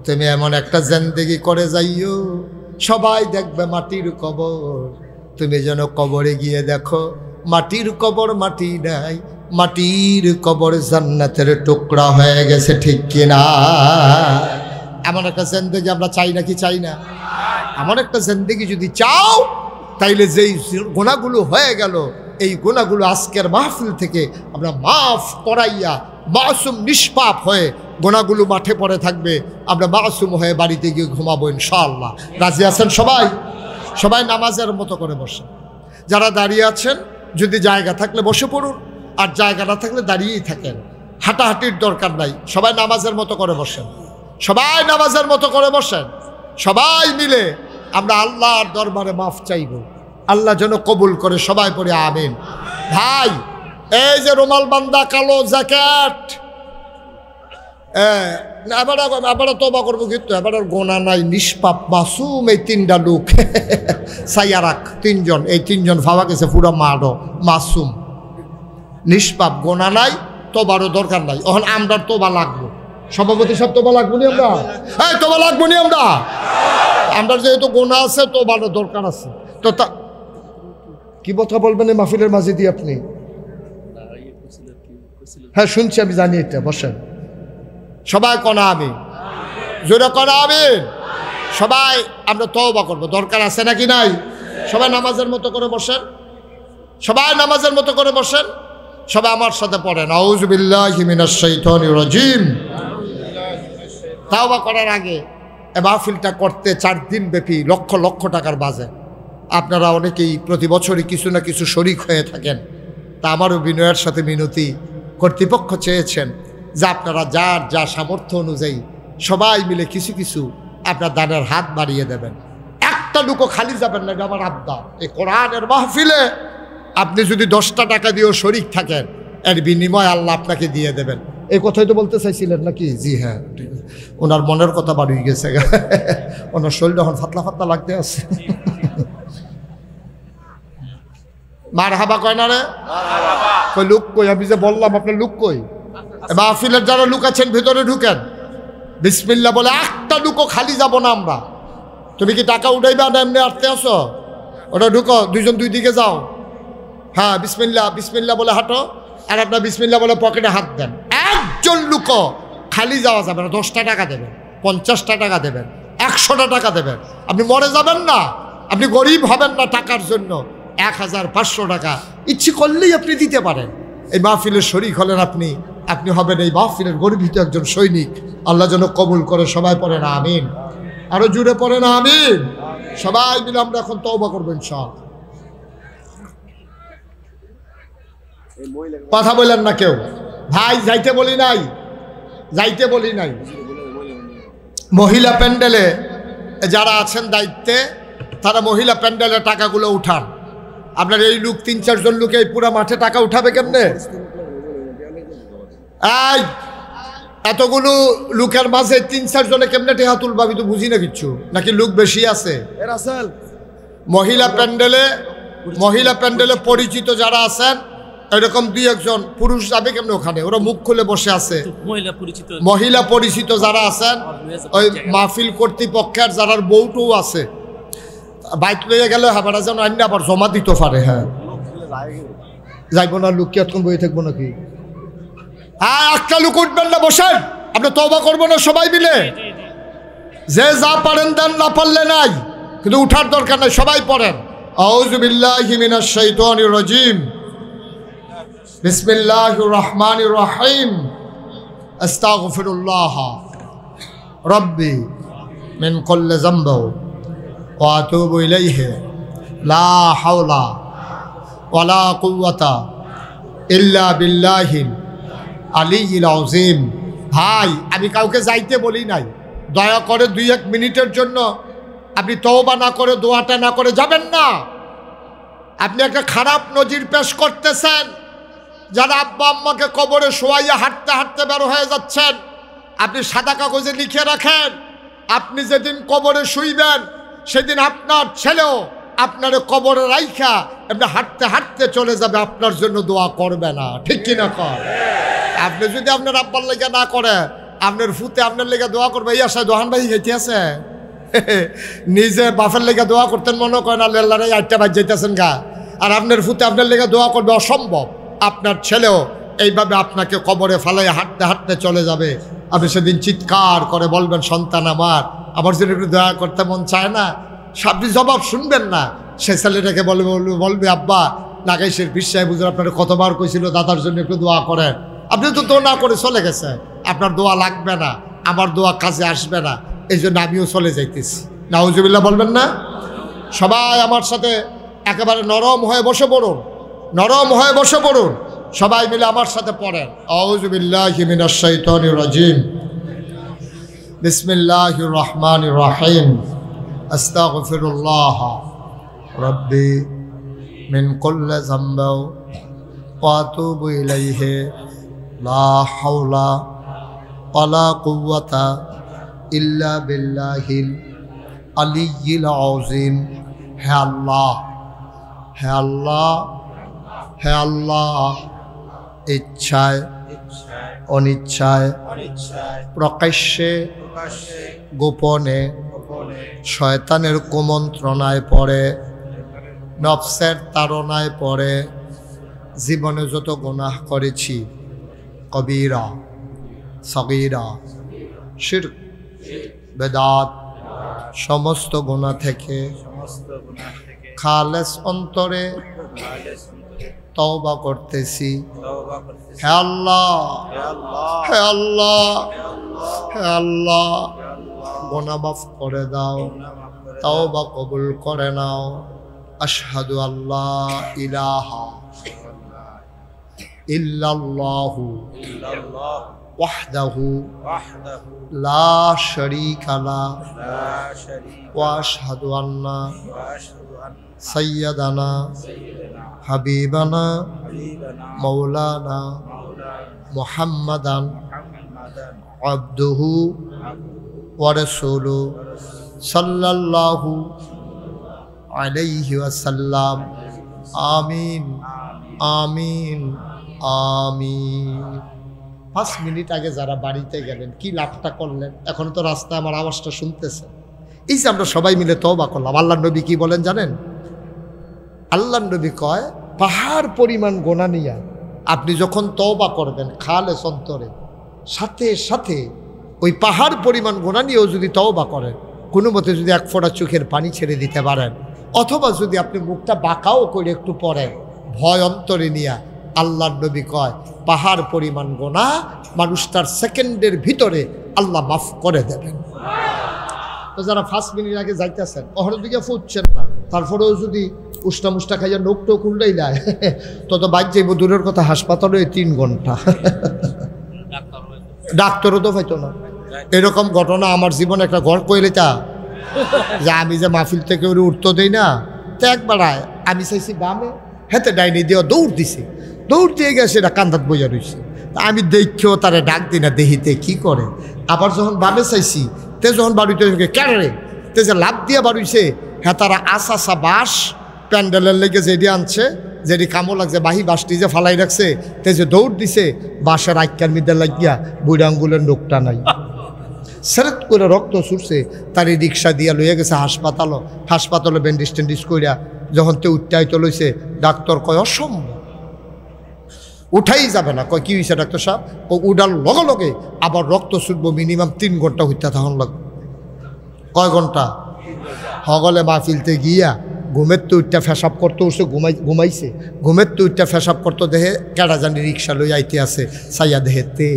তুমি এমন একটা জিন্দেগি করে যাইও সবাই দেখবে মাটির কবর। তুমি যেন কবরে গিয়ে দেখো মাটির কবর মাটি নাই, মাটির কবর জান্নাতের টুকরা হয়ে গেছে, ঠিক কিনা? এমন একটা জিন্দেগি আমরা চাই নাকি চাই না? এমন একটা জিন্দেগি যদি চাও তাইলে যেই গুনাহগুলো হয়ে গেল এই গুনাহগুলো আজকের মাহফিল থেকে আমরা মাফ করাইয়া মাসুম নিষ্পাপ হয়ে গুনাহগুলো মাঠে পড়ে থাকবে, আমরা মাসুম হয়ে বাড়িতে গিয়ে ঘুমাবো ইনশাআল্লাহ। রাজি আছেন সবাই? সবাই নামাজের মতো করে বসেন। যারা দাঁড়িয়ে আছেন যদি জায়গা থাকলে বসে পড়ুন, আর জায়গা না থাকলে দাঁড়িয়েই থাকেন, হাঁটাহাঁটির দরকার নাই। সবাই নামাজের মতো করে বসেন, সবাই নামাজের মতো করে বসেন। সবাই মিলে আমরা আল্লাহর দরবারে মাফ চাইব, আল্লাহ যেন কবুল করে। সবাই পড়ে আমিন। ভাই এই যে রুমাল বান্দা কালো জ্যাকেট, এবার তওবা করবো কিন্তু এবার গোনা নাই, নিষ্পাপ মাসুম এই তিনটা লোক সাইয়ারাক তিনজন, এই তিনজন ফাওয়া গেছে পুরো মারো মাসুম নিষ্পাপ, গোনা নাই, তোবারও দরকার নাই। এখন আমরা তোবা লাগবো, সভাপতি সব তোবা লাগবো নি আমরা? হ্যাঁ তোবা লাগবো নি আমরা? আমরা যেহেতু গোনা আছে তোবারও দরকার আছে। তো তা কি কথা বলবেন এই মাহফিলের মাঝে দিয়ে আপনি? হ্যাঁ শুনছি, আমি জানি এটা। বসেন সবাই, কনা আমি জোরে করা আমি সবাই, আমরা তওবা করবো, দরকার আছে নাকি নাই? সবাই নামাজের মতো করে বসেন, সবাই নামাজের মতো করে বসেন। সবাই আমার সাথে পড়েন আউযু বিল্লাহি মিনাশ শাইতানির রাজিম। তওবা করার আগে এই মাহফিলটা করতে 4 দিন ব্যাপী লক্ষ লক্ষ টাকার বাজেট। আপনারা অনেকেই প্রতি বছরই কিছু না কিছু শরিক হয়ে থাকেন। তা আমারও বিনয়ের সাথে মিনতি, কর্তৃপক্ষ চেয়েছেন যে আপনারা যার যা সামর্থ্য অনুযায়ী সবাই মিলে কিছু কিছু আপনার দানের হাত বাড়িয়ে দেবেন। একটা লুকো খালি যাবেন না, এটা আমার আবদার। এই কোরআনের মাহফিলে আপনি যদি 10টা টাকা দিয়েও শরিক থাকেন, এর বিনিময় আল্লাহ আপনাকে দিয়ে দেবেন। এই কথাই তো বলতে চাইছিলেন নাকি? জি হ্যাঁ, ওনার মনের কথা বাড়িয়ে গেছে, ওনার শরীর এখন ফাতলা ফাতলা লাগতে আছে। মারহাবা কয় না রে? কই লুক কই? আমি যে বললাম আপনার লুক কই? মাহফিলের যারা লুক আছেন ভিতরে ঢুকেন, বিসমিল্লাহ বলে একটা লুকও খালি যাব না আমরা। তুমি কি টাকা উঠাইবা না এমনি আটতে আসো? ওটা ঢুকো, দুইজন দুই দিকে যাও। হ্যাঁ বিসমিল্লাহ বিসমিল্লাহ বলে হাঁটো, আর আপনার বিসমিল্লাহ বলে পকেটে হাত দেন। একজন লুকো খালি যাওয়া যাবে না। 10টা টাকা দেবেন, 50টা টাকা দেবেন, 100টা টাকা দেবেন। আপনি মরে যাবেন না, আপনি গরিব হবেন না টাকার জন্য। 1500 টাকা ইচ্ছে করলেই আপনি দিতে পারেন। এই মাহফিলের শরীক হলেন আপনি, আপনি হবেন এই মাহফিলের গর্বিত একজন সৈনিক। আল্লাহ যেন কবুল করে। সবাই পড়ে না আমিন, আরো জুড়ে পড়ে না আমিন। সবাই মিলে আমরা এখন তওবা করবো ইনশাআল্লাহ। কথা বললেন না কেউ? ভাই যাইতে বলি নাই, যাইতে বলি নাই। মহিলা প্যান্ডেলে যারা আছেন দায়িত্বে, তারা মহিলা প্যান্ডেলের টাকাগুলো উঠান। আপনার এই লোক 3-4 জন লোক এই পুরো মাঠে টাকা উঠাবে কেমনে? এই এতগুলো লোকের মাঝে 3-4 জনে কেমনে টেহা তুলবা? আমি তো বুঝি না কিচ্ছু। নাকি লোক বেশি আছে? মহিলা প্যান্ডেলে পরিচিত যারা আছেন এরকম 2-1 জন পুরুষ যাবে কেমনে ওখানে? ওরা মুখ খুলে বসে আছে। মহিলা পরিচিত যারা আছেন, ওই মাহফিল কর্তৃপক্ষের যারা বউটও আছে, বাইক লইয়া গেলে হাবারা যেন আইন আবার জমা দিতে পারে। হ্যাঁ যাইব না, লোক কি এতক্ষণ বই থাকবো নাকি? হ্যাঁ একটা লোক উঠবেন না, বসেন। আপনি তওবা করবো না সবাই মিলে? যে যা পারেন দেন, না পারলে নাই, কিন্তু উঠার দরকার নাই। সবাই পড়েন আউযু বিল্লাহি মিনাশ শাইতানির রাজিম, বিসমিল্লাহির রহমানির রহিম, আস্তাগফিরুল্লাহ রাব্বি মিন কুল্লি যামবি ওয়া আতুবু ইলাইহি লা হাওলা ওয়ালা কুওয়াতা ইল্লা বিল্লাহিল আলিয়্যিল আযীম। ভাই আমি কাউকে যাইতে বলি নাই, দয়া করে 2-1 মিনিটের জন্য আপনি তওবা না করে, দোয়াটা না করে যাবেন না। আপনি একটা খারাপ নজির পেশ করতেছেন। যারা আব্বা আম্মাকে কবরে শোয়াইয়া হাঁটতে হাঁটতে বের হয়ে যাচ্ছেন, আপনি সাদা কাগজে লিখে রাখেন, আপনি যেদিন কবরে শুইবেন সেদিন আপনার ছেলেও আপনার কবরে রাইখা এমনি হাঁটতে হাঁটতে চলে যাবে, আপনার জন্য দোয়া করবে না। ঠিক কিনা কর? আপনি যদি আপনার আব্বার লেগে না করে, আপনার ফুতে আপনার লেগে দোয়া করবে। এই আশায় দোহান ভাই গেছে আছে নিজে বাপের লেগে দোয়া করতেন মনে করেন, আল্লাহ 8টা বাজ যাইতেছেন গা, আর আপনার ফুতে আপনার লেগে দোয়া করবে, অসম্ভব। আপনার ছেলেও এইভাবে আপনাকে কবরে ফালাই হাঁটতে হাঁটতে চলে যাবে। আপনি সেদিন চিৎকার করে বলবেন, সন্তান আমার জন্য একটু দয়া করতে মন চায় না। আপনি জবাব শুনবেন না। সে ছেলেটাকে বলবে আব্বা নাগাইশের বিশ্বায় বুঝে আপনার কতবার কইছিল দাদার জন্য একটু দোয়া করেন। আপনি তো দোয়া না করে চলে গেছেন, আপনার দোয়া লাগবে না, আমার দোয়া কাজে আসবে না, এই জন্য আমিও চলে যাইতেছি। নাউজুবিল্লাহ বলবেন না? সবাই আমার সাথে একেবারে নরম হয়ে বসে পড়ুন, নরম হয়ে বসে পড়ুন, সবাই মিলে আমার সাথে পড়েন। আউযু বিল্লাহি মিনাশ শাইতানির রাজিম, বিসমিল্লাহির রহমানির রহিম, আস্তাগফিরুল্লাহ রাব্বি মিন কুল্লি যামবিন ওয়া আতুবু ইলাইহি লা হাওলা ওয়ালা কুওয়াতা ইল্লা বিল্লাহিল আলিয়্যিল আযীম। হে আল্লাহ, হে আল্লাহ, হে আল্লাহ, ইচ্ছায় অনিচ্ছায় প্রকাশ্যে গোপনে শয়তানের কুমন্ত্রণায় পড়ে, নফসের তাড়নায় পড়ে জীবনে যত গুনাহ করেছি, কবিরা সগীরা শিরক বেদাত সমস্ত গুনাহ থেকে খালেস অন্তরে তওবা করতেছি। হে আল্লাহ, হে আল্লাহ, হে আল্লাহ, গুনাহ মাফ করে দাও, তওবা কবুল করে নাও। আশহাদু আল্লাহ ইলাহা ইল্লাল্লাহু ওয়াহদাহু লা শারীকা লাহু ওয়া আশহাদু আন্না সাইয়্যিদানা হাবিবানা মাওলানা মুহাম্মাদান আবদুহু ওয়া রাসূলুহু সাল্লাল্লাহু আলাইহি ওয়াসাল্লাম। আমিন আমিন আমিন। 5 মিনিট আগে যারা বাড়িতে গেলেন কি লাভটা করলেন? এখন তো রাস্তায় আমার আওয়াজটা শুনতেছে। এই যে আমরা সবাই মিলে তওবা করলাম, আল্লাহর নবী কি বলেন জানেন? আল্লাহর নবী কয় পাহাড় পরিমাণ গোনা নিয়া আপনি যখন তওবা করবেন খালেস অন্তরে, সাথে সাথে ওই পাহাড় পরিমাণ গোনা নিয়েও যদি তওবা করেন, কোনো মতে যদি এক ফোঁটা চোখের পানি ছেড়ে দিতে পারেন, অথবা যদি আপনি মুখটা বাঁকাও করে একটু পড়েন ভয় অন্তরে নিয়া, আল্লাহর নবী কয় পাহাড় পরিমাণ গোনা মানুষটার সেকেন্ডের ভিতরে আল্লাহ মাফ করে দেবেন। তো যারা 5 মিনিট আগে যাইতেছেন ওখানে দিকে ফুটছেন না, তারপরেও যদি উষ্টা মুষ্টা খাইয়া নোক টোক উল্টাই দেয় তত বাইক যাইব দূরের কথা, হাসপাতালে 3 ঘন্টা ডাক্তারও তো পাইতো না। এরকম ঘটনা আমার জীবনে একটা ঘর কইলে তা যে আমি যে মাহফিল থেকে ওর উঠতে দেই না, তো একবার আমি চাইছি বামে, হেতে ডাইনি দিয়ে দৌড় দিছে, দৌড় দিয়ে গেছে, এটা কান্দাত বইয়া রয়েছে। আমি দেখেও তারা ডাক দিই না, দেখিতে কি করে। আবার যখন বামে চাইছি তে যখন বাড়িতে কেড়ে তে যে লাভ দিয়া বাড়িছে, হ্যাঁ তারা আসা বাস প্যান্ডেলের লেগে যেটি আনছে, যেটি কামো লাগছে বাহি বাসটি যে ফালাই রাখছে, তে যে দৌড় দিছে বাসের আইকার মিদ্যা লাগিয়া বুড়া আঙ্গুলের নোকটা নাই, সেরেত করে রক্ত ছুটছে। তার এই রিক্সা দিয়া লইয়া গেছে হাসপাতালে ব্যান্ডেজ টেন্ডিজ কইরা যখন তে উঠাইতে লইছে, ডাক্তার কয় অসম্ভব, উঠাই যাবে না। কয় কি হয়েছে ডাক্তার সাহেব? ও উঠার লগে লগে আবার রক্ত ছুটবো, মিনিমাম 3 ঘন্টা হইতে তখন লাগবে। কয় ঘন্টা? হগলে মাহফিলতে গিয়া ঘুমের তো উঠটা ফেসাব করতে উঠছে, ঘুমাইছে, ঘুমের তো উঠটা ফেসাব করতে দেহে কেডা জানি রিক্সা লই আইতে আছে, সাইয়া দেহেতে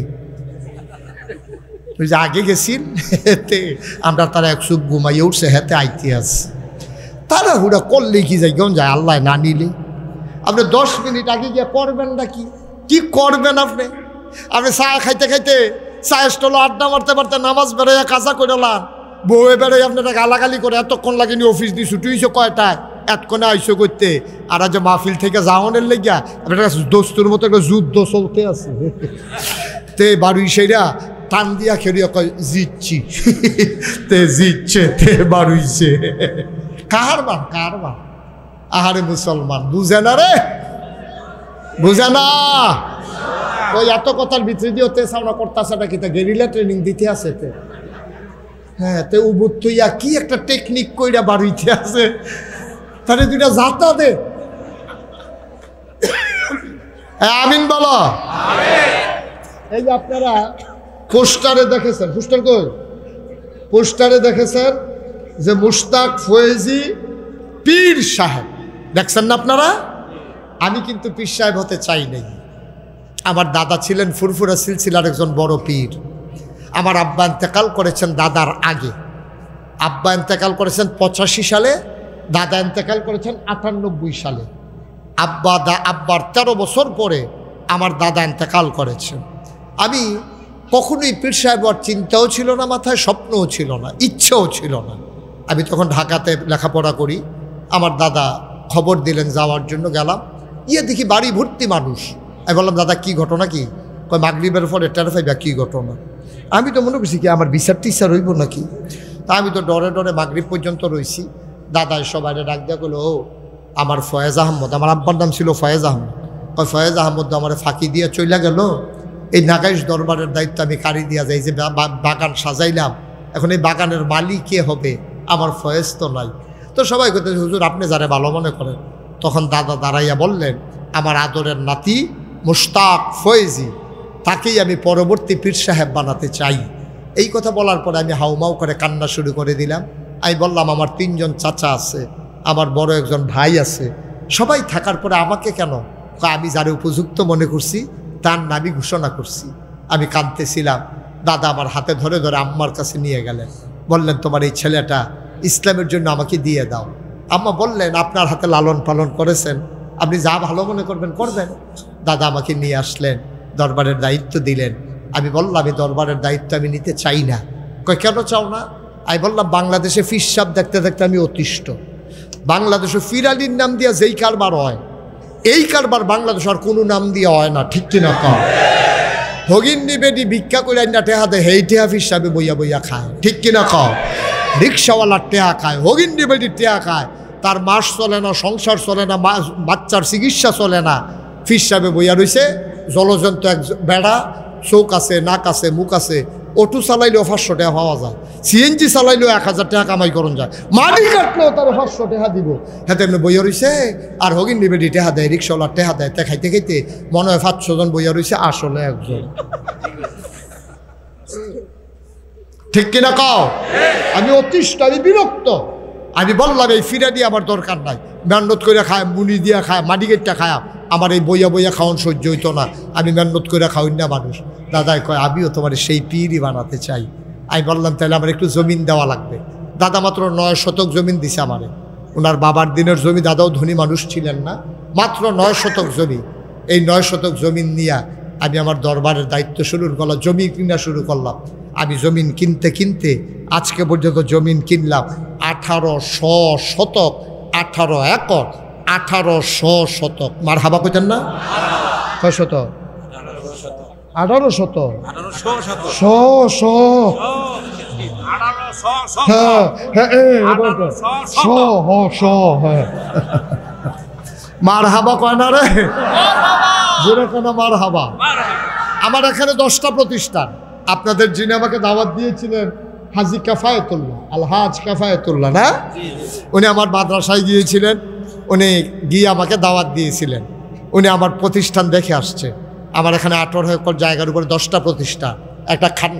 তুই যে আগে গেছিন হেতে আমরা তারা 1 চুপ ঘুমাইয়ে উঠছে, হেতে আইতে আছে। তারা হুড়া করলেই কি যাই কেমন যায়, আল্লাহ না নিলে আপনি 10 মিনিট আগে গিয়ে করবেন না কি করবেন? আপনি চা খাইতে খাইতে চায়ের স্টলে আড্ডা মারতে মারতে নামাজ বেড়াইয়া কাজা করে লান, বউয়ে বেড়াই আপনারা গালাগালি করে এতক্ষণ লাগেনি, অফিস দিয়ে ছুটি হয়েছে কয়টায়, এতক্ষণে আইসো করতে। আর যে মাহফিল থেকে যাওয়ানের লেগিয়া আপনার কাছে দোস্তুর মতো একটা যুদ্ধ চলতে আছে, তে বাড়ি সেইরা টান দিয়া খেলিয়া কয় জিতছি, তে জিতছে, তে বাড়ুইছে। কার মান? আহারে মুসলমান বুঝে না রে, বুঝে না। ওই এত কথার ভিতরে দিয়ে তে সামনা করতেছে না, কি তা গেরিলা ট্রেনিং দিতে আছে তে? হ্যাঁ, তে উবুত তুইয়া কি একটা টেকনিক কইরা বাড়িতে আছে, তাহলে 2টা জাতা দে। আমিন বলো। এই যে আপনারা পোস্টারে দেখেছেন, পোস্টার কই, পোস্টারে দেখেছেন যে মুশতাক ফয়েজি পীর সাহেব, দেখছেন না আপনারা? আমি কিন্তু পীর সাহেব হতে চাই নাই। আমার দাদা ছিলেন ফুরফুরা সিলসিলার একজন বড় পীর। আমার আব্বা ইন্তেকাল করেছেন দাদার আগে। আব্বা ইন্তেকাল করেছেন 85 সালে, দাদা ইন্তেকাল করেছেন 98 সালে। আব্বার 13 বছর পরে আমার দাদা ইন্তেকাল করেছেন। আমি কখনোই পীর সাহেব আর চিন্তাও ছিল না মাথায়, স্বপ্নও ছিল না, ইচ্ছেও ছিল না। আমি তখন ঢাকাতে লেখাপড়া করি। আমার দাদা খবর দিলেন যাওয়ার জন্য, গেলাম। দেখি বাড়ি ভর্তি মানুষ। আমি বললাম দাদা কি ঘটনা কি? কয় মাগরিবের পরে টের পাইবা কি ঘটনা? আমি তো মনে করছি কি আমার বিচার টিচার হইব নাকি। তা আমি তো ডরে ডরে মাগরিব পর্যন্ত রয়েছি। দাদা সবাই ডাক দেওয়া গেলো, ও আমার ফয়েজ আহমদ, আমার আব্বার নাম ছিল ফয়েজ আহমদ। কয় ফয়েজ আহমদ আমার ফাঁকি দিয়ে চলে গেল। এই নাগাইশ দরবারের দায়িত্ব আমি কারি দিয়া যাই, যে বাগান সাজাইলাম, এখন এই বাগানের মালিক কে হবে? আমার ফয়েজ তো নাই। তো সবাই কথা, হুজুর আপনি যারা ভালো মনে করেন। তখন দাদা দাঁড়াইয়া বললেন, আমার আদরের নাতি মুশতাক ফয়েজি, তাকেই আমি পরবর্তী পীর সাহেব বানাতে চাই। এই কথা বলার পরে আমি হাউমাউ করে কান্না শুরু করে দিলাম। আমি বললাম আমার 3 জন চাচা আছে, আমার বড় একজন ভাই আছে, সবাই থাকার পরে আমাকে কেন? আমি যারা উপযুক্ত মনে করছি তার নামই ঘোষণা করছি। আমি কাঁদতেছিলাম। দাদা আমার হাতে ধরে ধরে আম্মার কাছে নিয়ে গেলেন, বললেন তোমার এই ছেলেটা ইসলামের জন্য আমাকে দিয়ে দাও। আম্মা বললেন আপনার হাতে লালন পালন করেছেন, আপনি যা ভালো মনে করবেন করবেন। দাদা আমাকে নিয়ে আসলেন, দরবারের দায়িত্ব দিলেন। আমি বললাম এই দরবারের দায়িত্ব আমি নিতে চাই না। কয় কেন চাও না? আমি বললাম বাংলাদেশে ফিরসাব দেখতে দেখতে আমি অতিষ্ঠ। বাংলাদেশে ফিরালির নাম দিয়া যেই কারবার হয়, এই কারবার বাংলাদেশ আর কোনো নাম দিয়ে হয় না, ঠিক কিনা কও? হগিন্নি বেডি ভিক্ষা করে না টেহা দেয়, হেই টেহা ফিরসাবে বইয়া বইয়া খায়, ঠিক কিনা কও? রিক্সাওয়ালার টেহা খায়, হগিন্নি বেডির টেহা খায়, তার মাস চলে না, সংসার চলে না, বাচ্চার চিকিৎসা চলে না, ফিরসাবে বইয়া রইছে। জলজন্ত এক বেড়া, চোখ আছে, নাক আছে, মুখ আছে, অটো চালাইলেও 500 টাকা পাওয়া যায়, সিএনজি চালাইলেও 1000 টাকা কামাই করন যায়, মাটি কাটলেও তারা 500 টাকা দিব। হ্যাঁ তেমনি বইয়া রইছে। আর হগিন নিবেদি টেহা দেয়, রিক্সাওয়ালার টেহা দেয়, তে খাইতে খাইতে মনে হয় 500 জন বইয়া রইছে, আসলে একজন। ঠিক কিনা কও? আমি অতিষ্ঠ, আমি বিরক্ত। আমি বললাম এই ফিরা দিয়ে আমার দরকার নাই, মেহনত করে খায়, মুনি দিয়া খায়, মাটি গেটটা খায়, আমার এই বইয়া বইয়া খাওয়ান সহ্য হইতো না, আমি মেহনত করে খাওয়াই না মানুষ। দাদাই কয় আমিও তোমার সেই পীরই বানাতে চাই। আমি বললাম তাহলে আমার একটু জমিন দেওয়া লাগবে। দাদা মাত্র 9 শতক জমিন দিছে আমারে। ওনার বাবার দিনের জমি, দাদাও ধনী মানুষ ছিলেন না, মাত্র 9 শতক জমি। এই 9 শতক জমিন নিয়ে আমি আমার দরবারের দায়িত্ব শুরু করলাম, জমি কিনা শুরু করলাম। আমি জমিন কিনতে কিনতে আজকে পর্যন্ত জমিন কিনলাম 1800 শতক, 18 একর, 1800 শতক। মার হাবা কইতেন না? কয় শতক? 18 শতক, 100 হ্যাঁ হ্যাঁ। মার হাবা কয় না রে, জোরে কেন মার হাবা। আমার এখানে 10টা প্রতিষ্ঠান। আপনাদের যিনি আমাকে দাওয়াত দিয়েছিলেন হাজি কাফায়েতুল্লাহ, আলহাজ কাফায়েতুল্লাহ না, উনি আমার মাদ্রাসায় গিয়েছিলেন, উনি গিয়ে আমাকে দাওয়াত দিয়েছিলেন। উনি আমার প্রতিষ্ঠান দেখে আসছে। আমার এখানে 18 একর জায়গার উপরে 10টা প্রতিষ্ঠান, একটা খান